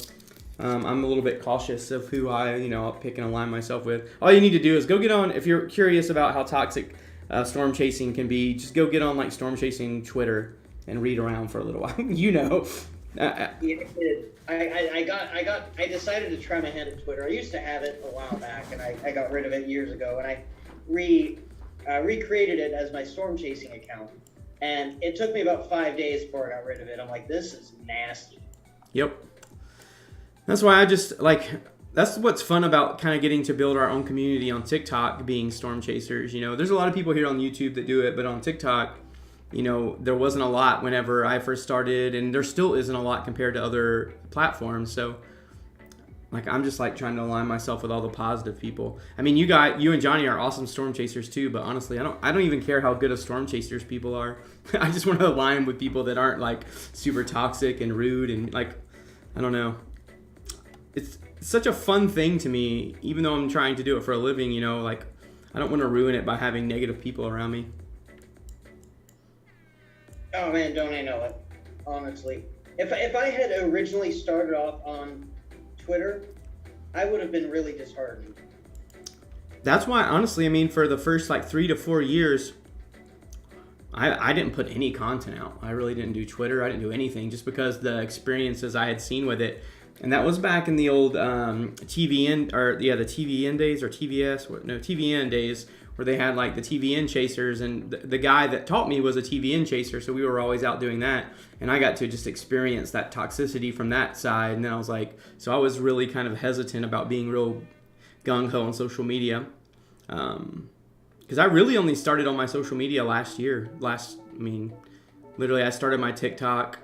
I'm a little bit cautious of who I'll pick and align myself with. All you need to do is go get on. If you're curious about how toxic storm chasing can be, just go get on like storm chasing Twitter and read around for a little while. I decided to try my hand at Twitter. I used to have it a while back, and I got rid of it years ago. And recreated it as my storm chasing account, and it took me about 5 days before I got rid of it. I'm like, this is nasty. Yep. That's why I just like. That's what's fun about kind of getting to build our own community on TikTok, being storm chasers. You know, there's a lot of people here on YouTube that do it, but on TikTok, you know, there wasn't a lot whenever I first started, and there still isn't a lot compared to other platforms. So, like, I'm just like trying to align myself with all the positive people. I mean, you and Johnny are awesome storm chasers too, but honestly, I don't even care how good of storm chasers people are. I just want to align with people that aren't like super toxic and rude and like, I don't know. It's such a fun thing to me, even though I'm trying to do it for a living, you know, like I don't want to ruin it by having negative people around me. Oh man, don't I know it, honestly. If I had originally started off on Twitter, I would have been really disheartened. That's why, honestly, I mean, for the first like 3 to 4 years, I didn't put any content out. I really didn't do Twitter. I didn't do anything just because the experiences I had seen with it. And that was back in the old TVN, or yeah, the TVN days, or TVN days, where they had like the TVN chasers, and the guy that taught me was a TVN chaser, so we were always out doing that, and I got to just experience that toxicity from that side. And then I was like, so I was really kind of hesitant about being real gung-ho on social media, because I really only started on my social media last year. Literally I started my TikTok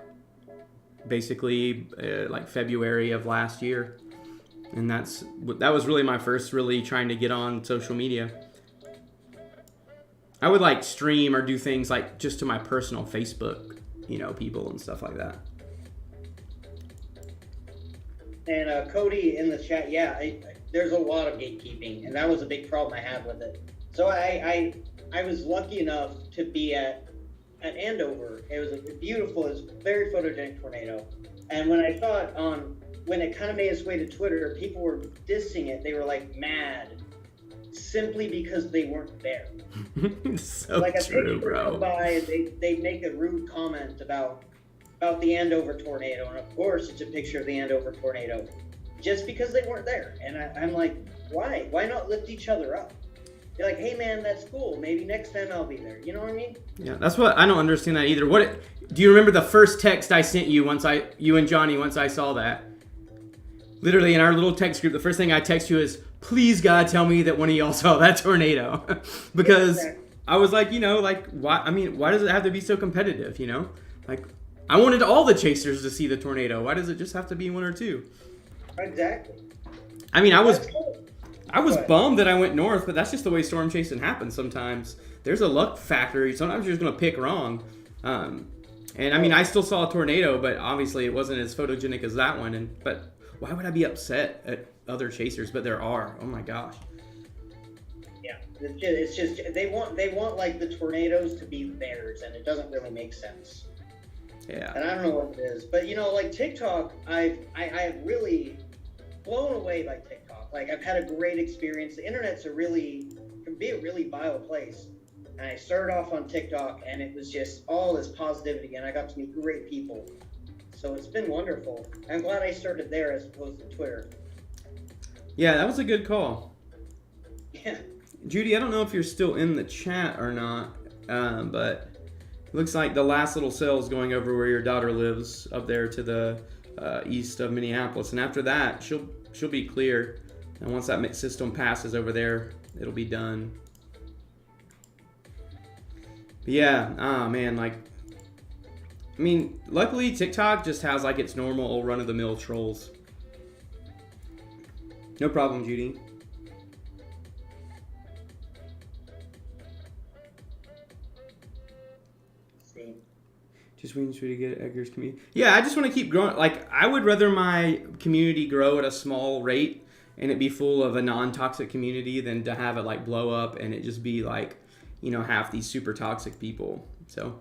basically like February of last year, and that was really my first really trying to get on social media. I would like stream or do things like just to my personal Facebook, you know, people and stuff like that. And Cody in the chat, yeah, there's a lot of gatekeeping, and that was a big problem I had with it. So I was lucky enough to be at Andover. It was a beautiful, it was a very photogenic tornado. And when I saw it when it kind of made its way to Twitter, people were dissing it. They were like mad, simply because they weren't there. So like a true, bro. By, they'd make a rude comment about the Andover tornado, and of course it's a picture of the Andover tornado, just because they weren't there. And I'm like, why? Why not lift each other up? You're like, hey man, that's cool. Maybe next time I'll be there. You know what I mean? Yeah, that's what I don't understand that either. Do you remember the first text I sent you you and Johnny once I saw that? Literally in our little text group, the first thing I text you is, please God, tell me that one of y'all saw that tornado, because yeah, I was like, you know, like why? I mean, why does it have to be so competitive? You know, like I wanted all the chasers to see the tornado. Why does it just have to be one or two? Exactly. I mean, I was bummed that I went north, but that's just the way storm chasing happens sometimes. There's a luck factor. Sometimes you're just going to pick wrong. And I mean, I still saw a tornado, but obviously it wasn't as photogenic as that one. But why would I be upset at other chasers? But there are. Oh my gosh. Yeah, it's just they want like the tornadoes to be theirs, and it doesn't really make sense. Yeah. And I don't know what it is, but you know, like TikTok, I've really blown away by TikTok. Like I've had a great experience. The internet's can be a really vile place. And I started off on TikTok, and it was just all this positivity, and I got to meet great people. So it's been wonderful. I'm glad I started there as opposed to Twitter. Yeah, that was a good call. Yeah. Judy, I don't know if you're still in the chat or not, but it looks like the last little cell is going over where your daughter lives, up there to the east of Minneapolis. And after that, she'll be clear. And once that system passes over there, it'll be done. But yeah, man, like, I mean, luckily TikTok just has like its normal old run-of-the-mill trolls. No problem, Judy. Just waiting for you to get Edgar's community. Yeah, I just want to keep growing. Like, I would rather my community grow at a small rate and it be full of a non-toxic community than to have it like blow up and it just be like, you know, half these super toxic people. So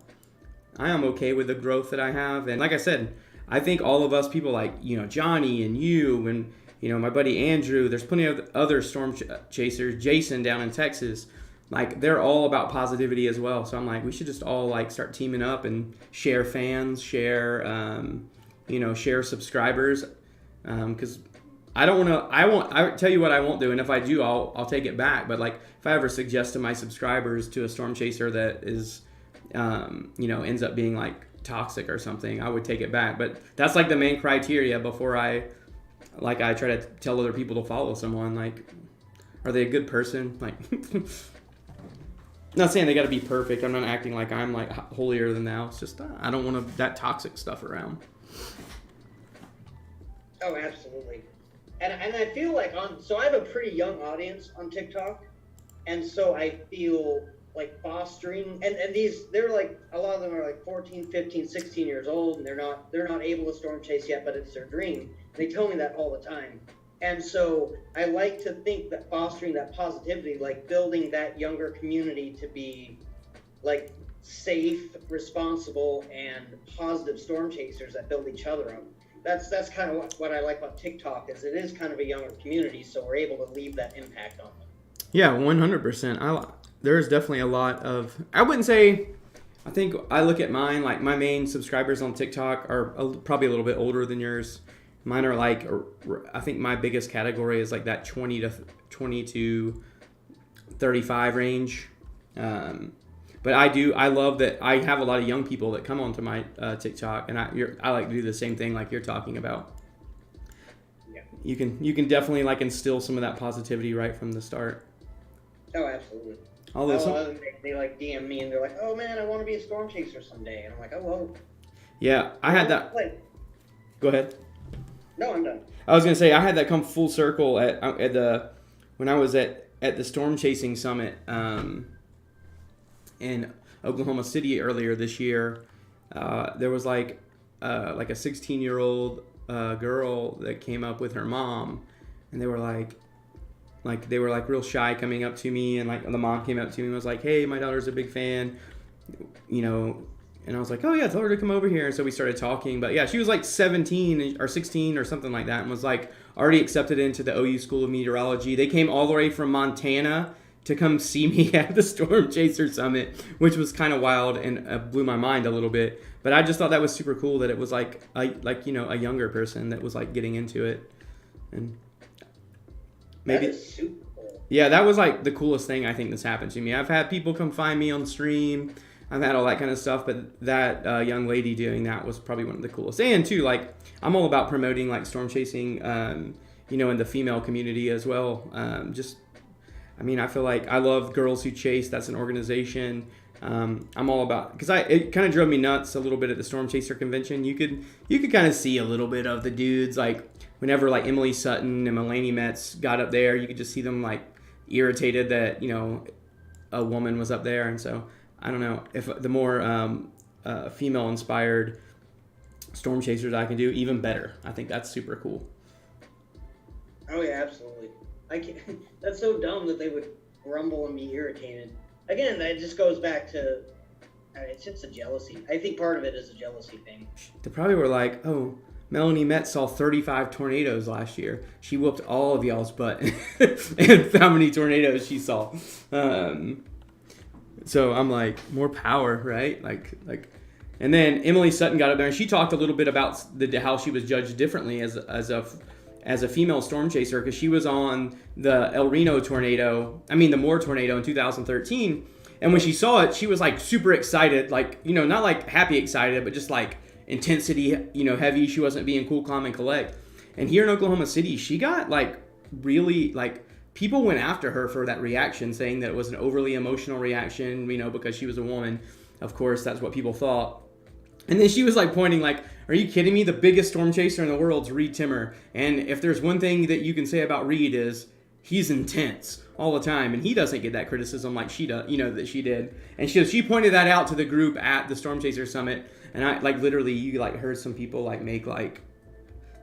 I am okay with the growth that I have. And like I said, I think all of us people like, you know, Johnny and you and, you know, my buddy Andrew, there's plenty of other storm chasers, Jason down in Texas. Like, they're all about positivity as well. So I'm like, we should just all like start teaming up and share fans, share subscribers. Because I don't want to, I tell you what I won't do. And if I do, I'll take it back. But like, if I ever suggest to my subscribers to a storm chaser that is, ends up being like toxic or something, I would take it back. But that's like the main criteria before I try to tell other people to follow someone. Like, are they a good person? Like, not saying they got to be perfect. I'm not acting like I'm like holier than thou. It's just I don't want that toxic stuff around. Oh, absolutely. And I feel like so I have a pretty young audience on TikTok, and so I feel like fostering, and they're like, a lot of them are like 14, 15, 16 years old, and they're not able to storm chase yet, but it's their dream. They tell me that all the time. And so I like to think that fostering that positivity, like building that younger community to be like safe, responsible, and positive storm chasers that build each other up. That's kind of what I like about TikTok, is it is kind of a younger community, so we're able to leave that impact on them. Yeah, 100%. There's definitely a lot of, I wouldn't say, I think I look at mine, like my main subscribers on TikTok are probably a little bit older than yours. Mine are like, I think my biggest category is like that 20 to 35 range. But I love that I have a lot of young people that come onto my TikTok, and I like to do the same thing like you're talking about. Yeah. You can definitely like instill some of that positivity right from the start. Oh, absolutely. Although they like DM me and they're like, "Oh man, I want to be a storm chaser someday," and I'm like, "Oh well." Yeah, I had that. Go ahead. No, I'm done. I was gonna say I had that come full circle when I was at the storm chasing summit in Oklahoma City earlier this year. There was like a 16-year-old girl that came up with her mom, and they were like real shy coming up to me, and like the mom came up to me and was like, "Hey, my daughter's a big fan," and I was like, "Oh yeah, tell her to come over here." And so we started talking, but yeah, she was like 17 or 16 or something like that, and was like already accepted into the OU School of Meteorology. They came all the way from Montana to come see me at the Storm Chaser Summit, which was kind of wild and blew my mind a little bit. But I just thought that was super cool that it was like a younger person that was like getting into it, and maybe that is super cool. Yeah, that was like the coolest thing I think that's happened to me. I've had people come find me on stream. I've had all that kind of stuff, but that young lady doing that was probably one of the coolest. And too, like, I'm all about promoting like storm chasing, in the female community as well. I feel like I love Girls Who Chase. That's an organization. I'm all about, because it kind of drove me nuts a little bit at the Storm Chaser convention. You could kind of see a little bit of the dudes, like whenever like Emily Sutton and Mulaney Metz got up there, you could just see them like irritated that a woman was up there. And so I don't know if the more female inspired storm chasers I can do, even better. I think that's super cool. Oh yeah, absolutely. That's so dumb that they would grumble and be irritated. Again, that just goes back to, it's just a jealousy. I think part of it is a jealousy thing. They probably were like, "Oh, Melanie Metz saw 35 tornadoes last year. She whooped all of y'all's butt." And how many tornadoes she saw. So I'm like, more power, right? Like, and then Emily Sutton got up there and she talked a little bit about how she was judged differently as a female storm chaser, because she was on the the Moore tornado in 2013. And when she saw it, she was like super excited, like, not like happy excited, but just like intensity, heavy. She wasn't being cool, calm, and collect. And here in Oklahoma City, she got like really like, people went after her for that reaction, saying that it was an overly emotional reaction, because she was a woman. Of course, that's what people thought. And then she was like pointing like, "Are you kidding me? The biggest storm chaser in the world is Reed Timmer. And if there's one thing that you can say about Reed is he's intense all the time. And he doesn't get that criticism like she does, that she did." And she pointed that out to the group at the Storm Chaser Summit. And I like literally, you like heard some people like make like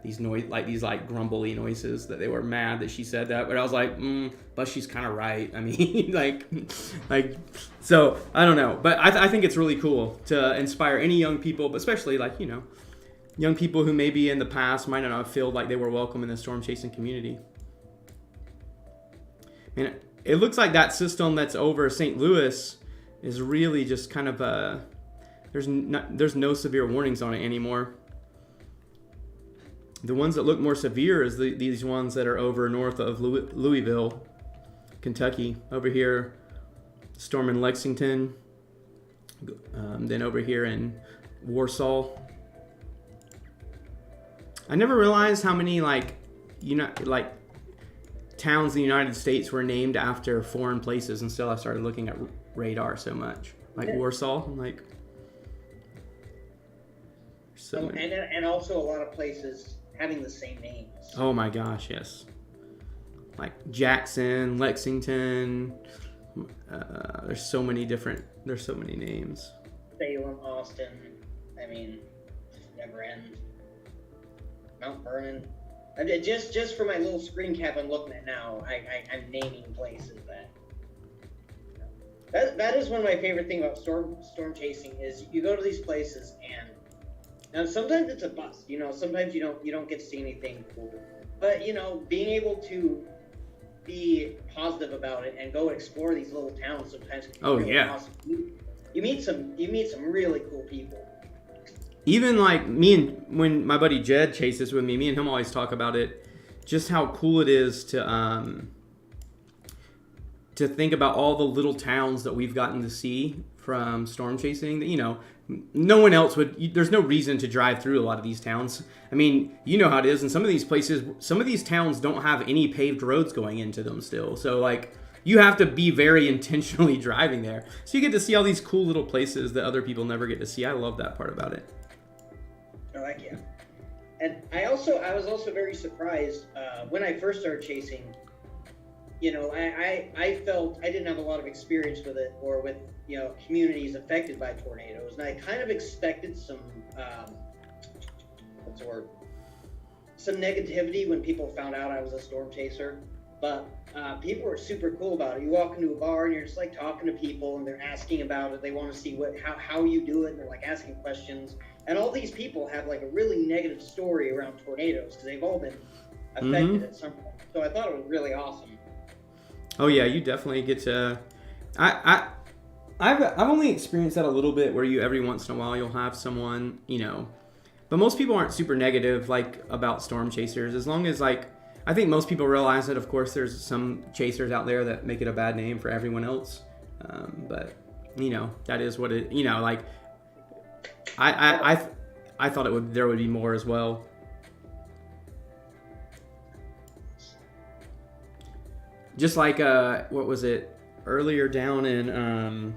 these grumbly noises that they were mad that she said that. But I was like, but she's kind of right. I mean, like, so I don't know. But I think it's really cool to inspire any young people, but especially like, young people who maybe in the past might not have felt like they were welcome in the storm chasing community. And it looks like that system that's over St. Louis is really just kind of there's no severe warnings on it anymore. The ones that look more severe is these ones that are over north of Louisville, Kentucky. Over here, storm in Lexington. Then over here in Warsaw. I never realized how many towns in the United States were named after foreign places until I started looking at radar so much. Like Warsaw, like so many. And also a lot of places having the same names. Oh my gosh, yes. Like Jackson, Lexington. There's so many names. Salem, Austin. I mean, never end. Mount Vernon. Just for my little screen cap I'm looking at now, I'm naming places that is one of my favorite things about storm chasing is you go to these places and now sometimes it's a bust, sometimes you don't get to see anything cool. But being able to be positive about it and go explore these little towns sometimes can be really awesome. You meet some really cool people. Even like when my buddy Jed chases with me and him always talk about it, just how cool it is to think about all the little towns that we've gotten to see from storm chasing. That no one else would. There's no reason to drive through a lot of these towns. I mean, you know how it is in some of these places. Some of these towns don't have any paved roads going into them still. So like you have to be very intentionally driving there. So you get to see all these cool little places that other people never get to see. I love that part about it. Yeah. And I was also very surprised when I first started chasing. I felt I didn't have a lot of experience with it or with communities affected by tornadoes, and I kind of expected some some negativity when people found out I was a storm chaser. But people were super cool about it. You walk into a bar and you're just like talking to people, and they're asking about it. They want to see how you do it, and they're like asking questions. And all these people have like a really negative story around tornadoes because they've all been affected at some point. So I thought it was really awesome. Oh yeah, you definitely get to. I've only experienced that a little bit, where you every once in a while you'll have someone, but most people aren't super negative like about storm chasers. As long as like I think most people realize that of course there's some chasers out there that make it a bad name for everyone else, but that is what it. Like I thought there would be more as well. Just like what was it earlier down in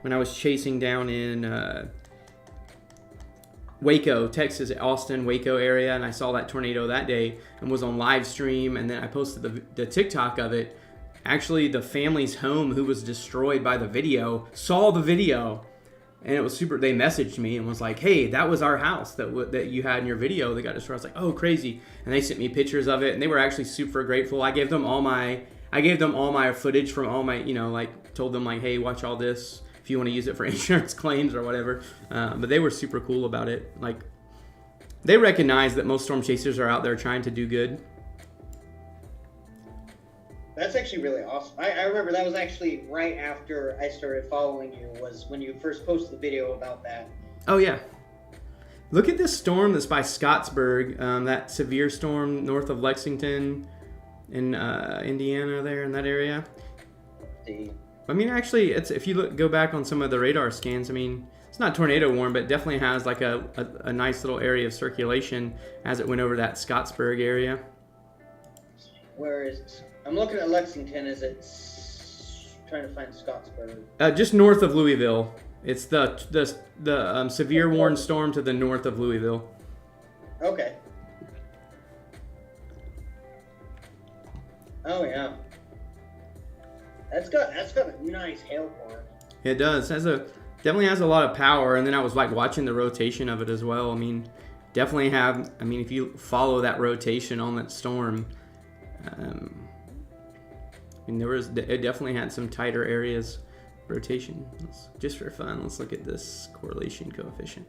when I was chasing down in Waco, Texas, Austin, Waco area, and I saw that tornado that day and was on live stream, and then I posted the TikTok of it. Actually, the family's home who was destroyed by the video saw the video, and it was super. They messaged me and was like, "Hey, that was our house that you had in your video that got destroyed." I was like, "Oh, crazy!" And they sent me pictures of it, and they were actually super grateful. I gave them all my footage from all my, told them like, "Hey, watch all this if you want to use it for insurance claims or whatever." But they were super cool about it. Like, they recognize that most storm chasers are out there trying to do good. That's actually really awesome. I remember that was actually right after I started following you, was when you first posted the video about that. Oh, yeah. Look at this storm that's by Scottsburg, that severe storm north of Lexington in Indiana there in that area. I mean, actually, if you go back on some of the radar scans, I mean, it's not tornado warm, but it definitely has like a nice little area of circulation as it went over that Scottsburg area. Where is... I'm looking at Lexington. Is it trying to find Scottsburg? Just north of Louisville. It's the severe warning storm to the north of Louisville. Okay. Oh yeah. That's got a nice hail core. It does. Definitely has a lot of power. And then I was like watching the rotation of it as well. I mean, if you follow that rotation on that storm. It definitely had some tighter areas rotation. Just for fun, let's look at this correlation coefficient.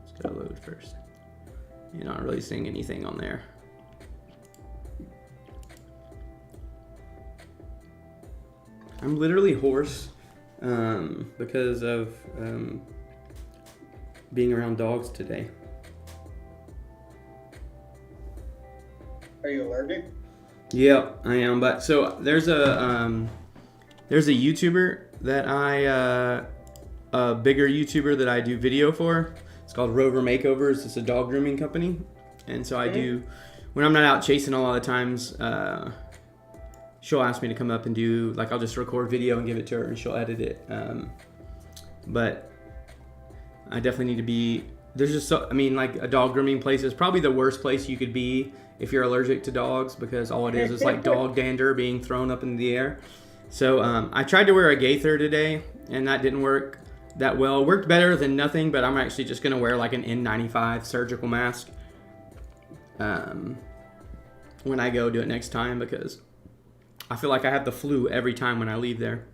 Let's go load first. You're not really seeing anything on there. I'm literally hoarse because of being around dogs today. Are you allergic? Yep, I am. But so there's a YouTuber that a bigger YouTuber that I do video for. It's called Rover Makeovers. It's a dog grooming company, and so I do when I'm not out chasing a lot of times. She'll ask me to come up and do like I'll just record video and give it to her, and she'll edit it. But I definitely need to be. There's just so, I mean, like a dog grooming place is probably the worst place you could be if you're allergic to dogs, because all it is like dog dander being thrown up in the air. So I tried to wear a gaither today, and that didn't work that well. It worked better than nothing, but I'm actually just gonna wear like an N95 surgical mask when I go do it next time, because I feel like I have the flu every time when I leave there.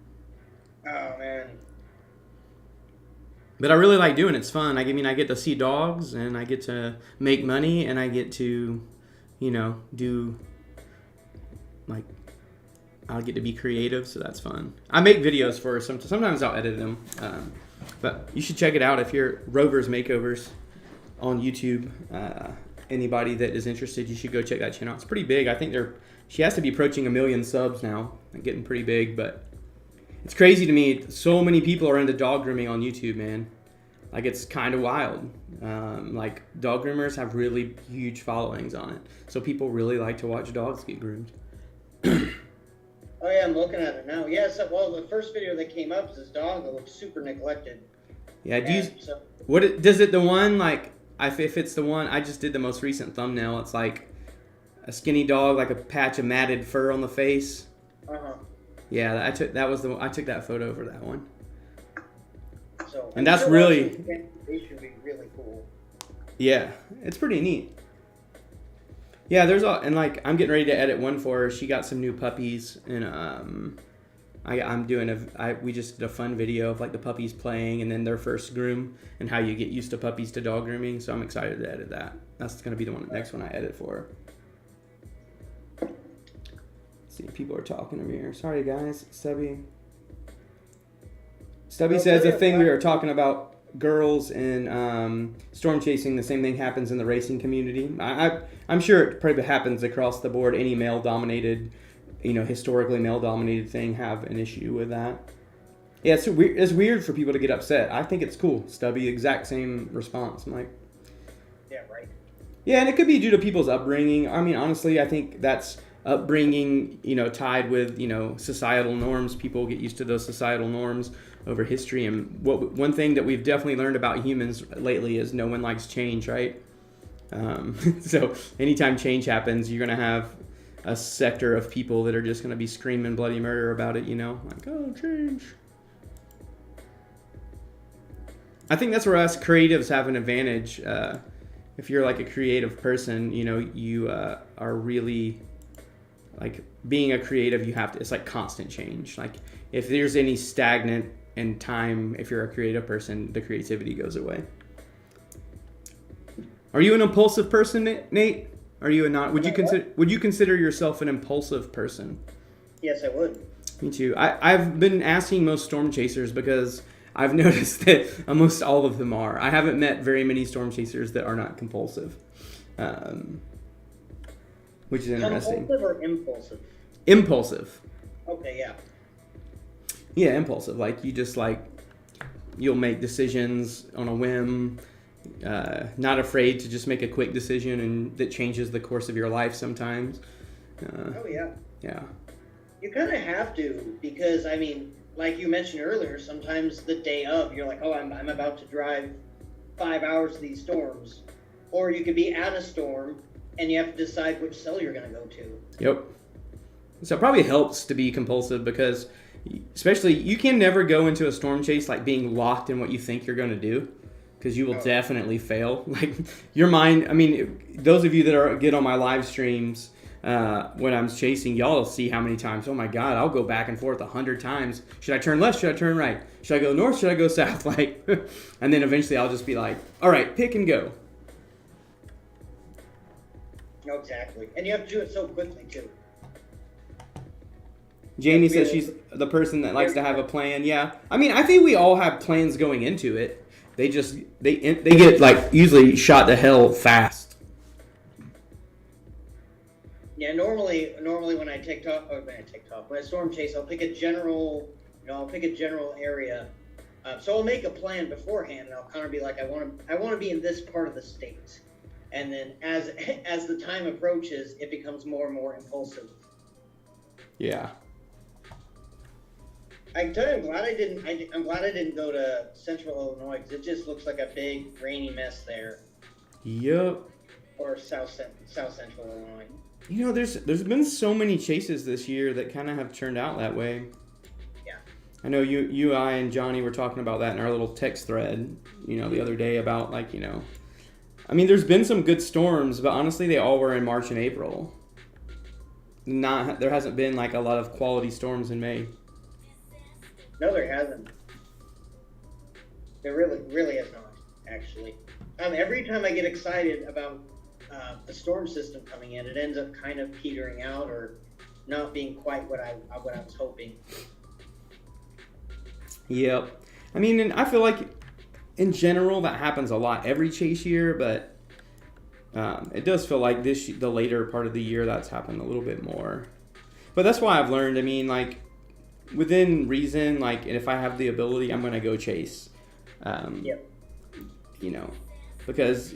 Oh man. But I really like doing it. It's fun. I mean, I get to see dogs, and I get to make money, and I get to, do, like, I get to be creative, so that's fun. I make videos for sometimes I'll edit them. But you should check it out if you're Rover's Makeovers on YouTube. Anybody that is interested, you should go check that channel. It's pretty big. I think she has to be approaching 1 million subs now. Getting pretty big, but it's crazy to me. So many people are into dog grooming on YouTube, man. Like, it's kind of wild. Like, dog groomers have really huge followings on it. So people really like to watch dogs get groomed. Oh yeah, I'm looking at it now. Yeah, well, the first video that came up is this dog that looks super neglected. Yeah, And does it the one, like, if it's the one, I just did the most recent thumbnail. It's like a skinny dog, like a patch of matted fur on the face. Uh-huh. Yeah, I took that photo for that one. So, And that's really, they should be really cool. yeah, it's pretty neat. Yeah, and like I'm getting ready to edit one for her. She got some new puppies, and we just did a fun video of like the puppies playing and then their first groom and how you get used to puppies to dog grooming. So I'm excited to edit that. That's gonna be the next one I edit for her. See, people are talking over here. Sorry guys, Stubby says the thing we were talking about. Girls and storm chasing, the same thing happens in the racing community. I'm sure it probably happens across the board. Any male-dominated, historically male-dominated thing have an issue with that. Yeah, it's weird for people to get upset. I think it's cool. Stubby, exact same response. I'm like, yeah, right. Yeah, and it could be due to people's upbringing. I mean, honestly, I think that's upbringing, tied with, societal norms. People get used to those societal norms over history. And one thing that we've definitely learned about humans lately is no one likes change, right? So anytime change happens, you're going to have a sector of people that are just going to be screaming bloody murder about it, like, oh, change. I think that's where us creatives have an advantage. If you're like a creative person, you are really, like, being a creative, it's like constant change. Like, if there's any stagnant in time, if you're a creative person, the creativity goes away. Are you an impulsive person, Nate? Are you not? Would you consider yourself an impulsive person? Yes, I would. Me too. I've been asking most storm chasers because I've noticed that almost all of them are. I haven't met very many storm chasers that are not compulsive, which is interesting. Compulsive or impulsive? Impulsive. Okay, yeah. Yeah, impulsive. Like, you just, like, you'll make decisions on a whim, not afraid to just make a quick decision, and that changes the course of your life sometimes. Oh, yeah. Yeah. You kind of have to, because, I mean, like you mentioned earlier, sometimes the day of, you're like, oh, I'm about to drive 5 hours to these storms. Or you could be at a storm, and you have to decide which cell you're going to go to. Yep. So it probably helps to be compulsive, because especially you can never go into a storm chase like being locked in what you think you're going to do, because you will definitely fail. Like, your mind, I mean, those of you that get on my live streams when I'm chasing, y'all will see how many times, oh my God, I'll go back and forth 100 times. Should I turn left? Should I turn right? Should I go north? Should I go south? Like, and then eventually I'll just be like, all right, pick and go. No, exactly. And you have to do it so quickly, too. Jamie says she's the person that likes to have a plan. Yeah. I mean, I think we all have plans going into it. They get, like, usually shot to hell fast. Yeah, normally when I take off, when I storm chase, I'll pick a general, area. So I'll make a plan beforehand, and I'll kind of be like, I want to be in this part of the state, and then as the time approaches, it becomes more and more impulsive. Yeah. I can tell you, I'm glad I didn't go to Central Illinois because it just looks like a big rainy mess there. Yep. Or South Central Illinois. You know, there's been so many chases this year that kind of have turned out that way. Yeah. I know I, and Johnny were talking about that in our little text thread, the other day about I mean, there's been some good storms, but honestly, they all were in March and April. There hasn't been a lot of quality storms in May. No, there hasn't. There really has not, actually. Every time I get excited about a storm system coming in, it ends up kind of petering out or not being quite what I was hoping. Yep. I mean, and I feel like in general that happens a lot every chase year, but it does feel like the later part of the year that's happened a little bit more. But that's why I've learned, I mean, within reason, and if I have the ability, I'm going to go chase. Yep. Because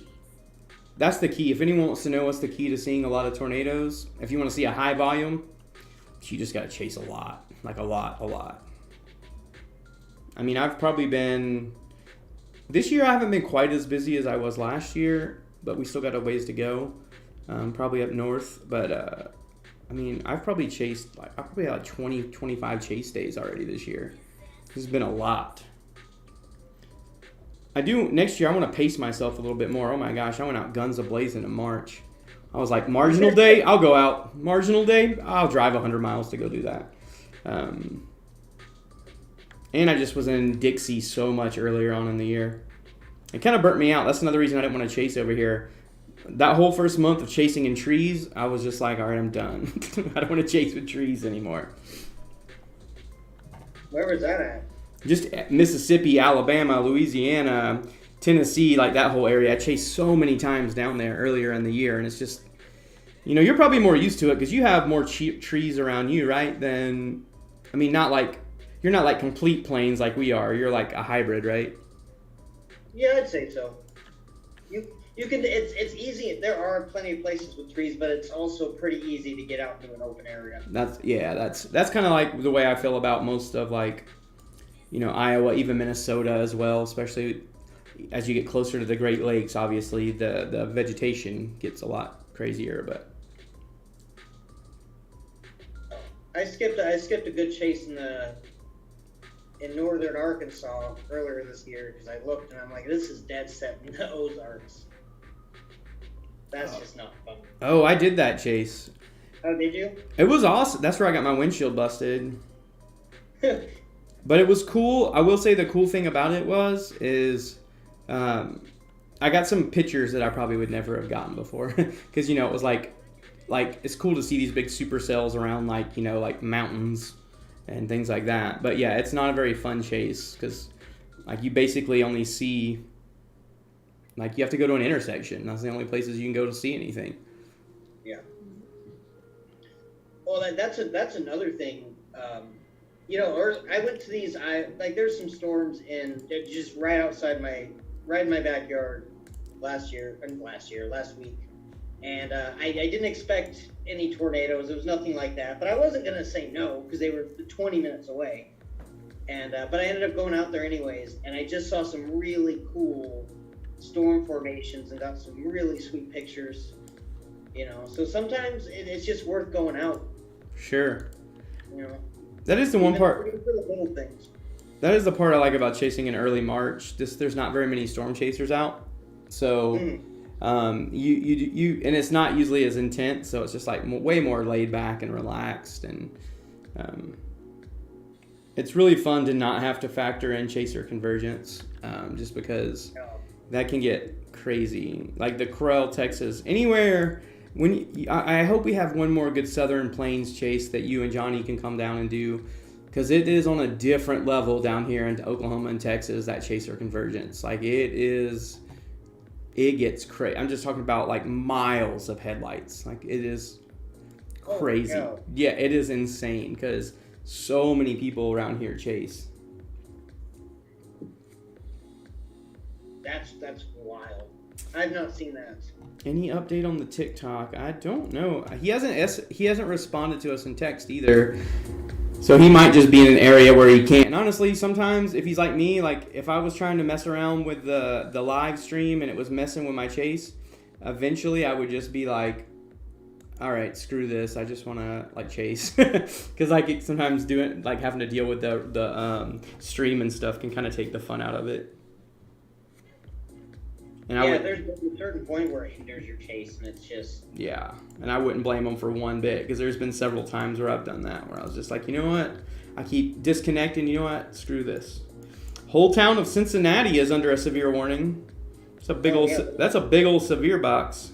that's the key. If anyone wants to know what's the key to seeing a lot of tornadoes, if you want to see a high volume, you just got to chase a lot. A lot. I mean, I've probably been... This year I haven't been quite as busy as I was last year, but we still got a ways to go. Probably up north, but... I mean, I've probably had 20, 25 chase days already this year. This has been a lot. Next year, I want to pace myself a little bit more. Oh my gosh, I went out guns a-blazing in March. I was like, marginal day, I'll go out. Marginal day, I'll drive 100 miles to go do that. And I just was in Dixie so much earlier on in the year. It kind of burnt me out. That's another reason I didn't want to chase over here. That whole first month of chasing in trees, I was just like, all right, I'm done. I don't want to chase with trees anymore. Where was that at? Just Mississippi, Alabama, Louisiana, Tennessee, that whole area. I chased so many times down there earlier in the year, and it's just, you're probably more used to it because you have more trees around you, right? You're not complete plains like we are. You're a hybrid, right? Yeah, I'd say so. You can. It's easy. There are plenty of places with trees, but it's also pretty easy to get out to an open area. That's kind of the way I feel about most of Iowa, even Minnesota as well. Especially as you get closer to the Great Lakes, obviously the vegetation gets a lot crazier. But I skipped a good chase in northern Arkansas earlier this year because I looked and I'm like, this is dead set in the Ozarks. That's just not fun. Oh, I did that chase. Oh, did you? It was awesome. That's where I got my windshield busted. But it was cool. I will say the cool thing about it is I got some pictures that I probably would never have gotten before. Because, it was it's cool to see these big supercells around mountains and things like that. But yeah, it's not a very fun chase because you basically only see... you have to go to an intersection. That's the only places you can go to see anything. Yeah. Well, that's another thing. Or I went to these. There's some storms just right outside in my backyard last week, and I didn't expect any tornadoes. It was nothing like that. But I wasn't gonna say no because they were 20 minutes away, and but I ended up going out there anyways, and I just saw some really cool storm formations and got some really sweet pictures, so sometimes it's just worth going out. Sure. That is the one part. For the little things. That is the part I like about chasing in early March. There's not very many storm chasers out, so you and it's not usually as intense, so it's just way more laid back and relaxed, and it's really fun to not have to factor in chaser convergence, just because. That can get crazy. The Corral, Texas, anywhere. I hope we have one more good Southern Plains chase that you and Johnny can come down and do, because it is on a different level down here in Oklahoma and Texas. That chaser convergence, it gets crazy. I'm just talking about miles of headlights. It is crazy. cow. Yeah, it is insane because so many people around here chase. That's wild. I've not seen that. Any update on the TikTok? I don't know. He hasn't responded to us in text either. So he might just be in an area where he can't. And honestly, sometimes if he's like me, like if I was trying to mess around with the live stream and it was messing with my chase, eventually I would just be like, all right, screw this. I just want to like chase, because like sometimes doing like having to deal with the stream and stuff can kind of take the fun out of it. And there's a certain point where it hinders your chase, and it's just... Yeah, and I wouldn't blame him for one bit, because there's been several times where I've done that, where I was just like, you know what? I keep disconnecting, you know what? Screw this. Whole town of Cincinnati is under a severe warning. It's a big that's a big old severe box.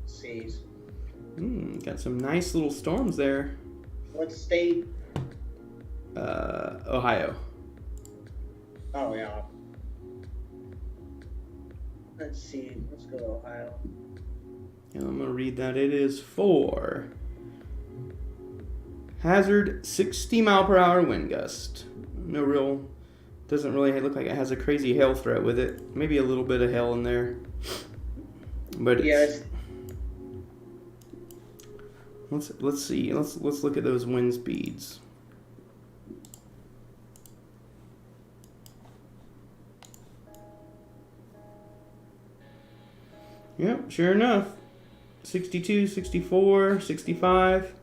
Seas. Got some nice little storms there. What state? Ohio. Oh, yeah. Let's see. Let's go to Ohio. And I'm going to read that. It is for hazard 60 mile per hour wind gust. Doesn't really look like it has a crazy hail threat with it. Maybe a little bit of hail in there. But Yes. Let's see. Let's look at those wind speeds. Yep, sure enough. 62, 64, 65.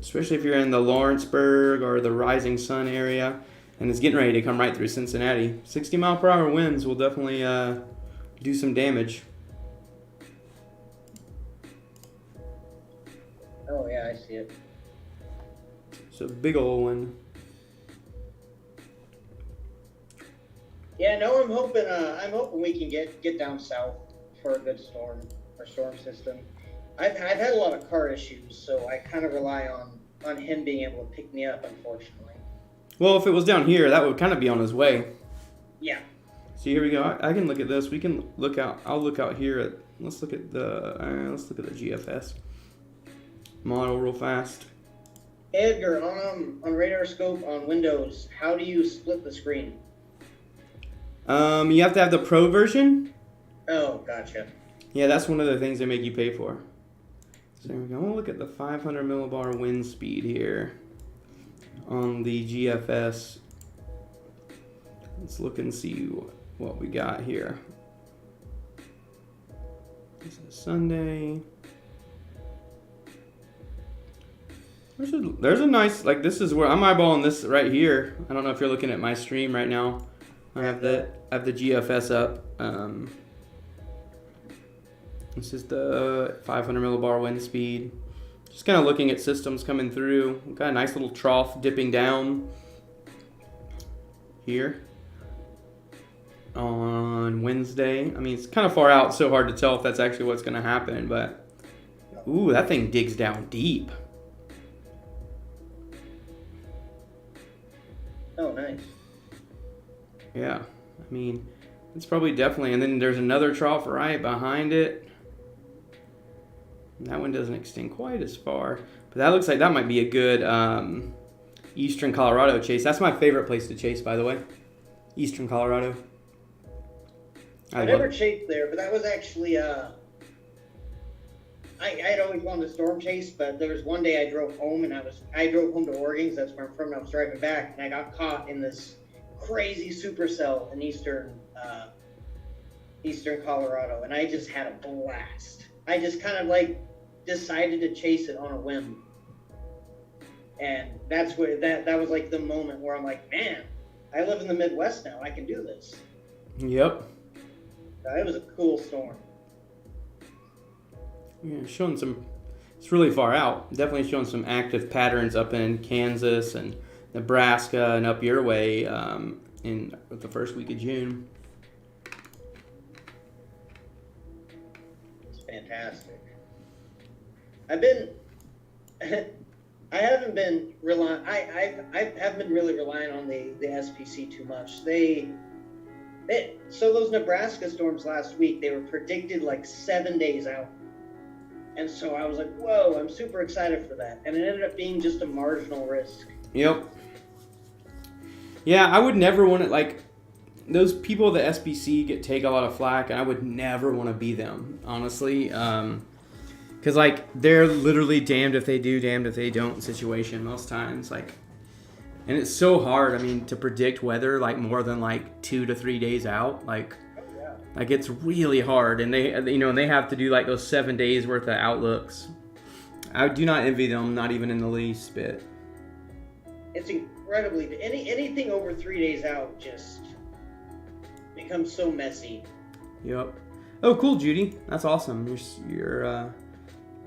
Especially if you're in the Lawrenceburg or the Rising Sun area. And it's getting ready to come right through Cincinnati. 60 mile per hour winds will definitely do some damage. Oh, yeah, I see it. It's a big old one. Yeah, no, I'm hoping we can get down south for a good storm system. I've had a lot of car issues, so I kind of rely on him being able to pick me up, unfortunately. Well, if it was down here, that would kind of be on his way. Yeah. So here we go. I can look at this. We can look out. I'll look out here at. Let's look at the GFS model real fast. Edgar, on radar scope on Windows, how do you split the screen? You have to have the Pro version. Oh, gotcha. Yeah, that's one of the things they make you pay for. So there we go. We'll look at the 500 millibar wind speed here on the GFS. Let's look and see what we got here. This is Sunday. There's a nice, like, this is where I'm eyeballing this right here. I don't know if you're looking at my stream right now. I have the GFS up. This is the 500 millibar wind speed. Just kind of looking at systems coming through. We've got a nice little trough dipping down here on Wednesday. I mean, it's kind of far out, so hard to tell if that's actually what's going to happen, but ooh, that thing digs down deep. Oh, nice. Yeah, I mean, it's probably definitely, and then there's another trough right behind it. That one doesn't extend quite as far, but that looks like that might be a good eastern Colorado chase. That's my favorite place to chase, by the way. Eastern Colorado. I never chased there, but that was actually I had always wanted to storm chase, but there was one day I drove home, and I drove home to Oregon, 'cause that's where I'm from, and I was driving back, and I got caught in this crazy supercell in eastern Colorado, and I just had a blast. I just kind of like decided to chase it on a whim, and that's where that was like the moment where I'm like, man, I live in the Midwest now. I can do this. Yep. It was a cool storm. Yeah, showing some. It's really far out. Definitely showing some active patterns up in Kansas and Nebraska and up your way in the first week of June. It's fantastic. I haven't been relying. I haven't been really relying on the SPC too much. So those Nebraska storms last week, they were predicted like 7 days out. And so I was like, whoa, I'm super excited for that. And it ended up being just a marginal risk. Yep. Yeah, I would never want to, like, those people at the SBC take a lot of flack, and I would never want to be them, honestly. Because, like, they're literally damned if they do, damned if they don't situation most times. Like, and it's so hard, I mean, to predict weather, like, more than, like, 2 to 3 days out. Like, like it's really hard. And they, you know, and they have to do, like, those 7 days worth of outlooks. I do not envy them, not even in the least bit. It's incredibly, anything over 3 days out just becomes so messy. Yep. Oh, cool, Judy. That's awesome. Your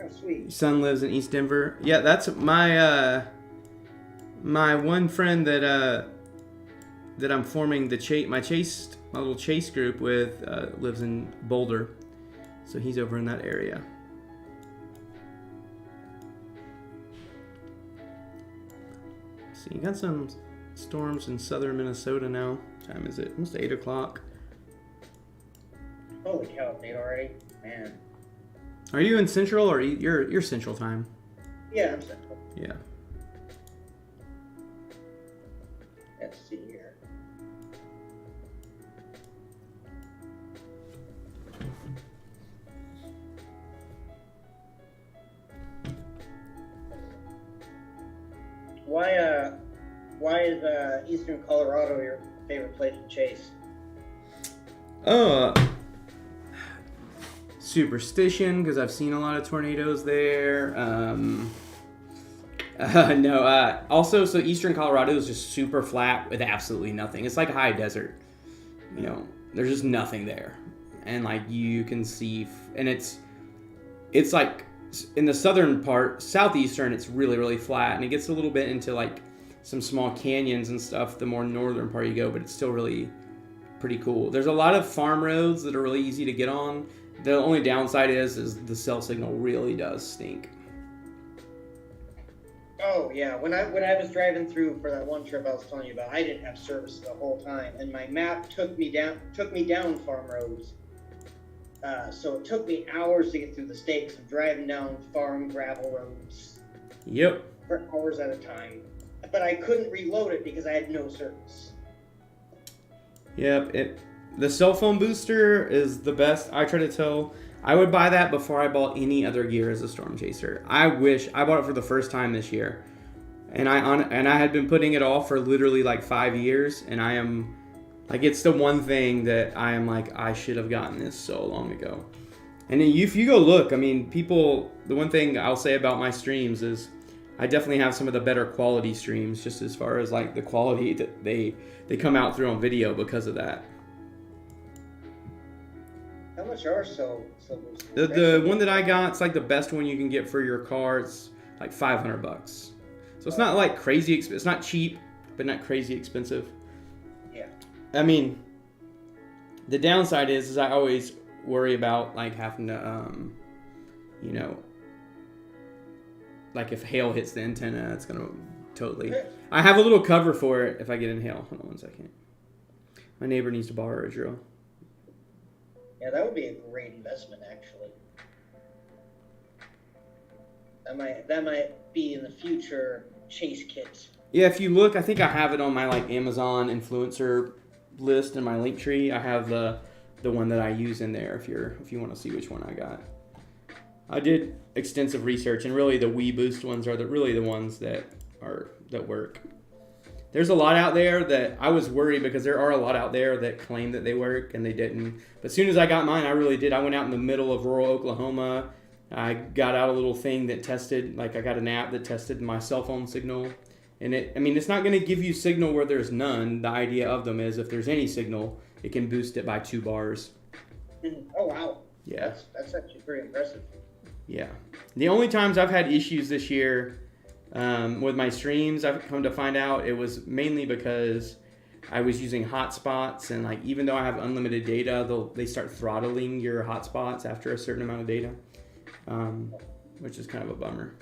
Oh, sweet. Your son lives in East Denver. Yeah, that's my my one friend that I'm forming my little chase group with lives in Boulder, so he's over in that area. So you got some storms in southern Minnesota now. What time is it? Almost 8 o'clock. Holy cow, it's 8 already? Man. Are you in Central or you're Central time? Yeah, I'm central. Yeah. Let's see here. Why is Eastern Colorado your favorite place to chase? Superstition, because I've seen a lot of tornadoes there. Also, so Eastern Colorado is just super flat with absolutely nothing. It's like a high desert. You know, there's just nothing there. And, like, you can see, and it's like, in the southern part, southeastern, it's really, really flat. And it gets a little bit into, like, some small canyons and stuff the more northern part you go, but it's still really pretty cool. There's a lot of farm roads that are really easy to get on. The only downside is the cell signal really does stink. Oh yeah, when I was driving through for that one trip I was telling you about, I didn't have service the whole time, and my map took me down farm roads. So it took me hours to get through the state. So I'm driving down farm gravel roads. Yep. For hours at a time, but I couldn't reload it because I had no service. Yep. The cell phone booster is the best. I try to tell. I would buy that before I bought any other gear as a storm chaser. I wish I bought it for the first time this year, and I had been putting it off for literally like 5 years, and I am like, it's the one thing that I am like, I should have gotten this so long ago. And if you go look, I mean, people. The one thing I'll say about my streams is I definitely have some of the better quality streams, just as far as like the quality that they come out through on video because of that. How much are so The one that I got, it's like the best one you can get for your car. It's like $500. So it's not like crazy. It's not cheap, but not crazy expensive. Yeah. I mean, the downside is I always worry about like having to, you know, like if hail hits the antenna, it's gonna totally. I have a little cover for it if I get in hail. Hold on 1 second. My neighbor needs to borrow a drill. Yeah, that would be a great investment, actually. That might be in the future chase kit. Yeah, if you look, I think I have it on my like Amazon influencer list in my link tree. I have the one that I use in there. If you want to see which one I got, I did extensive research, and really the Wii Boost ones are really the ones that work. There's a lot out there that I was worried because there are a lot out there that claim that they work and they didn't. But as soon as I got mine, I really did. I went out in the middle of rural Oklahoma. I got out a little thing that tested, like I got an app that tested my cell phone signal. And it's not going to give you signal where there's none. The idea of them is if there's any signal, it can boost it by 2 bars. Oh, wow. Yeah. That's actually pretty impressive. Yeah. The only times I've had issues this year with my streams, I've come to find out it was mainly because I was using hotspots, and like even though I have unlimited data, they start throttling your hotspots after a certain amount of data, which is kind of a bummer.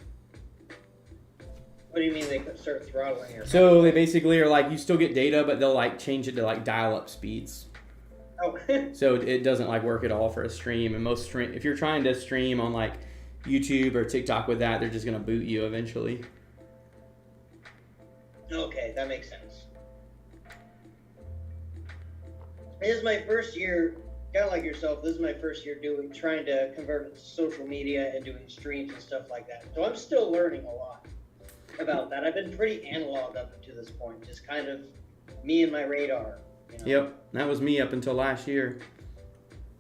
What do you mean they could start throttling your? So they basically are like, you still get data, but they'll like change it to like dial-up speeds. Oh. So it doesn't like work at all for a stream. And if you're trying to stream on like YouTube or TikTok with that, they're just gonna boot you eventually. Okay, that makes sense. This is my first year, kind of like yourself. This is my first year trying to convert it to social media and doing streams and stuff like that. So I'm still learning a lot about that. I've been pretty analog up to this point, just kind of me and my radar. You know? Yep, that was me up until last year.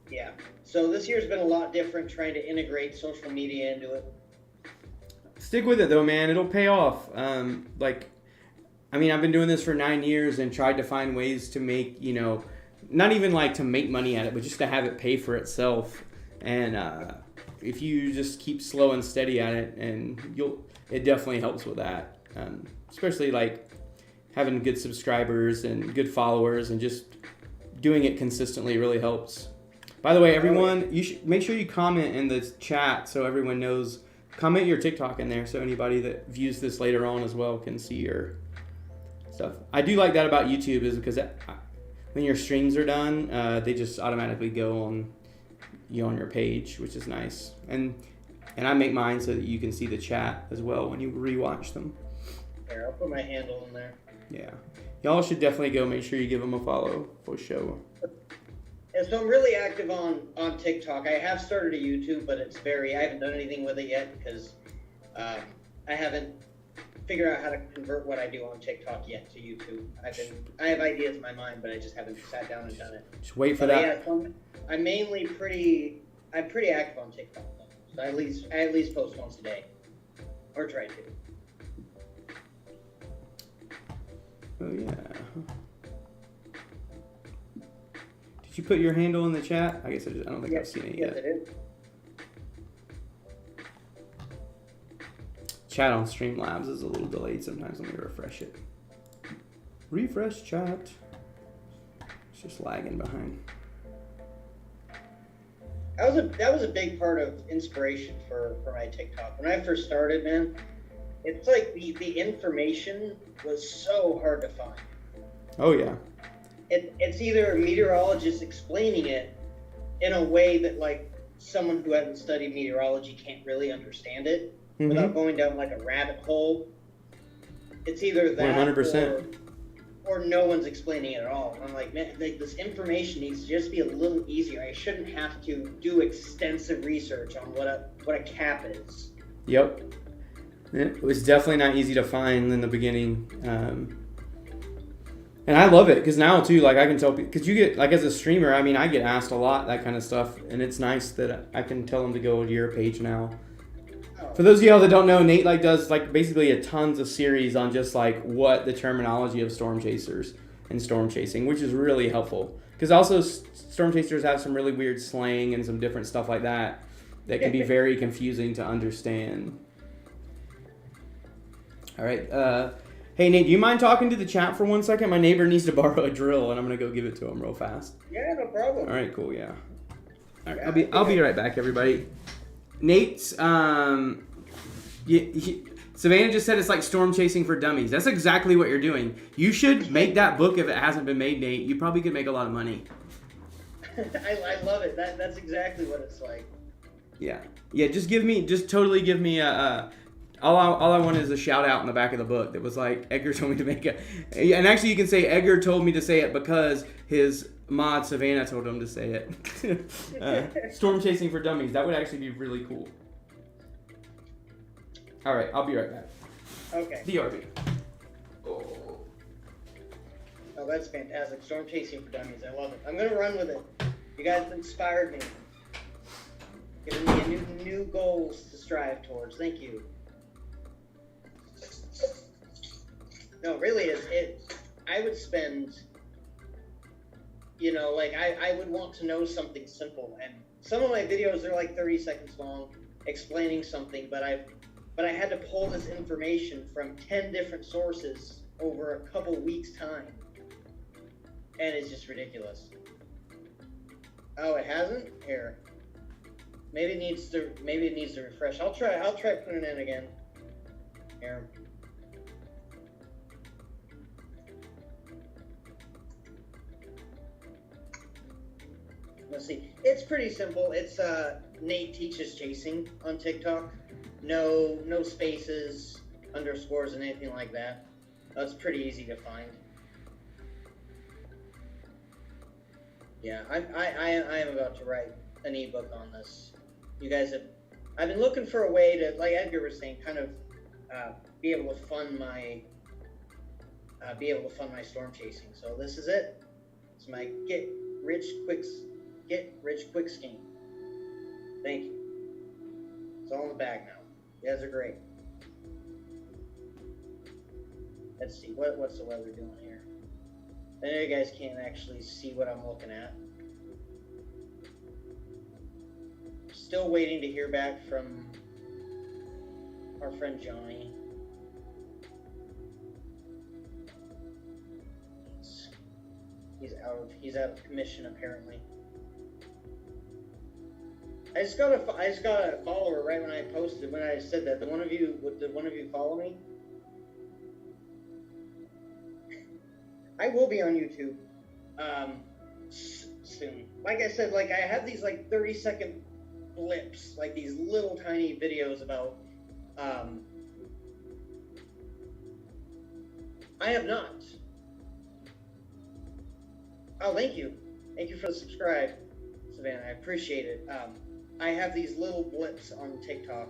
Yeah. So this year's been a lot different, trying to integrate social media into it. Stick with it though, man. It'll pay off. I've been doing this for 9 years and tried to find ways to make, not even like to make money at it, but just to have it pay for itself. And if you just keep slow and steady at it, and it definitely helps with that. Especially like having good subscribers and good followers, and just doing it consistently really helps. By the way, everyone, you should make sure you comment in the chat so everyone knows. Comment your TikTok in there so anybody that views this later on as well can see your stuff. I do like that about YouTube, is because when your streams are done, they just automatically go on your page, which is nice. And I make mine so that you can see the chat as well when you rewatch them. Here, I'll put my handle in there. Yeah. Y'all should definitely go make sure you give them a follow for sure. And so I'm really active on TikTok. I have started a YouTube, but I haven't done anything with it yet because I haven't figured out how to convert what I do on TikTok yet to YouTube. I have ideas in my mind, but I just haven't sat down and done it. Just wait for that. Yeah, so I'm pretty active on TikTok though. So I at least post once a day, or try to. Oh yeah. Did you put your handle in the chat? I guess I don't think I've seen it yet. Yes, it is. Chat on Streamlabs is a little delayed sometimes. Let me refresh it. Refresh chat. It's just lagging behind. That was a big part of inspiration for my TikTok. When I first started, man, it's like the information was so hard to find. Oh yeah. It's either meteorologists explaining it in a way that like someone who hasn't studied meteorology can't really understand it without going down like a rabbit hole. It's either that 100%. or no one's explaining it at all. I'm like, man, this information needs to just be a little easier. I shouldn't have to do extensive research on what a cap is. Yep. It was definitely not easy to find in the beginning. And I love it because now too, like I can tell, because you get, like as a streamer, I get asked a lot, that kind of stuff. And it's nice that I can tell them to go to your page now. For those of y'all that don't know, Nate does basically a tons of series on just what the terminology of storm chasers and storm chasing, which is really helpful. Because also storm chasers have some really weird slang and some different stuff like that can be very confusing to understand. All right. Hey, Nate, do you mind talking to the chat for 1 second? My neighbor needs to borrow a drill, and I'm going to go give it to him real fast. Yeah, no problem. All right, cool, yeah. All right, I'll be right back, everybody. Nate's, Savannah just said it's like storm chasing for dummies. That's exactly what you're doing. You should make that book if it hasn't been made, Nate. You probably could make a lot of money. I love it. That's exactly what it's like. Yeah. Yeah, just totally give me a all I want is a shout out in the back of the book that was like, Edgar told me to make it. And actually you can say Edgar told me to say it because his mod Savannah told him to say it. Storm chasing for dummies. That would actually be really cool. All right, I'll be right back. Okay. DRB. Oh, that's fantastic. Storm chasing for dummies. I love it. I'm going to run with it. You guys inspired me. Giving me new goals to strive towards. Thank you. No, really, I would spend, I would want to know something simple. And some of my videos are like 30 seconds long explaining something, but I had to pull this information from 10 different sources over a couple weeks' time. And it's just ridiculous. Oh, it hasn't? Here. Maybe it needs to refresh. I'll try putting it in again. Here. let's see. It's pretty simple. It's Nate Teaches Chasing on TikTok. No spaces, underscores, and anything like that. That's pretty easy to find. Yeah, I am about to write an ebook on this. You guys have. I've been looking for a way to, like Edgar was saying, kind of be able to fund my storm chasing. So this is it. It's my get rich quick scheme. Thank you. It's all in the bag now. You guys are great. Let's see what's the weather doing here. I know you guys can't actually see what I'm looking at. Still waiting to hear back from our friend Johnny. He's out of commission apparently. I just got a follower right when I posted, when I said that. Did one of you follow me? I will be on YouTube soon. Like I said, like I have these like 30-second blips, like these little tiny videos about I have not. Oh, thank you for the subscribe, Savannah. I appreciate it. I have these little blips on TikTok,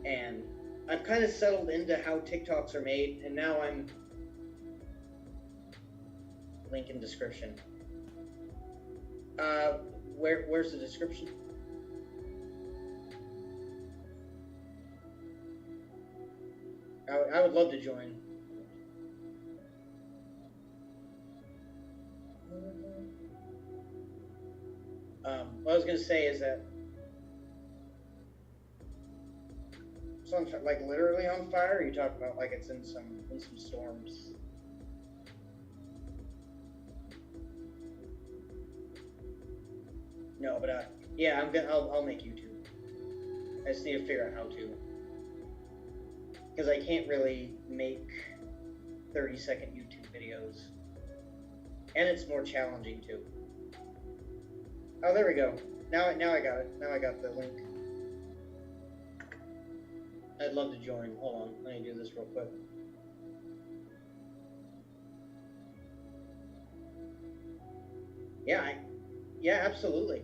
and I've kind of settled into how TikToks are made, and now I'm link in description. Where's the description? I would love to join. What I was gonna say is that it's on, like literally on fire. Or you talk about like it's in some storms. No, but yeah, I'll make YouTube. I just need to figure out how to, because I can't really make 30-second YouTube videos, and it's more challenging too. Oh, there we go. Now I got it. Now I got the link. I'd love to join. Hold on, let me do this real quick. Yeah, absolutely.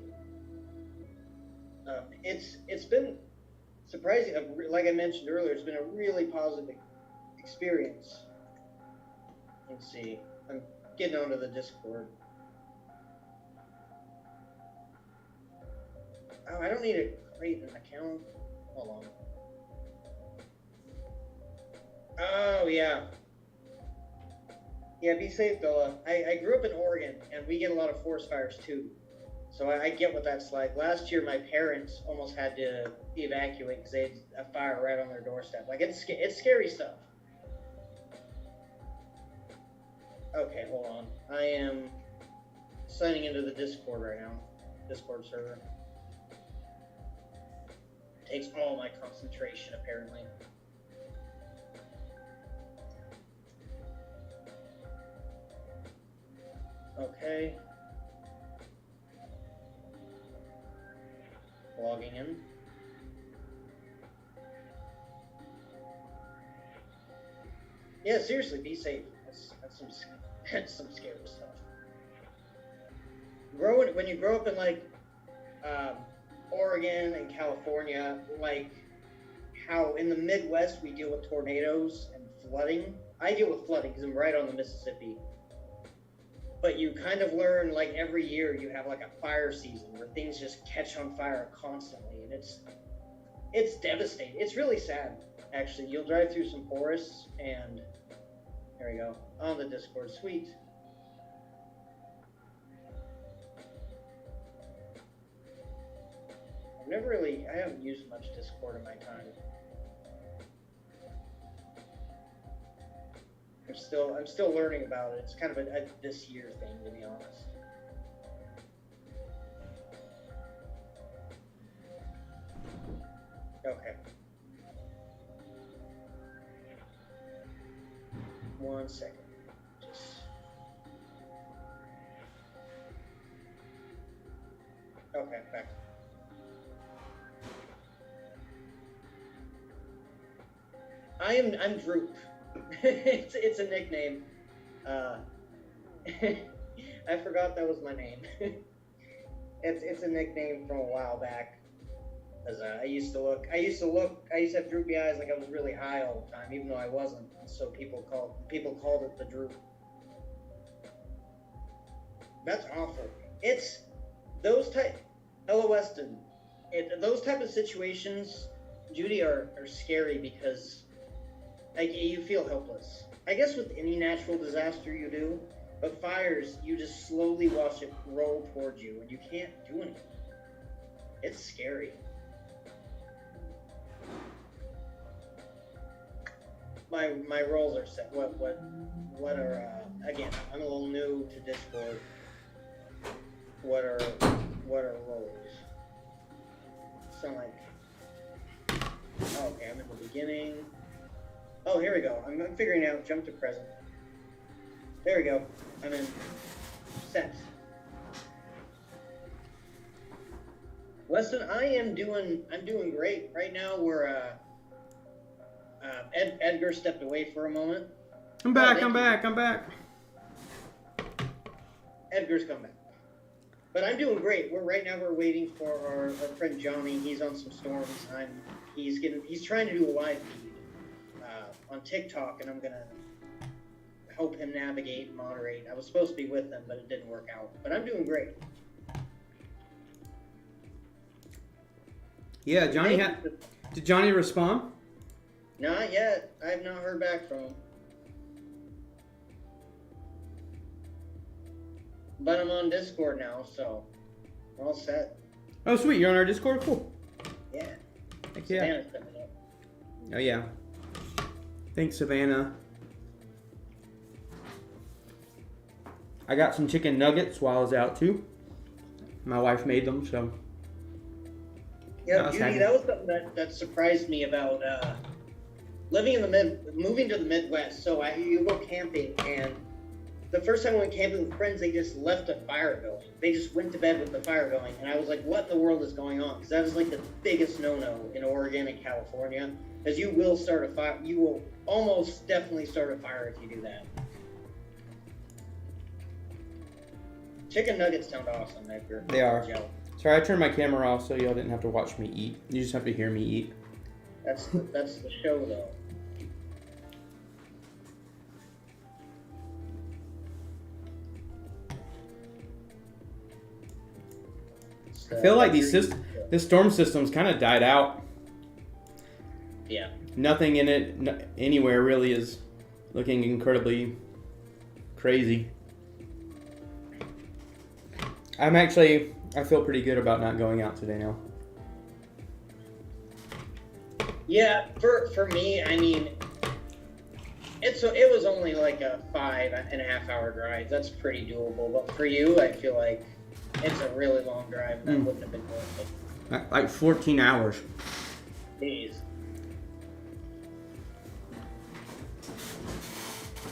It's been surprising. Like I mentioned earlier, it's been a really positive experience. Let's see. I'm getting onto the Discord. Oh, I don't need to create an account. Hold on. Oh, yeah. Yeah, be safe, Bella. I grew up in Oregon, and we get a lot of forest fires, too. So I get what that's like. Last year, my parents almost had to evacuate because they had a fire right on their doorstep. Like, it's scary stuff. Okay, hold on. I am signing into the Discord right now. Discord server. Takes all my concentration, apparently. Okay. Logging in. Yeah, seriously, be safe. That's some scary stuff. When you grow up in like Oregon and California, like how in the Midwest we deal with tornadoes and flooding. I deal with flooding because I'm right on the Mississippi. But you kind of learn, like every year you have like a fire season where things just catch on fire constantly, and it's devastating. It's really sad, actually. You'll drive through some forests, and there we go, on the Discord. Sweet. I haven't used much Discord in my time. I'm still learning about it. It's kind of a this year thing, to be honest. Okay. 1 second. I'm Droop. it's a nickname. I forgot that was my name. It's a nickname from a while back. Cause I used to have droopy eyes like I was really high all the time, even though I wasn't. So people called it the Droop. That's awful. It's those type. Hello, Weston. Those type of situations, Judy, are scary because like you feel helpless. I guess with any natural disaster you do, but fires, you just slowly watch it roll towards you, and you can't do anything. It's scary. My roles are set. What are again? I'm a little new to Discord. What are roles? So like, oh, okay, I'm in the beginning. Oh, here we go. I'm figuring out. Jump to present. There we go. I'm in set. Weston, I'm doing great. Right now we're Edgar stepped away for a moment. I'm back. I'm back. Edgar's come back. But I'm doing great. We're waiting for our friend Johnny. He's on some storms. He's trying to do a live feed on TikTok, and I'm gonna help him navigate and moderate. I was supposed to be with him, but it didn't work out. But I'm doing great. Yeah, did Johnny respond? Not yet. I have not heard back from him. But I'm on Discord now, so we're all set. Oh, sweet. You're on our Discord? Cool. Yeah. Heck yeah. Savannah's coming up. Oh, yeah. Thanks, Savannah. I got some chicken nuggets while I was out, too. My wife made them, so. Yeah, Judy, that was something that surprised me about moving to the Midwest. So you go camping, and the first time I went camping with friends, they just left a fire going. They just went to bed with the fire going, and I was like, what in the world is going on? Because that is like the biggest no-no in Oregon and California, because you will start a fire. You will almost definitely start a fire if you do that. Chicken nuggets sound awesome, Edgar. They are. Sorry, I turned my camera off so y'all didn't have to watch me eat. You just have to hear me eat. That's the show, though. I feel like this storm system's kind of died out. Yeah. Nothing in it anywhere really is looking incredibly crazy. I feel pretty good about not going out today now. Yeah, for me, I mean, it was only like a 5.5 hour drive. That's pretty doable. But for you, I feel like it's a really long drive. That wouldn't have been worth it. Like 14 hours. Jeez.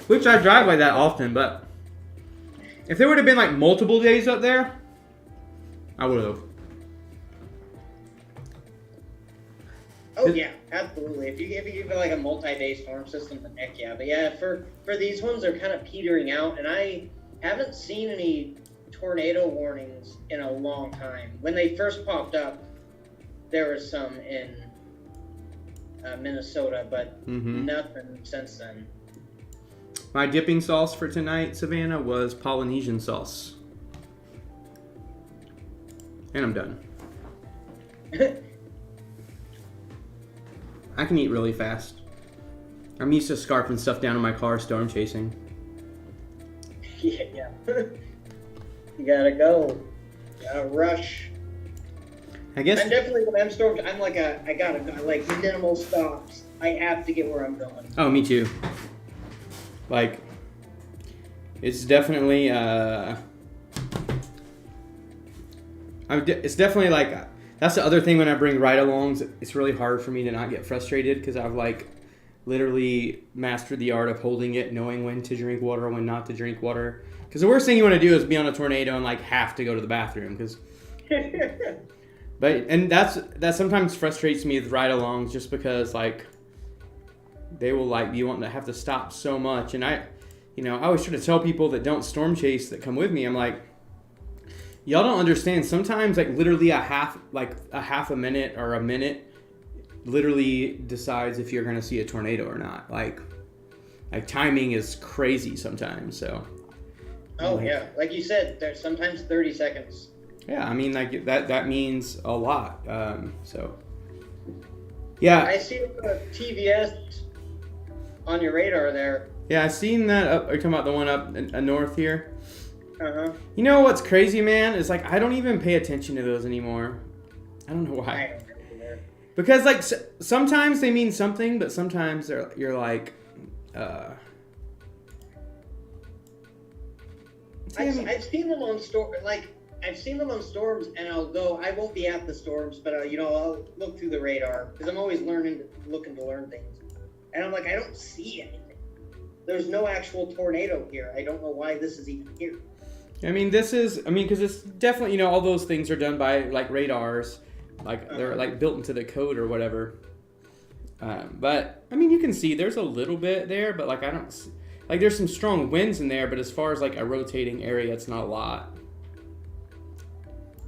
Which I drive like that often, but if there would have been like multiple days up there, I would have. Oh yeah, absolutely. If you give it like a multi-day storm system, then heck yeah. But yeah, for these ones, they're kind of petering out, and I haven't seen any tornado warnings in a long time. When they first popped up, there was some in Minnesota, but nothing since then. My dipping sauce for tonight, Savannah, was Polynesian sauce. And I'm done. I can eat really fast. I'm used to scarfing stuff down in my car storm chasing. Yeah. You gotta go. Gotta rush. I guess I'm definitely when I'm stormed. I'm like I gotta go. Like minimal stops. I have to get where I'm going. Oh, me too. Like, it's definitely it's definitely like, that's the other thing when I bring ride-alongs. It's really hard for me to not get frustrated because I've like literally mastered the art of holding it, knowing when to drink water, when not to drink water. Because the worst thing you want to do is be on a tornado and like have to go to the bathroom. But that sometimes frustrates me with ride-alongs just because like they will like be wanting to have to stop so much. And I always try to tell people that don't storm chase that come with me, I'm like, y'all don't understand. Sometimes like literally a half a minute or a minute literally decides if you're going to see a tornado or not. Like timing is crazy sometimes. So. Oh yeah, like you said, there's sometimes 30 seconds. Yeah, I mean like that means a lot. So. Yeah. I see the TVS on your radar there. Yeah, I've seen that up. Are you talking about the one up north here? Uh-huh. You know what's crazy, man? Is like I don't even pay attention to those anymore. I don't know why. I don't know either. Because like sometimes they mean something, but sometimes you're like. I've seen them on I've seen them on storms, and I won't be at the storms, but I'll look through the radar because I'm always looking to learn things. And I'm like, I don't see anything. There's no actual tornado here. I don't know why this is even here. I mean, because it's definitely, all those things are done by like radars, like they're like built into the code or whatever. But I mean, you can see there's a little bit there, but like I don't like there's some strong winds in there, but as far as like a rotating area, it's not a lot.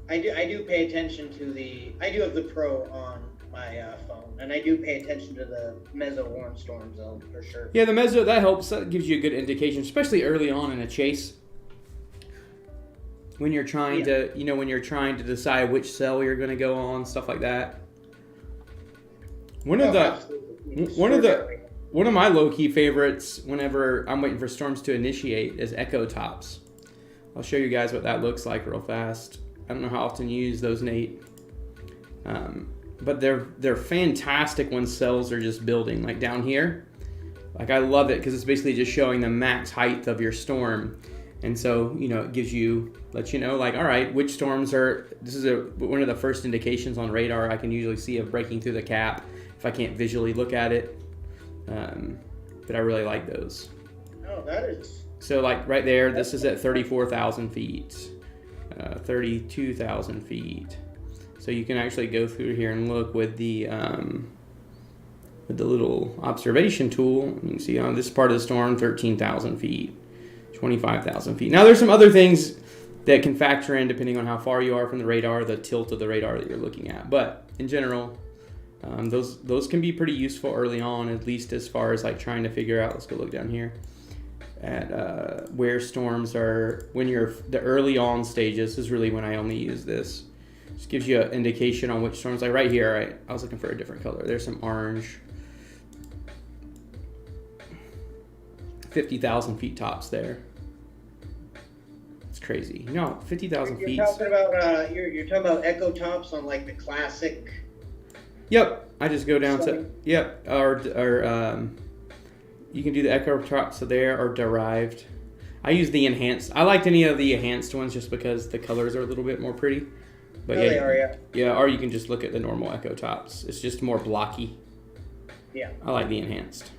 I do pay attention to I do have the Pro on my phone, and I do pay attention to the Mezzo warm storm zone for sure. Yeah, the Mezzo, that helps. That gives you a good indication, especially early on in a chase. When you're trying to decide which cell you're going to go on, stuff like that. One of my low-key favorites whenever I'm waiting for storms to initiate is echo tops. I'll show you guys what that looks like real fast. I don't know how often you use those, Nate. But they're fantastic when cells are just building, like down here. Like I love it because it's basically just showing the max height of your storm. And so, it lets you know, like, all right, which storms this is one of the first indications on radar I can usually see of breaking through the cap if I can't visually look at it. But I really like those. Oh, that is... So like right there, this is at 34,000 feet, 32,000 feet. So you can actually go through here and look with the little observation tool. You can see on this part of the storm, 13,000 feet, 25,000 feet. Now there's some other things that can factor in depending on how far you are from the radar, the tilt of the radar that you're looking at. But in general, those can be pretty useful early on, at least as far as like trying to figure out. Let's go look down here at where storms are. When you're the early on stages is really when I only use this. Just gives you an indication on which storms. Like right here, I was looking for a different color. There's some orange. 50,000 feet tops there. It's crazy. 50,000 feet. You're talking about you're talking about echo tops on like the classic. Yep. I just go down to or you can do the echo tops there or derived. I use the enhanced. I liked any of the enhanced ones just because the colors are a little bit more pretty. But they are, yeah. Yeah, or you can just look at the normal echo tops. It's just more blocky. Yeah. I like the enhanced.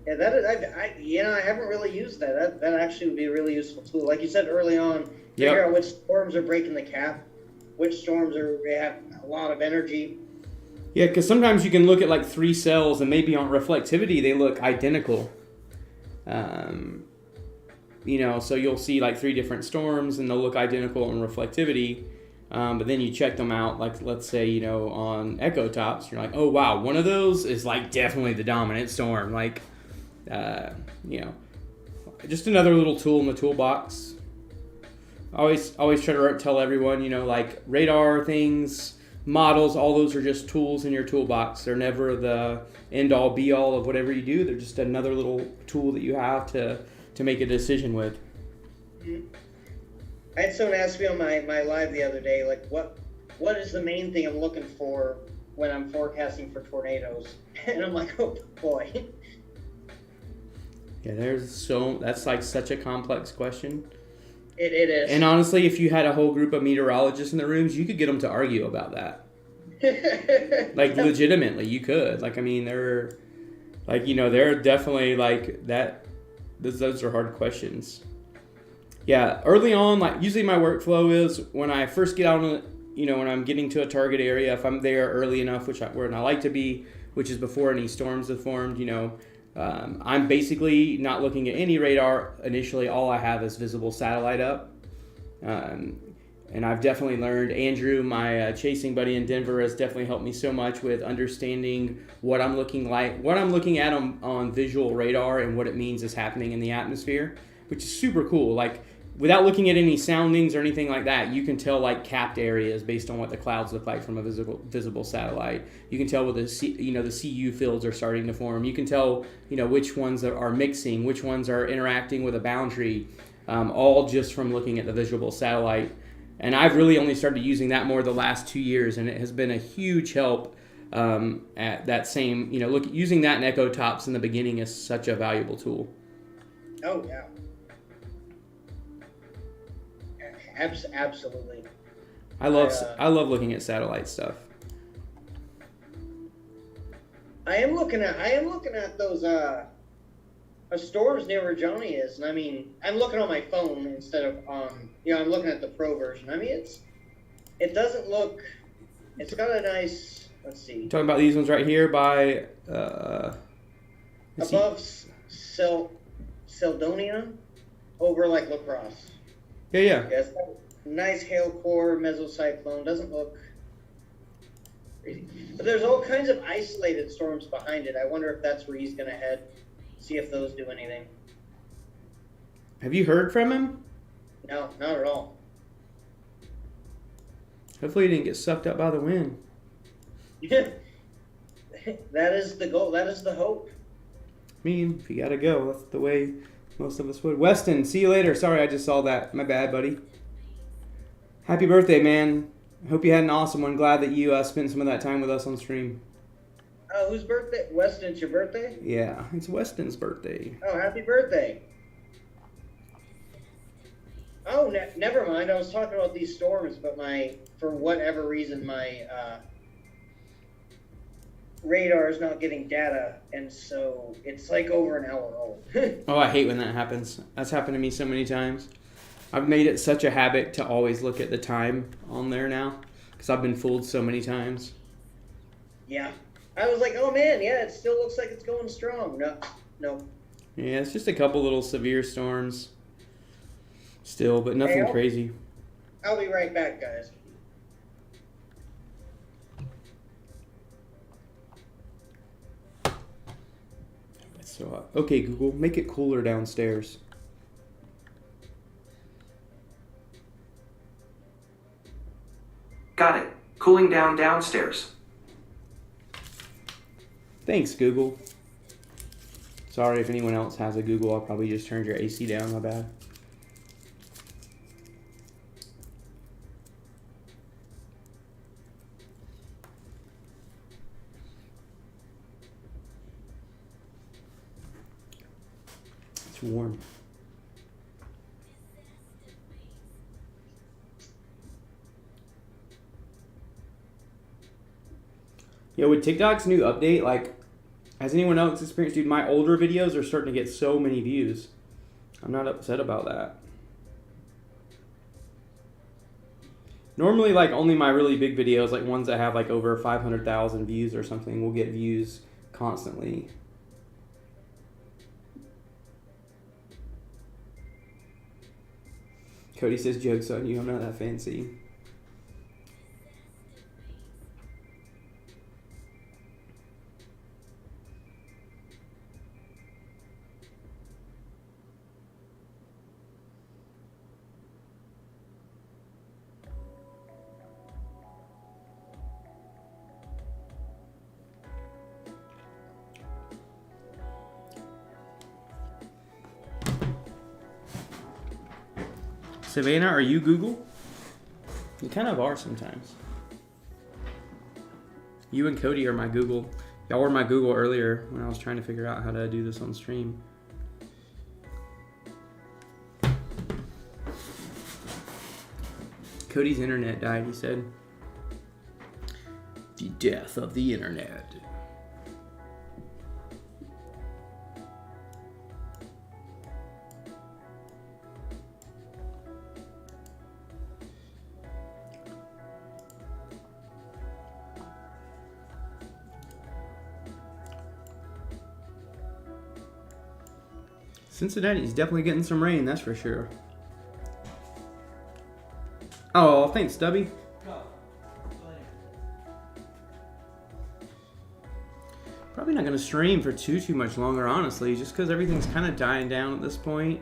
Yeah, that is. I haven't really used that. That actually would be a really useful tool. Like you said early on, figure out which storms are breaking the cap, which storms have a lot of energy. Yeah, because sometimes you can look at like 3 cells and maybe on reflectivity they look identical. So you'll see like 3 different storms and they'll look identical on reflectivity. But then you check them out, like let's say, on echo tops, you're like, oh wow, one of those is like definitely the dominant storm. Like, just another little tool in the toolbox. Always try to tell everyone, like radar things, models, all those are just tools in your toolbox. They're never the end all be all of whatever you do. They're just another little tool that you have to make a decision with. I had someone ask me on my live the other day, like, what is the main thing I'm looking for when I'm forecasting for tornadoes? And I'm like, oh boy. Yeah, that's like such a complex question. It is. And honestly, if you had a whole group of meteorologists in the rooms, you could get them to argue about that. Like legitimately, you could. Like, I mean, they're definitely like that. Those are hard questions. Yeah, early on, like usually my workflow is when I first get out on, when I'm getting to a target area, if I'm there early enough, when I like to be, which is before any storms have formed. I'm basically not looking at any radar initially. All I have is visible satellite up. And I've definitely learned, Andrew, my chasing buddy in Denver, has definitely helped me so much with understanding what I'm looking at on visual radar and what it means is happening in the atmosphere, which is super cool. Like, without looking at any soundings or anything like that, you can tell like capped areas based on what the clouds look like from a visible satellite. You can tell where the CU fields are starting to form. You can tell which ones are mixing, which ones are interacting with a boundary, all just from looking at the visible satellite. And I've really only started using that more the last 2 years, and it has been a huge help at that same, using that in Echo Tops in the beginning is such a valuable tool. Oh, yeah. Absolutely. I love looking at satellite stuff. I am looking at those storms near where Johnny is, and I mean, I'm looking on my phone instead of on, I'm looking at the pro version. I mean, it doesn't look, it's got a nice, let's see. You're talking about these ones right here by above Seldonia, over like La Crosse. Yeah. Yes, nice hail core mesocyclone. Doesn't look crazy, but there's all kinds of isolated storms behind it. I wonder if that's where he's gonna head. See if those do anything. Have you heard from him? No, not at all. Hopefully he didn't get sucked up by the wind. Yeah. That is the goal. That is the hope. I mean, if you gotta go, that's the way most of us would. Weston, see you later. Sorry, I just saw that. My bad, buddy. Happy birthday, man. I hope you had an awesome one. Glad that you spent some of that time with us on stream. Whose birthday? Weston, it's your birthday? Yeah, it's Weston's birthday. Oh, happy birthday. Oh, never mind. I was talking about these storms, but for whatever reason, my radar is not getting data, and so it's like over an hour old. Oh, I hate when that happens. That's happened to me so many times. I've made it such a habit to always look at the time on there now, because I've been fooled so many times. Yeah. I was like, oh man, yeah, it still looks like it's going strong. No. Yeah, it's just a couple little severe storms still, but nothing crazy. I'll be right back, guys. So, okay, Google, make it cooler downstairs. Got it. Cooling down downstairs. Thanks, Google. Sorry if anyone else has a Google. I probably just turned your AC down. My bad. It's warm. Yo, with TikTok's new update, like, has anyone else experienced, dude, my older videos are starting to get so many views. I'm not upset about that. Normally, like, only my really big videos, like ones that have, like, over 500,000 views or something, will get views constantly. Cody says, joke's on you, I'm not that fancy. Savannah, are you Google? You kind of are sometimes. You and Cody are my Google. Y'all were my Google earlier when I was trying to figure out how to do this on stream. Cody's internet died, he said. The death of the internet. Cincinnati's definitely getting some rain, that's for sure. Oh, thanks, Stubby. Probably not going to stream for too much longer, honestly, just because everything's kind of dying down at this point.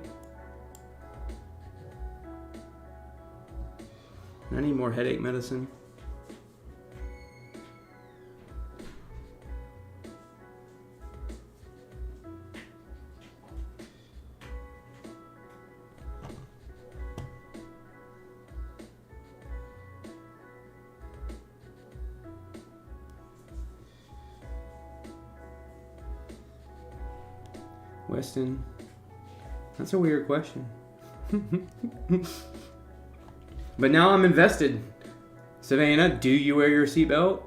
I need more headache medicine. Weston, that's a weird question. But now I'm invested. Savannah, do you wear your seatbelt?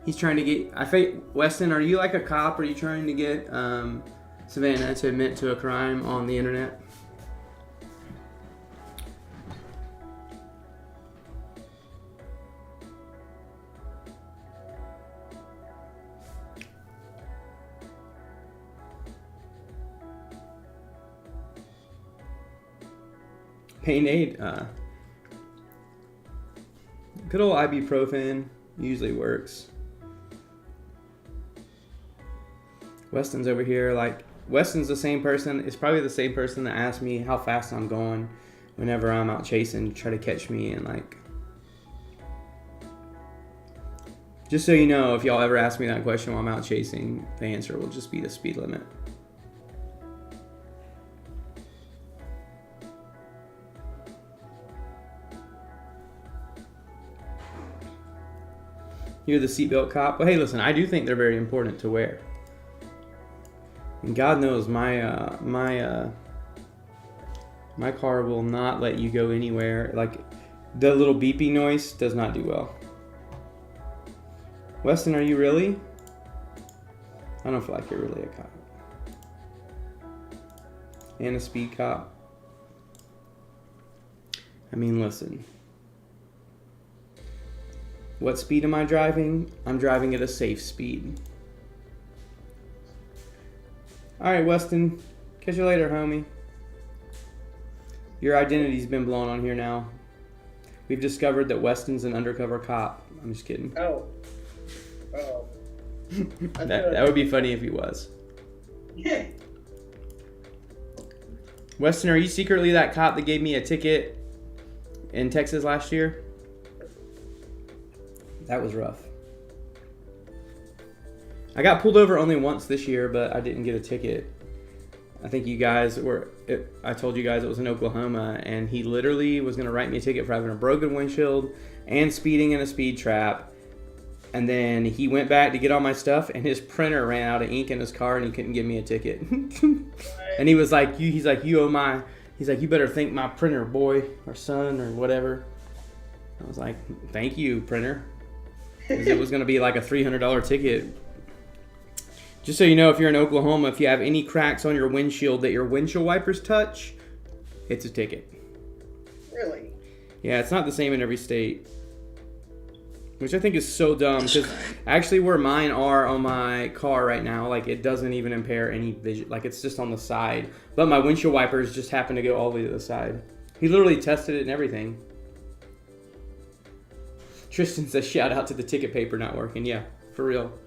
He's trying to get. Weston, are you like a cop? Are you trying to get Savannah to admit to a crime on the internet? Pain aid, good old ibuprofen usually works. Weston's over here, like, Weston's the same person, it's probably the same person that asks me how fast I'm going whenever I'm out chasing to try to catch me, and like, just so you know, if y'all ever ask me that question while I'm out chasing, the answer will just be the speed limit. You're the seatbelt cop. Well, hey, listen, I do think they're very important to wear. And God knows my car will not let you go anywhere. Like, the little beeping noise does not do well. Weston, are you really? I don't feel like you're really a cop. And a speed cop. I mean, listen. What speed am I driving? I'm driving at a safe speed. Alright, Weston. Catch you later, homie. Your identity's been blown on here now. We've discovered that Weston's an undercover cop. I'm just kidding. Oh. Uh-oh. that would be funny if he was. Yeah. Weston, are you secretly that cop that gave me a ticket in Texas last year? That was rough. I got pulled over only once this year, but I didn't get a ticket. I think you guys I told you guys it was in Oklahoma, and he literally was going to write me a ticket for having a broken windshield and speeding in a speed trap. And then he went back to get all my stuff, and his printer ran out of ink in his car, and he couldn't give me a ticket. And he was like, you better thank my printer, boy, or son, or whatever. I was like, thank you, printer. Because it was going to be like a $300 ticket. Just so you know, if you're in Oklahoma, if you have any cracks on your windshield that your windshield wipers touch, it's a ticket. Really? Yeah, it's not the same in every state. Which I think is so dumb, because actually where mine are on my car right now, like, it doesn't even impair any vision. Like, it's just on the side. But my windshield wipers just happen to go all the way to the side. He literally tested it and everything. Tristan says, shout out to the ticket paper not working. Yeah, for real.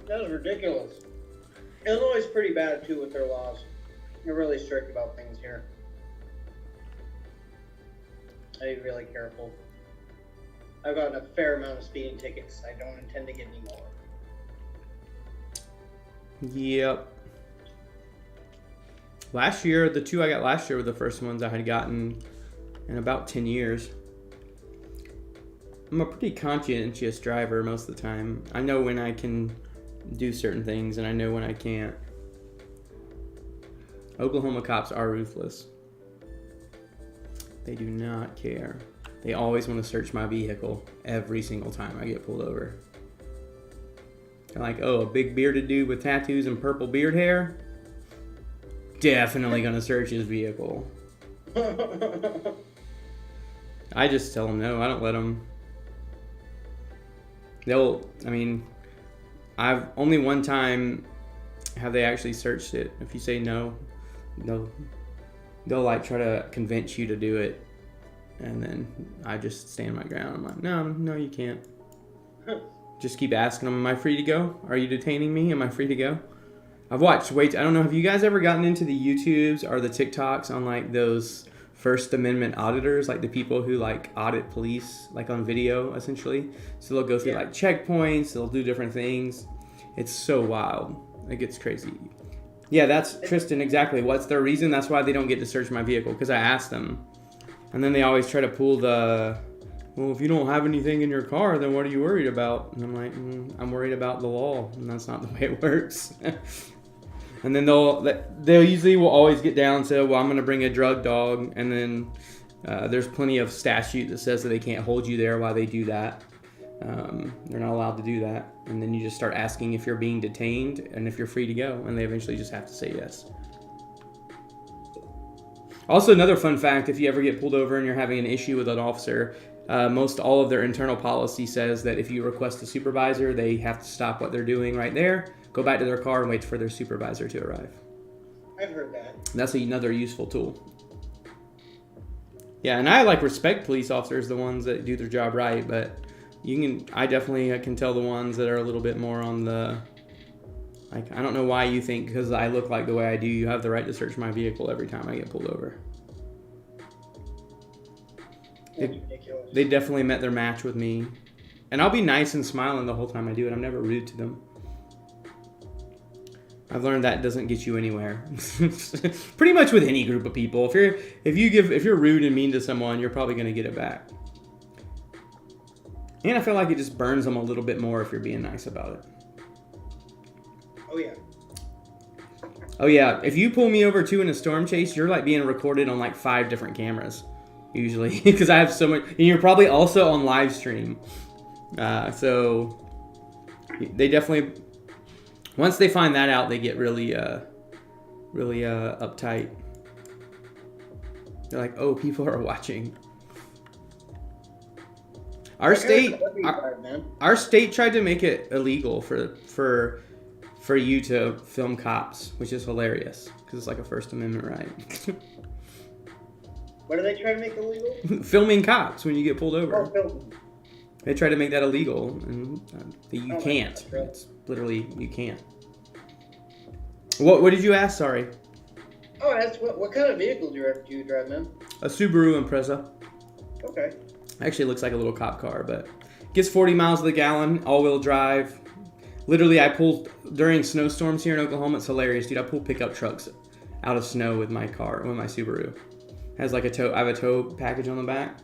That was ridiculous. Illinois is pretty bad, too, with their laws. They're really strict about things here. I'd be really careful. I've gotten a fair amount of speeding tickets. I don't intend to get any more. Yep. Last year, the two I got last year were the first ones I had gotten in about 10 years. I'm a pretty conscientious driver most of the time. I know when I can do certain things, and I know when I can't. Oklahoma cops are ruthless. They do not care. They always want to search my vehicle every single time I get pulled over. They're like, oh, a big bearded dude with tattoos and purple beard hair? Definitely gonna search his vehicle. I just tell them no, I don't let them. I mean, I've only one time have they actually searched it. If you say no, they'll like try to convince you to do it, and then I just stand my ground. I'm like, no, you can't. Just keep asking them, am I free to go? Are you detaining me? Am I free to go? I've watched I don't know, have you guys ever gotten into the YouTubes or the TikToks on like those First Amendment auditors, like the people who like audit police, like on video essentially? So they'll go through like checkpoints, they'll do different things. It's so wild. It gets crazy. Yeah, that's Tristan, exactly. What's their reason? That's why they don't get to search my vehicle, because I asked them. And then they always try to pull the, well, if you don't have anything in your car, then what are you worried about? And I'm like, I'm worried about the law, and that's not the way it works. And then they'll usually will always get down to, well, I'm going to bring a drug dog, and then there's plenty of statute that says that they can't hold you there while they do that. They're not allowed to do that. And then you just start asking if you're being detained and if you're free to go, and they eventually just have to say yes. Also, another fun fact, if you ever get pulled over and you're having an issue with an officer, most all of their internal policy says that if you request a supervisor, they have to stop what they're doing right there, go back to their car, and wait for their supervisor to arrive. I've heard that. That's another useful tool. Yeah, and I like respect police officers, the ones that do their job right, but I definitely can tell the ones that are a little bit more on the, like, I don't know why you think because I look like the way I do, you have the right to search my vehicle every time I get pulled over. Ridiculous. They definitely met their match with me. And I'll be nice and smiling the whole time I do it. I'm never rude to them. I've learned that doesn't get you anywhere. Pretty much with any group of people. If you're rude and mean to someone, you're probably going to get it back. And I feel like it just burns them a little bit more if you're being nice about it. Oh yeah. Oh yeah, if you pull me over too in a storm chase, you're like being recorded on like 5 different cameras. Usually, because I have so much, and you're probably also on live stream. So they definitely, once they find that out, they get really uptight. They're like, oh, people are watching. Our state tried to make it illegal for you to film cops, which is hilarious because it's like a First Amendment right. What are they trying to make illegal? Filming cops when you get pulled over. Oh, filming. They try to make that illegal, and you can't. That's right. It's literally, you can't. What did you ask? Sorry. Oh, that's what kind of vehicle do you drive, man? A Subaru Impreza. Okay. Actually, it looks like a little cop car, but gets 40 miles to the gallon, all-wheel drive. Literally, I pulled during snowstorms here in Oklahoma. It's hilarious, dude. I pull pickup trucks out of snow with my car, with my Subaru. Has like I have a tow package on the back.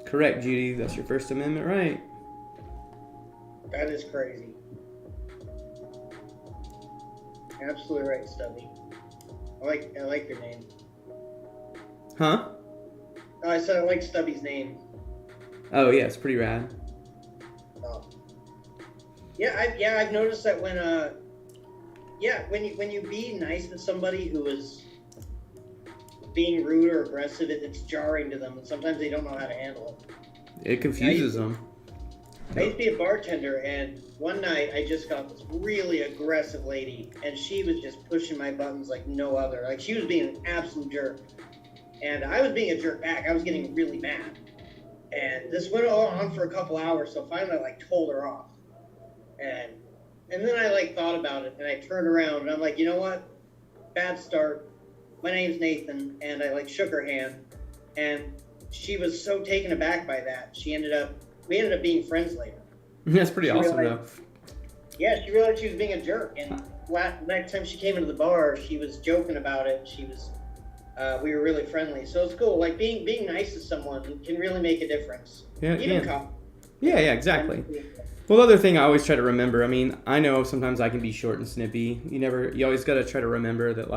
Correct, Judy. That's your First Amendment right. That is crazy. Absolutely right, Stubby. I like your name. Huh? Oh, I said I like Stubby's name. Oh yeah, it's pretty rad. Oh. Yeah, I've noticed that when you be nice to somebody who is being rude or aggressive, it's jarring to them, and sometimes they don't know how to handle it. It confuses them. I used to be a bartender, and one night I just got this really aggressive lady, and she was just pushing my buttons like no other. Like, she was being an absolute jerk, and I was being a jerk back. I was getting really mad, and this went on for a couple hours. So finally, I told her off, and then I thought about it, and I turned around, and I'm like, you know what? Bad start. My name's Nathan, and I shook her hand, and she was so taken aback by that. We ended up being friends later. That's pretty awesome, though. Yeah, she realized she was being a jerk, and next time she came into the bar, she was joking about it. We were really friendly, so it's cool. Being nice to someone can really make a difference. Yeah, Even yeah, exactly. Well, the other thing I always try to remember, I mean, I know sometimes I can be short and snippy. You always got to try to remember that,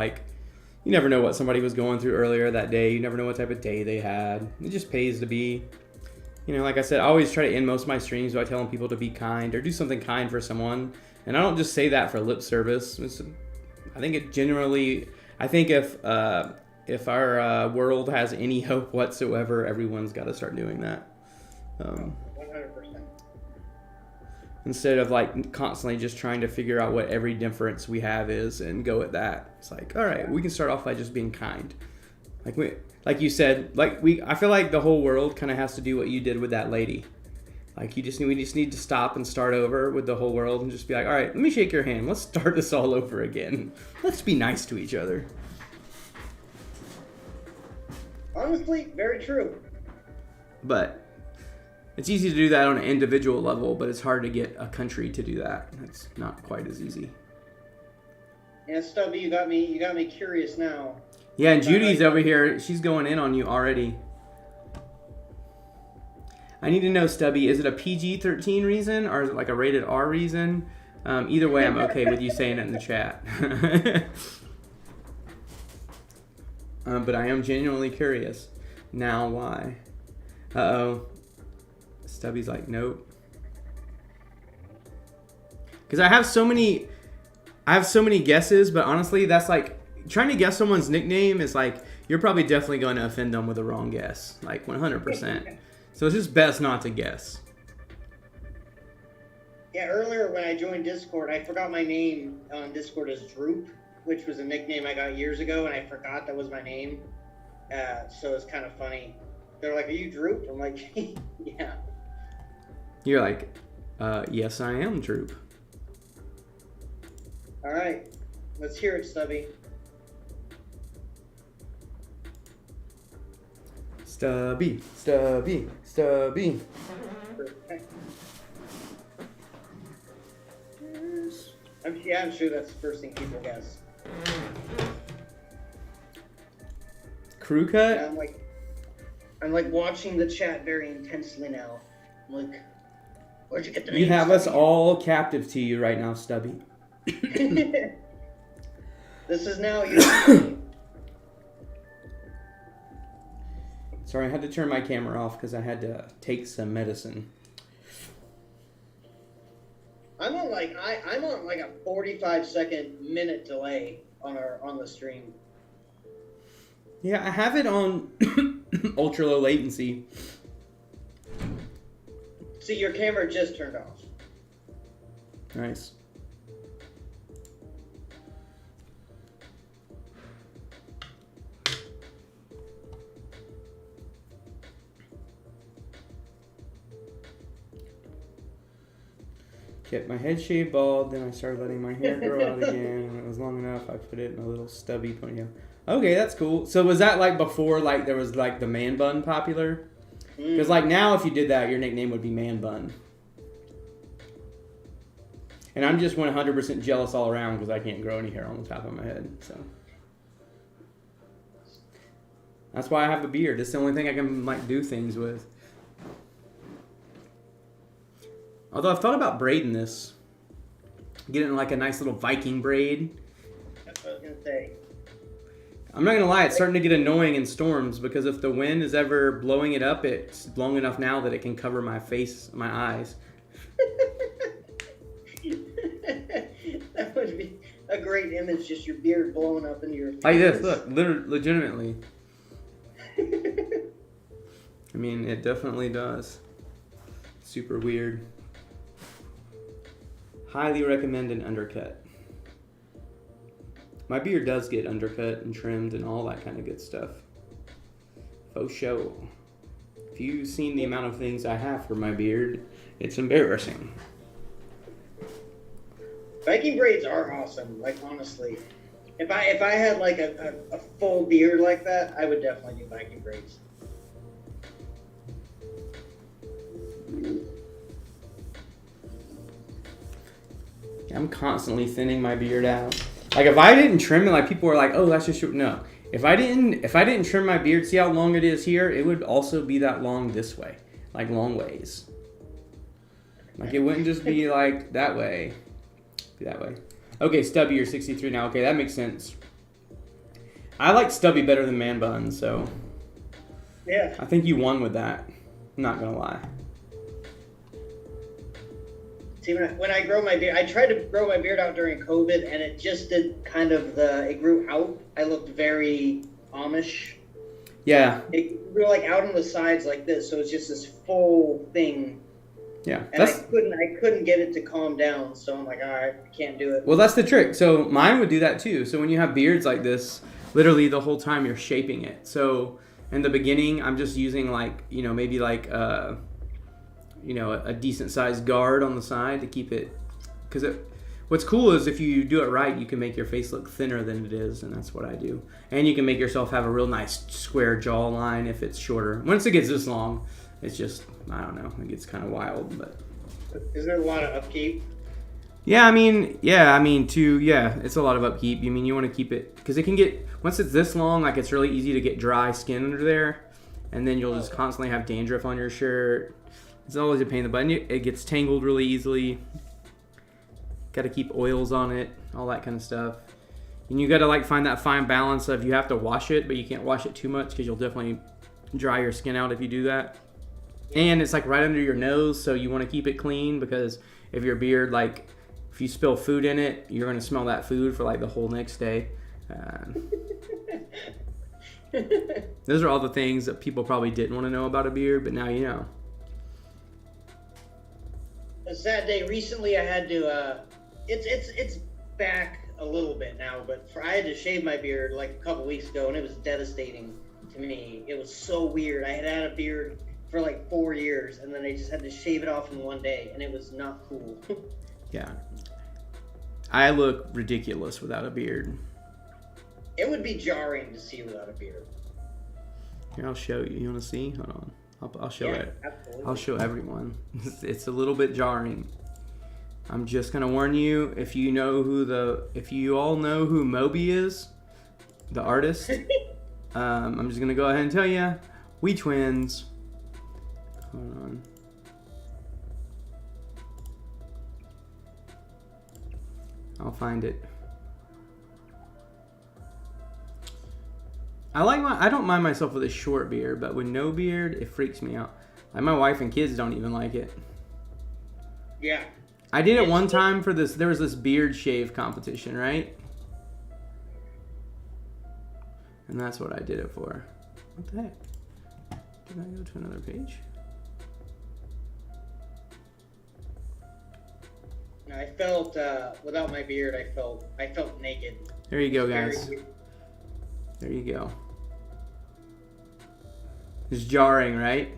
you never know what somebody was going through earlier that day. You never know what type of day they had. It just pays to be, like I said, I always try to end most of my streams by telling people to be kind or do something kind for someone. And I don't just say that for lip service. I think if our world has any hope whatsoever, everyone's got to start doing that. Um, 100%. Instead of like constantly just trying to figure out what every difference we have is and go at that. It's like, all right, we can start off by just being kind. Like you said, I feel like the whole world kind of has to do what you did with that lady. Like we just need to stop and start over with the whole world and just be like, all right, let me shake your hand. Let's start this all over again. Let's be nice to each other. Honestly, very true. But it's easy to do that on an individual level, but it's hard to get a country to do that. It's not quite as easy. Yeah, Stubby, you got me curious now. Yeah, and Judy's over here. She's going in on you already. I need to know, Stubby, is it a PG-13 reason or is it like a rated R reason? Either way, I'm okay with you saying it in the chat. But I am genuinely curious. Now, why? Uh-oh. Stubby's like, nope. Because I have so many guesses, but honestly, that's like, trying to guess someone's nickname is like, you're probably definitely going to offend them with a wrong guess. Like, 100%. So it's just best not to guess. Yeah, earlier when I joined Discord, I forgot my name on Discord as Droop, which was a nickname I got years ago, and I forgot that was my name. So it's kind of funny. They're like, are you Droop? I'm like, yeah. You're like, yes, I am Droop. All right. Let's hear it, Stubby. Stubby, Stubby, Stubby. I'm sure that's the first thing people guess. Crew cut? Yeah, I'm like watching the chat very intensely now. I'm like, where'd you get the name? You have us Stubby? all captive to you right now, Stubby. This is now your. Sorry, I had to turn my camera off because I had to take some medicine. I'm on like a 45-second minute delay on the stream. Yeah, I have it on ultra low latency. See, your camera just turned off. Nice. Kept my head shaved bald, then I started letting my hair grow out again. When it was long enough, I put it in a little stubby ponytail. Okay, that's cool. So was that like before, like there was like the man bun popular? Because like now, if you did that, your nickname would be Man Bun. And I'm just 100% jealous all around because I can't grow any hair on the top of my head. So that's why I have a beard. It's the only thing I can like do things with. Although I've thought about braiding this, getting like a nice little Viking braid. That's what I was gonna say. I'm not gonna lie, it's starting to get annoying in storms because if the wind is ever blowing it up, it's long enough now that it can cover my face, my eyes. That would be a great image, just your beard blowing up into your face. Like this, look, legitimately. I mean, it definitely does. Super weird. Highly recommend an undercut. My beard does get undercut and trimmed and all that kind of good stuff. Faux show. If you've seen the amount of things I have for my beard, it's embarrassing. Viking braids are awesome. Like honestly, if I had like a full beard like that, I would definitely do Viking braids. I'm constantly thinning my beard out. Like if I didn't trim it, like people were like, "Oh, that's just short." No. If I didn't trim my beard, see how long it is here? It would also be that long this way, like long ways. Like it wouldn't just be like that way. Be that way. Okay, Stubby, you're 63 now. Okay, that makes sense. I like Stubby better than Man Bun, so Yeah. I think you won with that. I'm not gonna lie. See, when I grow my beard, I tried to grow my beard out during COVID, and it just did kind of it grew out. I looked very Amish. Yeah. We're like out on the sides like this, so it's just this full thing. Yeah. And I couldn't get it to calm down, so I'm like, all right, I can't do it. Well, that's the trick. So mine would do that too. So when you have beards like this, literally the whole time you're shaping it. So in the beginning, I'm just using like, maybe like, a decent sized guard on the side to keep it. Because what's cool is if you do it right, you can make your face look thinner than it is. And that's what I do. And you can make yourself have a real nice square jawline if it's shorter. Once it gets this long, it's just, I don't know, it gets kind of wild. But is there a lot of upkeep? it's a lot of upkeep. You want to keep it, because it can get, once it's this long, like it's really easy to get dry skin under there, and then you'll just constantly have dandruff on your shirt. It's always a pain in the butt. It gets tangled really easily. Got to keep oils on it, all that kind of stuff. And you got to like find that fine balance of, you have to wash it, but you can't wash it too much because you'll definitely dry your skin out if you do that. And it's like right under your nose, so you want to keep it clean, because if your beard, like, if you spill food in it, you're going to smell that food for like the whole next day. Those are all the things that people probably didn't want to know about a beard, but now you know. A sad day. Recently, I had to. It's back a little bit now, but I had to shave my beard like a couple weeks ago, and it was devastating to me. It was so weird. I had had a beard for like 4 years, and then I just had to shave it off in one day, and it was not cool. Yeah. I look ridiculous without a beard. It would be jarring to see without a beard. Here, I'll show you. You want to see? Hold on. I'll show it. Absolutely. I'll show everyone. It's a little bit jarring. I'm just gonna warn you, if you all know who Moby is, the artist, I'm just gonna go ahead and tell you, we twins. Hold on. I'll find it. I don't mind myself with a short beard, but with no beard, it freaks me out. Like, my wife and kids don't even like it. Yeah. I did it one time for this. There was this beard shave competition, right? And that's what I did it for. What the heck? Did I go to another page? I felt without my beard, I felt naked. There you go, guys. There you go. It's jarring, right?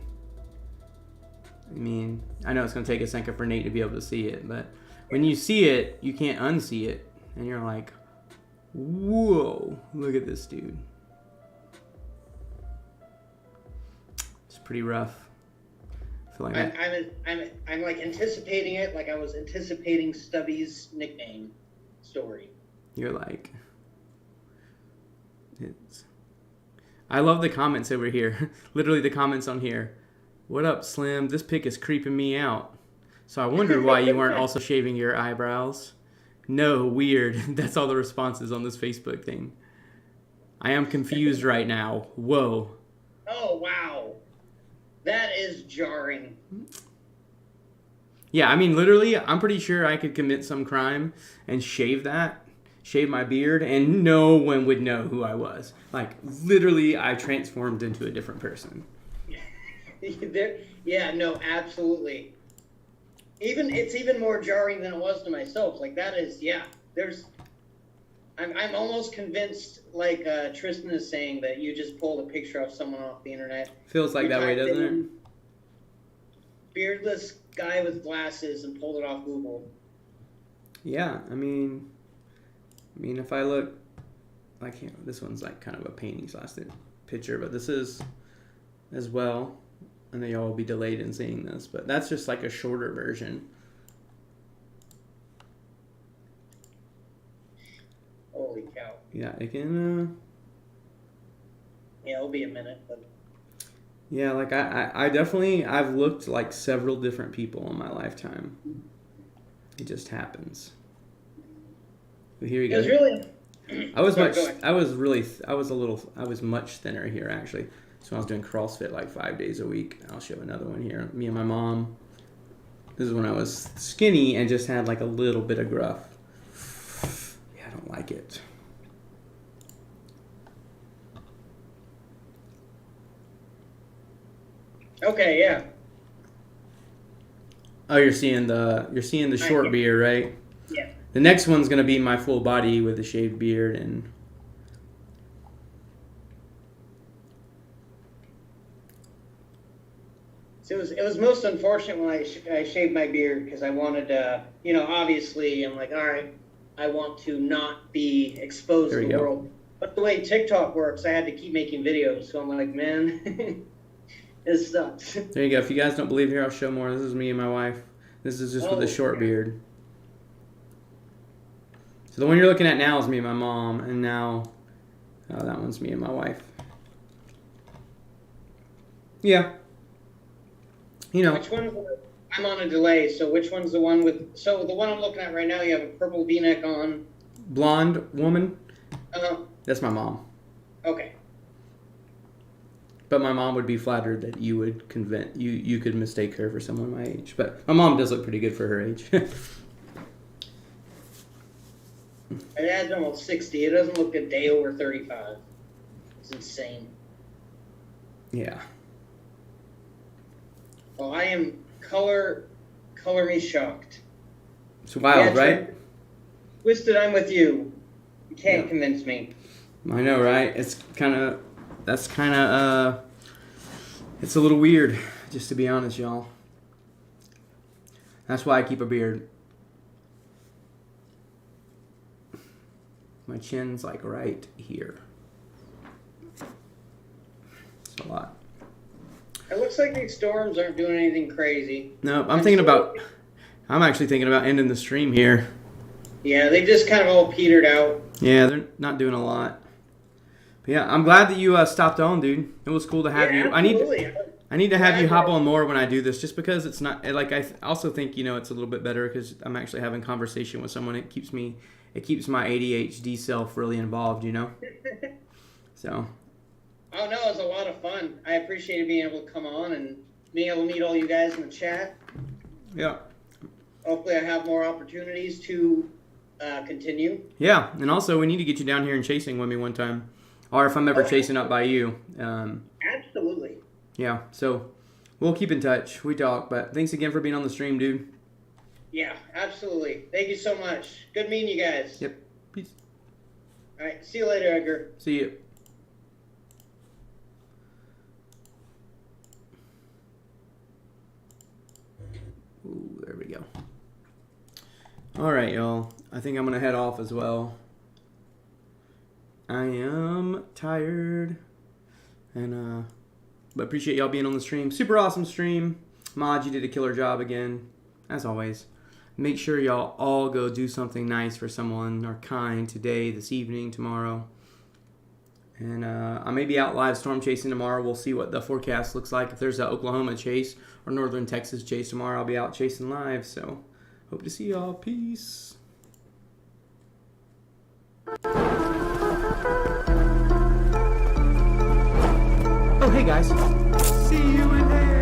I mean, I know it's going to take a second for Nate to be able to see it, but when you see it, you can't unsee it. And you're like, whoa, look at this dude. It's pretty rough. I feel like I'm like anticipating it, like I was anticipating Stubby's nickname story. You're like, I love the comments over here. Literally the comments on here. What up, Slim? This pic is creeping me out. So I wondered why you weren't also shaving your eyebrows. No, weird. That's all the responses on this Facebook thing. I am confused right now. Whoa. Oh, wow. That is jarring. Yeah, I mean, literally, I'm pretty sure I could commit some crime and shave my beard, and no one would know who I was. Like, literally, I transformed into a different person. Yeah, no, absolutely. It's even more jarring than it was to myself. Like, that is, yeah. I'm almost convinced, like Tristan is saying, that you just pulled a picture of someone off the internet. Feels like that way, doesn't it? Beardless guy with glasses and pulled it off Google. Yeah, I mean, if I look like, this one's like kind of a painting / picture, but this is as well. I know y'all will be delayed in seeing this, but that's just like a shorter version. Holy cow. Yeah, it can. Yeah, it'll be a minute, but. Yeah, like I've looked like several different people in my lifetime. It just happens. But here we go. It was really. I was much thinner here actually. So I was doing CrossFit like 5 days a week. I'll show another one here. Me and my mom. This is when I was skinny and just had like a little bit of gruff. Yeah, I don't like it. Okay, yeah. Oh, you're seeing the short yeah. beard, right? Yeah. The next one's gonna be my full body with the shaved beard and. So it was most unfortunate when I shaved my beard because I wanted to, you know, obviously I'm like, all right, I want to not be exposed There to we the go. world. But the way TikTok works, I had to keep making videos. So I'm like, man, this sucks. There you go. If you guys don't believe here, I'll show more. This is me and my wife. This is just with a short beard. So the one you're looking at now is me and my mom, and now that one's me and my wife. Yeah. You know. Which one? I'm on a delay. So which one's the one with? So the one I'm looking at right now, you have a purple V-neck on. Blonde woman. That's my mom. Okay. But my mom would be flattered that you would you could mistake her for someone my age. But my mom does look pretty good for her age. My dad's almost 60. It doesn't look a day over 35. It's insane. Yeah. Well, I am color me shocked. It's wild, right? Twisted, I'm with you. You can't convince me. I know, right? It's a little weird, just to be honest, y'all. That's why I keep a beard. My chin's like right here. It's a lot. It looks like these storms aren't doing anything crazy. No, I'm actually thinking about ending the stream here. Yeah, they just kind of all petered out. Yeah, they're not doing a lot. But yeah, I'm glad that you stopped on, dude. It was cool to have you. Absolutely. I need to have you hop on more when I do this, just because it's not like I also think it's a little bit better because I'm actually having conversation with someone. It keeps my ADHD self really involved, So. Oh no, it was a lot of fun. I appreciated being able to come on and being able to meet all you guys in the chat. Yeah. Hopefully, I have more opportunities to continue. Yeah, and also we need to get you down here and chasing with me one time, or if I'm ever chasing up by you. Absolutely. Yeah, so we'll keep in touch. We talk, but thanks again for being on the stream, dude. Yeah, absolutely. Thank you so much. Good meeting you guys. Yep. Peace. All right. See you later, Edgar. See you. Ooh, there we go. All right, y'all. I think I'm going to head off as well. I am tired. And, but appreciate y'all being on the stream. Super awesome stream. Mod, you did a killer job again. As always. Make sure y'all all go do something nice for someone or kind today, this evening, tomorrow. And I may be out live storm chasing tomorrow. We'll see what the forecast looks like. If there's an Oklahoma chase or northern Texas chase tomorrow, I'll be out chasing live. So hope to see y'all. Peace. Oh, hey guys. See you in there.